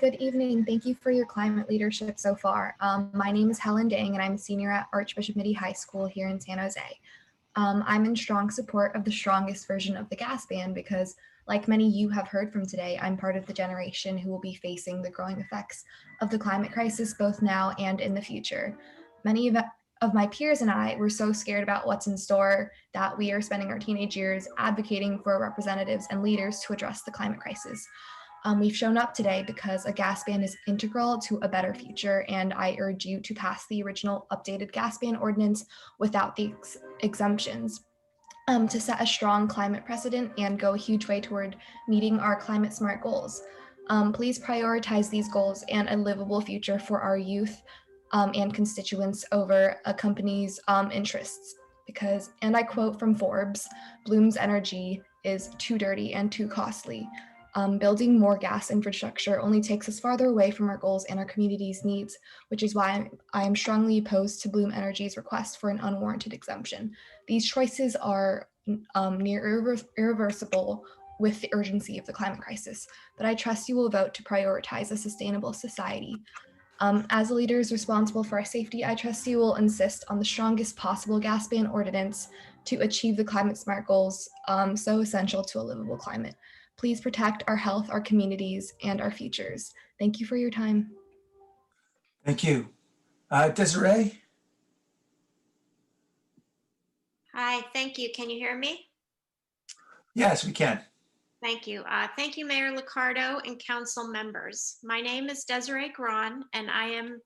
Good evening. Thank you for your climate leadership so far. My name is Helen Deng, and I'm a senior at Archbishop Mitty High School here in San Jose. I'm in strong support of the strongest version of the gas ban because, like many you have heard from today, I'm part of the generation who will be facing the growing effects of the climate crisis both now and in the future. Many of my peers and I were so scared about what's in store that we are spending our teenage years advocating for representatives and leaders to address the climate crisis. We've shown up today because a gas ban is integral to a better future, and I urge you to pass the original updated gas ban ordinance without the exemptions to set a strong climate precedent and go a huge way toward meeting our climate smart goals. Please prioritize these goals and a livable future for our youth and constituents over a company's interests. Because, and I quote from Forbes, Bloom's energy is too dirty and too costly. Building more gas infrastructure only takes us farther away from our goals and our community's needs, which is why I am strongly opposed to Bloom Energy's request for an unwarranted exemption. These choices are near irreversible with the urgency of the climate crisis, but I trust you will vote to prioritize a sustainable society. As leaders responsible for our safety, I trust you will insist on the strongest possible gas ban ordinance to achieve the climate smart goals so essential to a livable climate. Please protect our health, our communities, and our futures. Thank you for your time. Thank you. Desiree? Hi, thank you. Can you hear me? Yes, we can. Thank you. Thank you, Mayor Liccardo and council members. My name is Desiree Grawn, and I am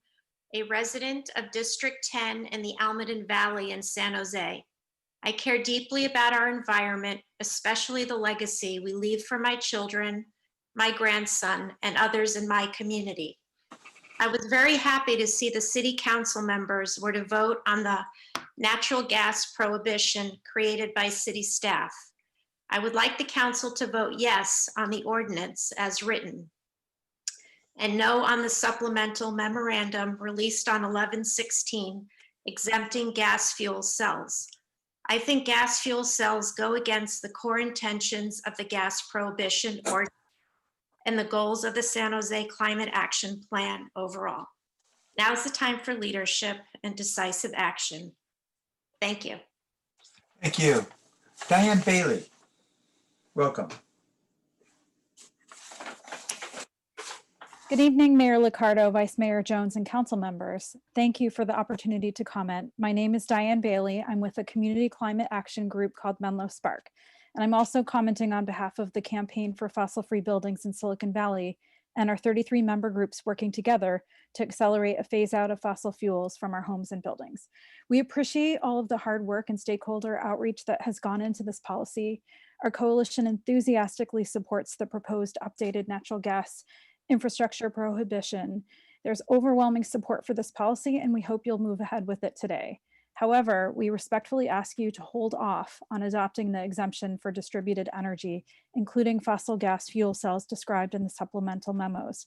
a resident of District 10 in the Almaden Valley in San Jose. I care deeply about our environment, especially the legacy we leave for my children, my grandson, and others in my community. I was very happy to see the city council members were to vote on the natural gas prohibition created by city staff. I would like the council to vote yes on the ordinance as written and no on the supplemental memorandum released on 11/16 exempting gas fuel cells. I think gas fuel cells go against the core intentions of the gas prohibition ordinance and the goals of the San Jose Climate Action Plan overall. Now is the time for leadership and decisive action. Thank you. Thank you. Diane Bailey, welcome. Good evening, Mayor Liccardo, Vice Mayor Jones, and council members. Thank you for the opportunity to comment. My name is Diane Bailey. I'm with a community climate action group called Menlo Spark. And I'm also commenting on behalf of the Campaign for Fossil-Free Buildings in Silicon Valley and our 33 member groups working together to accelerate a phase out of fossil fuels from our homes and buildings. We appreciate all of the hard work and stakeholder outreach that has gone into this policy. Our coalition enthusiastically supports the proposed updated natural gas infrastructure prohibition. There's overwhelming support for this policy, and we hope you'll move ahead with it today. However, we respectfully ask you to hold off on adopting the exemption for distributed energy, including fossil gas fuel cells described in the supplemental memos.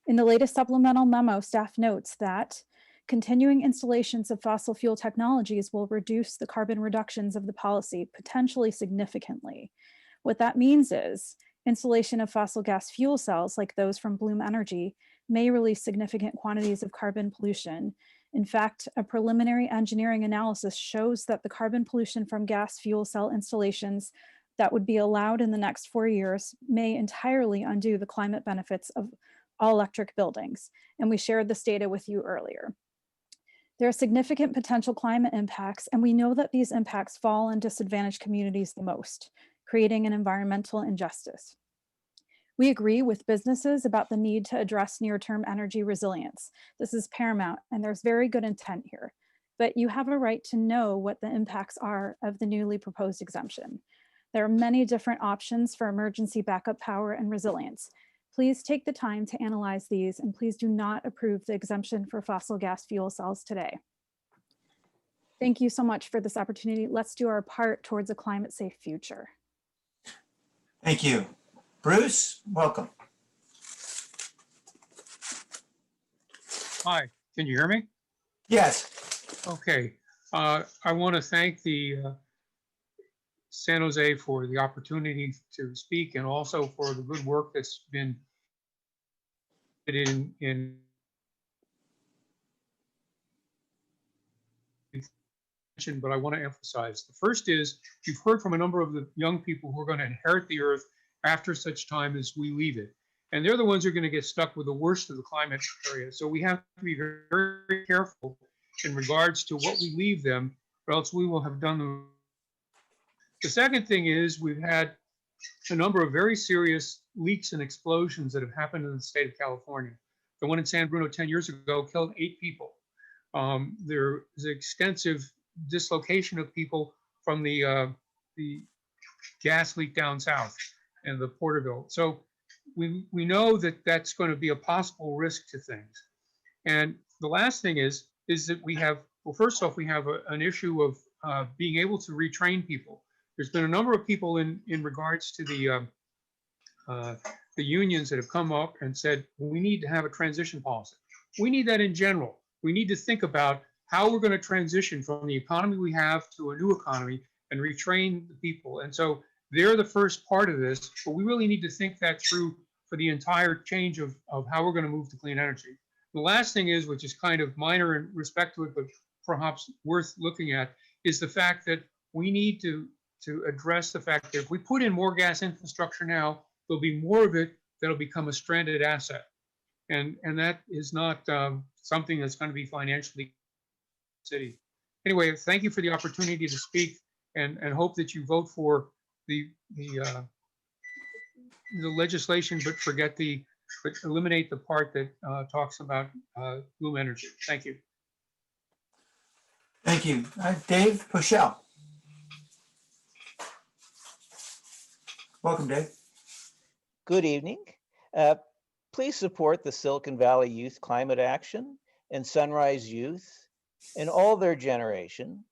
In the latest supplemental memo, staff notes that continuing installations of fossil fuel technologies will reduce the carbon reductions of the policy potentially significantly. What that means is installation of fossil gas fuel cells like those from Bloom Energy may release significant quantities of carbon pollution. In fact, a preliminary engineering analysis shows that the carbon pollution from gas fuel cell installations that would be allowed in the next 4 years may entirely undo the climate benefits of all electric buildings. And we shared this data with you earlier. There are significant potential climate impacts, and we know that these impacts fall on disadvantaged communities the most, creating an environmental injustice. We agree with businesses about the need to address near-term energy resilience. This is paramount, and there's very good intent here. But you have a right to know what the impacts are of the newly proposed exemption. There are many different options for emergency backup power and resilience. Please take the time to analyze these, and please do not approve the exemption for fossil gas fuel cells today. Thank you so much for this opportunity. Let's do our part towards a climate-safe future. Thank you. Bruce, welcome. Hi, can you hear me? Yes. Okay. I want to thank the San Jose for the opportunity to speak, and also for the good work that's been in but I want to emphasize. The first is, you've heard from a number of the young people who are going to inherit the earth after such time as we leave it. And they're the ones who are going to get stuck with the worst of the climate area. So we have to be very, very careful in regards to what we leave them, or else we will have done them. The second thing is, we've had a number of very serious leaks and explosions that have happened in the state of California. The one in San Bruno 10 years ago killed 8 people. There is extensive dislocation of people from the gas leak down south and the Porterville. So we know that that's going to be a possible risk to things. And the last thing is that we have, well, first off, we have an issue of being able to retrain people. There's been a number of people in regards to the unions that have come up and said, well, we need to have a transition policy. We need that in general. We need to think about how we're going to transition from the economy we have to a new economy and retrain the people. And so they're the first part of this, but we really need to think that through for the entire change of how we're going to move to clean energy. The last thing is, which is kind of minor in respect to it, but perhaps worth looking at, is the fact that we need to address the fact that if we put in more gas infrastructure now, there'll be more of it that'll become a stranded asset. And that is not something that's going to be financially city. Anyway, thank you for the opportunity to speak, and hope that you vote for the legislation, but eliminate the part that talks about Bloom Energy. Thank you. Thank you. Dave Pochel. Welcome, Dave. Good evening. Please support the Silicon Valley Youth Climate Action and Sunrise Youth and all their generation,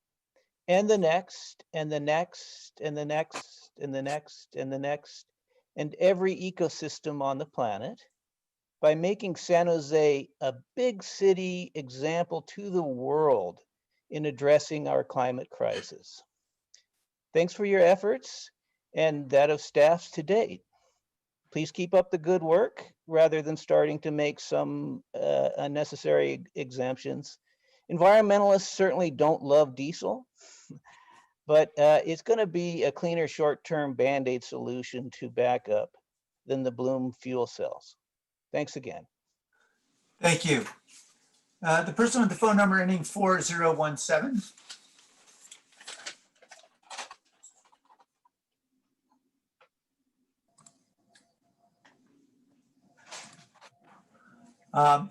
and the next, and the next, and the next, and the next, and the next, and every ecosystem on the planet by making San Jose a big city example to the world in addressing our climate crisis. Thanks for your efforts and that of staffs to date. Please keep up the good work rather than starting to make some unnecessary exemptions. Environmentalists certainly don't love diesel, but it's going to be a cleaner short-term Band-Aid solution to backup than the Bloom fuel cells. Thanks again. Thank you. The person with the phone number ending 4017.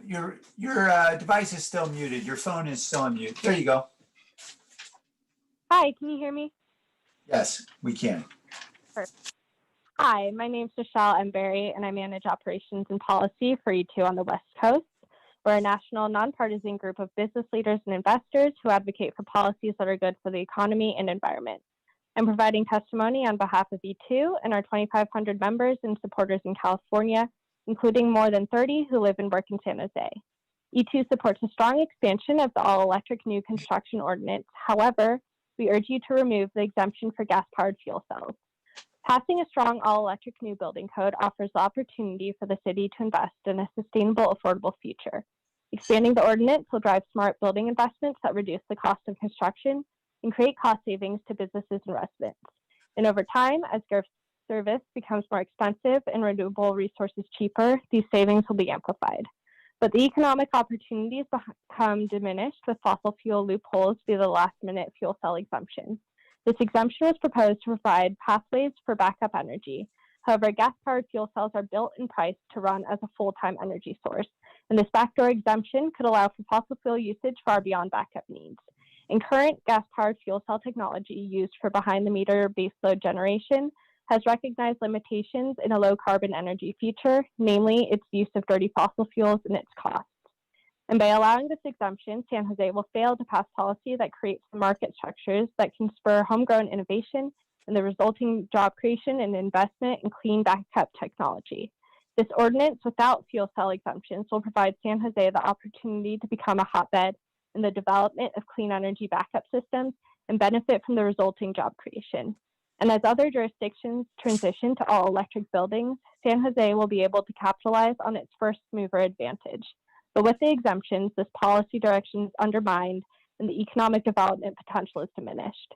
Your device is still muted. Your phone is still on mute. There you go. Hi, can you hear me? Yes, we can. Perfect. Hi, my name is Michelle Emberry, and I manage operations and policy for E2 on the West Coast. We're a national, nonpartisan group of business leaders and investors who advocate for policies that are good for the economy and environment. I'm providing testimony on behalf of E2 and our 2,500 members and supporters in California, including more than 30 who live and work in San Jose. E2 supports a strong expansion of the all-electric new construction ordinance. However, we urge you to remove the exemption for gas-powered fuel cells. Passing a strong all-electric new building code offers the opportunity for the city to invest in a sustainable, affordable future. Expanding the ordinance will drive smart building investments that reduce the cost of construction and create cost savings to businesses and residents. And over time, as service becomes more expensive and renewable resources cheaper, these savings will be amplified. But the economic opportunities become diminished with fossil fuel loopholes via the last-minute fuel cell exemption. This exemption was proposed to provide pathways for backup energy. However, gas-powered fuel cells are built and priced to run as a full-time energy source, and this backdoor exemption could allow for fossil fuel usage far beyond backup needs. In current gas-powered fuel cell technology used for behind-the-meter baseload generation has recognized limitations in a low-carbon energy future, namely its use of dirty fossil fuels and its costs. And by allowing this exemption, San Jose will fail to pass policy that creates the market structures that can spur homegrown innovation and the resulting job creation and investment in clean backup technology. This ordinance without fuel cell exemptions will provide San Jose the opportunity to become a hotbed in the development of clean energy backup systems and benefit from the resulting job creation. And as other jurisdictions transition to all electric buildings, San Jose will be able to capitalize on its first mover advantage. But with the exemptions, this policy direction is undermined and the economic development potential is diminished.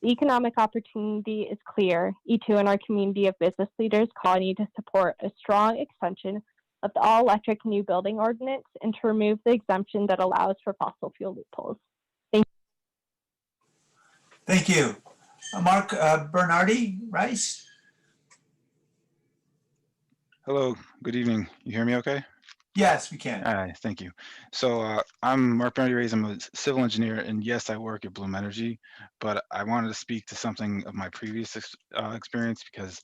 The economic opportunity is clear. E2 and our community of business leaders call on you to support a strong extension of the all-electric new building ordinance and to remove the exemption that allows for fossil fuel loopholes. Thank you. Mark Bernardi, Rice. Hello, good evening. You hear me okay? Yes, we can. All right, thank you. So I'm Mark Bernardi Reyes. I'm a civil engineer, and yes, I work at Bloom Energy, but I wanted to speak to something of my previous experience because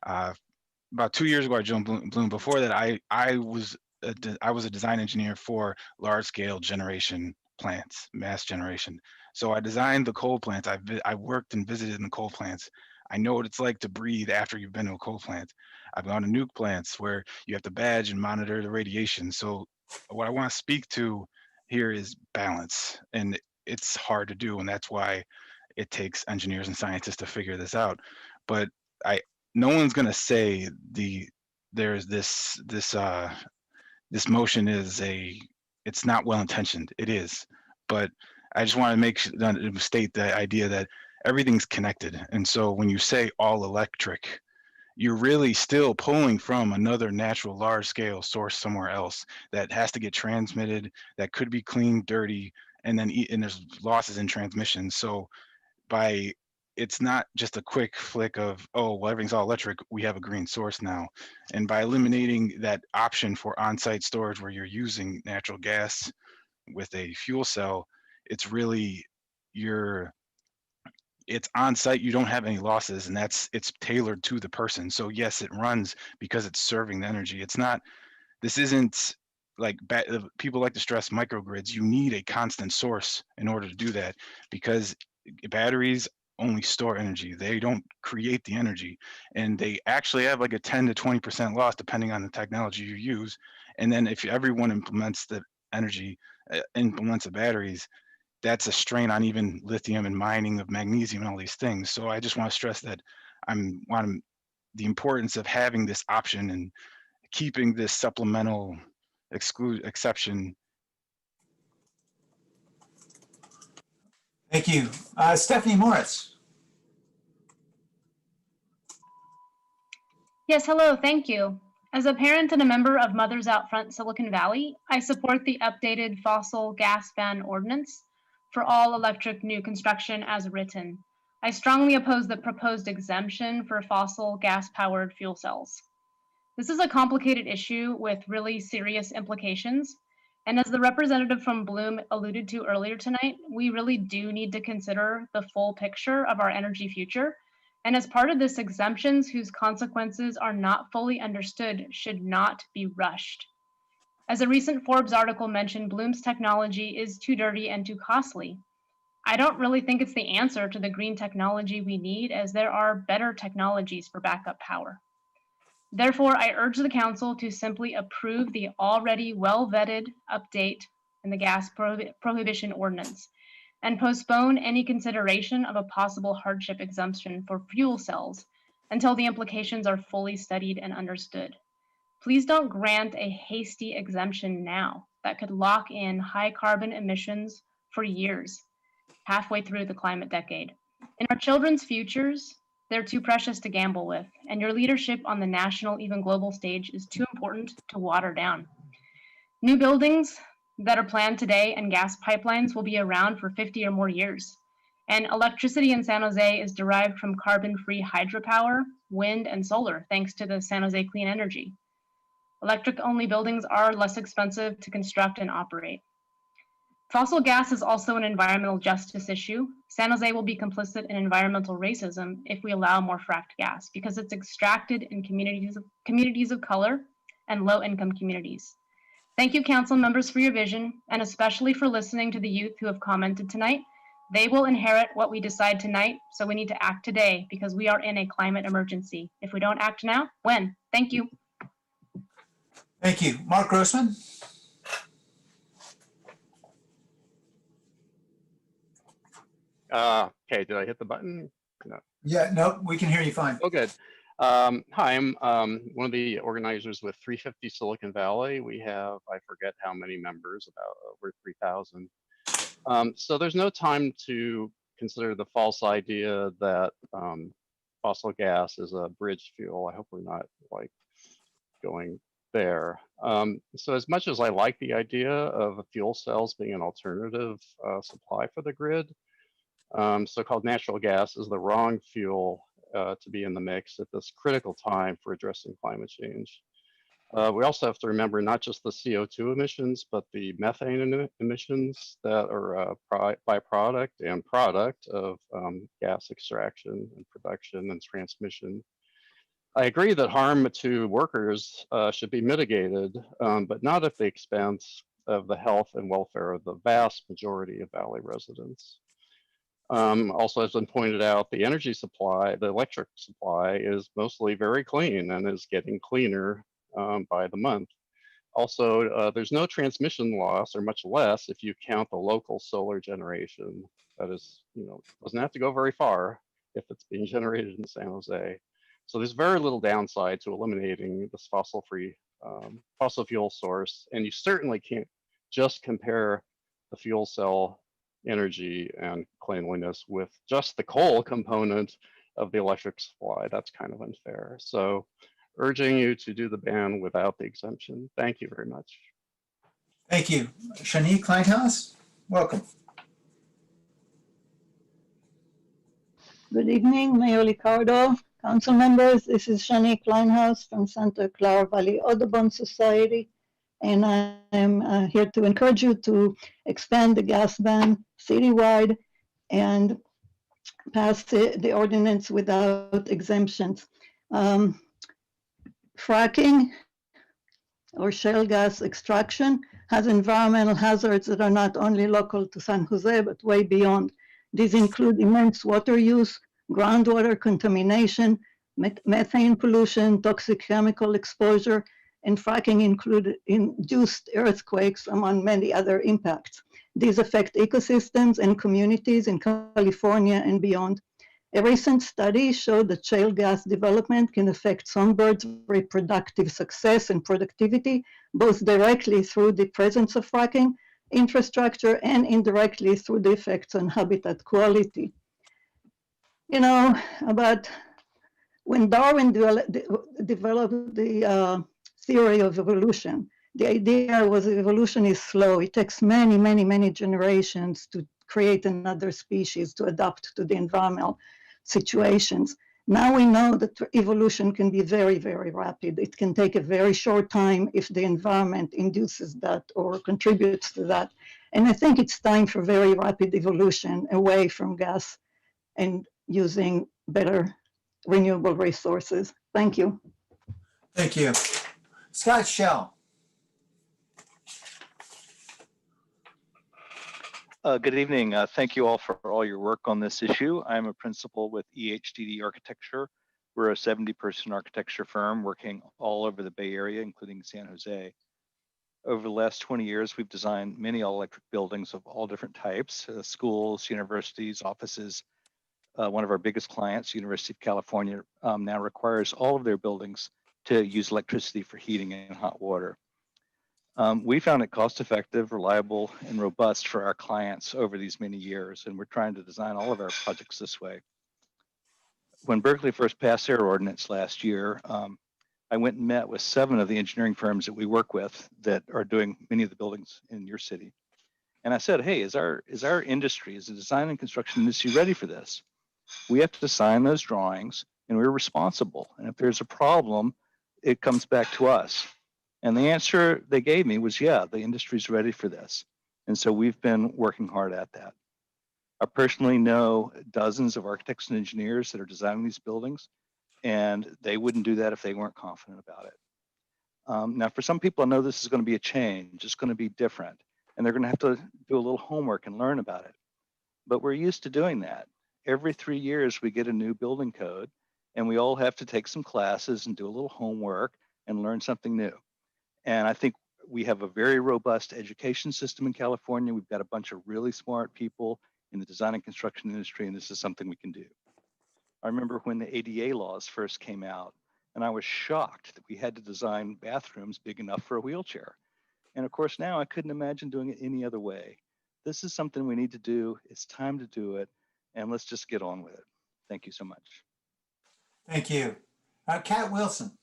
about 2 years ago, I joined Bloom. Before that, I was a design engineer for large-scale generation plants, mass generation. So I designed the coal plants. I worked and visited in the coal plants. I know what it's like to breathe after you've been to a coal plant. I've gone to nuke plants where you have to badge and monitor the radiation. So what I want to speak to here is balance, and it's hard to do, and that's why it takes engineers and scientists to figure this out. But no one's gonna say there's this motion is it's not well intentioned. It is, but I just want to state the idea that everything's connected. And so when you say all electric, you're really still pulling from another natural large scale source somewhere else that has to get transmitted, that could be clean, dirty, and there's losses in transmission. So it's not just a quick flick of, oh, well, everything's all electric, we have a green source now. And by eliminating that option for on-site storage where you're using natural gas with a fuel cell, it's really it's on site, you don't have any losses, and it's tailored to the person. So yes, it runs because it's serving the energy. This isn't like people like to stress microgrids. You need a constant source in order to do that, because batteries only store energy. They don't create the energy, and they actually have like a 10 to 20% loss depending on the technology you use. And then if everyone implements the energy, implements the batteries, that's a strain on even lithium and mining of magnesium and all these things. So I just want to stress that the importance of having this option and keeping this supplemental exception. Thank you. Stephanie Morris. Yes, hello, thank you. As a parent and a member of Mothers Out Front Silicon Valley, I support the updated fossil gas ban ordinance for all electric new construction as written. I strongly oppose the proposed exemption for fossil gas-powered fuel cells. This is a complicated issue with really serious implications. And as the representative from Bloom alluded to earlier tonight, we really do need to consider the full picture of our energy future. And as part of this, exemptions whose consequences are not fully understood should not be rushed. As a recent Forbes article mentioned, Bloom's technology is too dirty and too costly. I don't really think it's the answer to the green technology we need, as there are better technologies for backup power. Therefore, I urge the council to simply approve the already well-vetted update in the gas prohibition ordinance and postpone any consideration of a possible hardship exemption for fuel cells until the implications are fully studied and understood. Please don't grant a hasty exemption now that could lock in high carbon emissions for years, halfway through the climate decade. In our children's futures, they're too precious to gamble with, and your leadership on the national, even global stage is too important to water down. New buildings that are planned today and gas pipelines will be around for 50 or more years. And electricity in San Jose is derived from carbon-free hydropower, wind, and solar, thanks to the San Jose Clean Energy. Electric-only buildings are less expensive to construct and operate. Fossil gas is also an environmental justice issue. San Jose will be complicit in environmental racism if we allow more fracked gas because it's extracted in communities of color and low-income communities. Thank you, council members, for your vision, and especially for listening to the youth who have commented tonight. They will inherit what we decide tonight, so we need to act today because we are in a climate emergency. If we don't act now, when? Thank you. Thank you. Mark Grossman. Okay, did I hit the button? No. Yeah, no, we can hear you fine. Oh, good. Hi, I'm one of the organizers with 350 Silicon Valley. We have, I forget how many members, about over 3,000. So there's no time to consider the false idea that fossil gas is a bridge fuel. I hope we're not like going there. So as much as I like the idea of fuel cells being an alternative supply for the grid, so-called natural gas is the wrong fuel to be in the mix at this critical time for addressing climate change. We also have to remember not just the CO2 emissions, but the methane emissions that are a byproduct and product of gas extraction and production and transmission. I agree that harm to workers should be mitigated, but not at the expense of the health and welfare of the vast majority of Valley residents. Also, as been pointed out, the energy supply, the electric supply is mostly very clean and is getting cleaner by the month. Also, there's no transmission loss or much less if you count the local solar generation. That is, doesn't have to go very far if it's being generated in San Jose. So there's very little downside to eliminating this fossil fuel source. And you certainly can't just compare the fuel cell energy and cleanliness with just the coal component of the electric supply. That's kind of unfair. So urging you to do the ban without the exemption. Thank you very much. Thank you. Shanique Kleinhaus, welcome. Good evening, Mayor Liccardo, council members. This is Shanique Kleinhaus from Santa Clara Valley Audubon Society. And I am here to encourage you to expand the gas ban citywide and pass the ordinance without exemptions. Fracking or shale gas extraction has environmental hazards that are not only local to San Jose, but way beyond. These include immense water use, groundwater contamination, methane pollution, toxic chemical exposure, and fracking induced earthquakes, among many other impacts. These affect ecosystems and communities in California and beyond. A recent study showed that shale gas development can affect songbirds' reproductive success and productivity, both directly through the presence of fracking infrastructure and indirectly through the effects on habitat quality. About when Darwin developed the theory of evolution, the idea was evolution is slow. It takes many, many, many generations to create another species to adapt to the environmental situations. Now we know that evolution can be very, very rapid. It can take a very short time if the environment induces that or contributes to that. And I think it's time for very rapid evolution away from gas and using better renewable resources. Thank you. Thank you. Scott Shell. Good evening. Thank you all for all your work on this issue. I'm a principal with EHDD Architecture. We're a 70-person architecture firm working all over the Bay Area, including San Jose. Over the last 20 years, we've designed many all-electric buildings of all different types, schools, universities, offices. One of our biggest clients, University of California, now requires all of their buildings to use electricity for heating and hot water. We found it cost-effective, reliable, and robust for our clients over these many years, and we're trying to design all of our projects this way. When Berkeley first passed their ordinance last year, I went and met with 7 of the engineering firms that we work with that are doing many of the buildings in your city. And I said, hey, is our industry, is the design and construction industry ready for this? We have to sign those drawings and we're responsible. And if there's a problem, it comes back to us. And the answer they gave me was, yeah, the industry's ready for this. And so we've been working hard at that. I personally know dozens of architects and engineers that are designing these buildings, and they wouldn't do that if they weren't confident about it. Now, for some people, I know this is going to be a change. It's going to be different, and they're going to have to do a little homework and learn about it. But we're used to doing that. Every 3 years, we get a new building code, and we all have to take some classes and do a little homework and learn something new. And I think we have a very robust education system in California. We've got a bunch of really smart people in the design and construction industry, and this is something we can do. I remember when the ADA laws first came out, and I was shocked that we had to design bathrooms big enough for a wheelchair. And of course, now I couldn't imagine doing it any other way. This is something we need to do. It's time to do it, and let's just get on with it. Thank you so much. Thank you. Kat Wilson.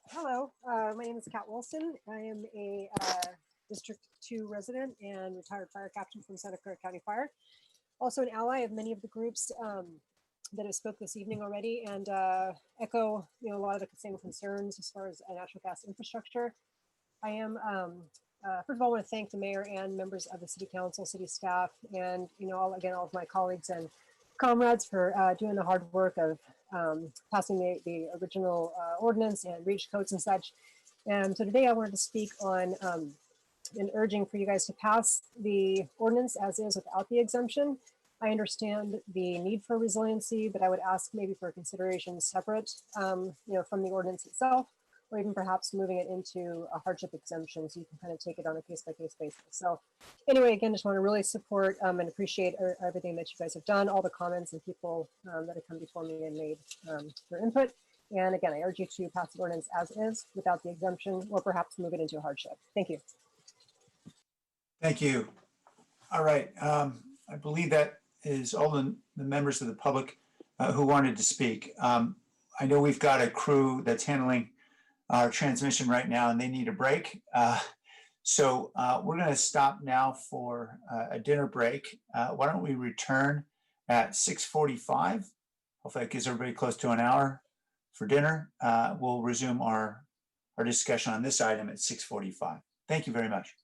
Hello, my name is Kat Wilson. I am a District 2 resident and retired fire captain from Santa Clara County Fire. Also an ally of many of the groups that have spoke this evening already, and echo a lot of the same concerns as far as natural gas infrastructure. I am first of all, I want to thank the mayor and members of the city council, city staff, and all of my colleagues and comrades for doing the hard work of passing the original ordinance and reach codes and such. And so today I wanted to speak on and urging for you guys to pass the ordinance as is without the exemption. I understand the need for resiliency, but I would ask maybe for consideration separate, from the ordinance itself, or even perhaps moving it into a hardship exemption so you can kind of take it on a case-by-case basis. So anyway, again, just want to really support and appreciate everything that you guys have done, all the comments and people that have come before me and made their input. And again, I urge you to pass the ordinance as is without the exemption, or perhaps move it into a hardship. Thank you. Thank you. All right. I believe that is all the members of the public who wanted to speak. I know we've got a crew that's handling our transmission right now and they need a break. So we're going to stop now for a dinner break. Why don't we return at 6:45? Hopefully that gives everybody close to an hour for dinner. We'll resume our discussion on this item at 6:45. Thank you very much.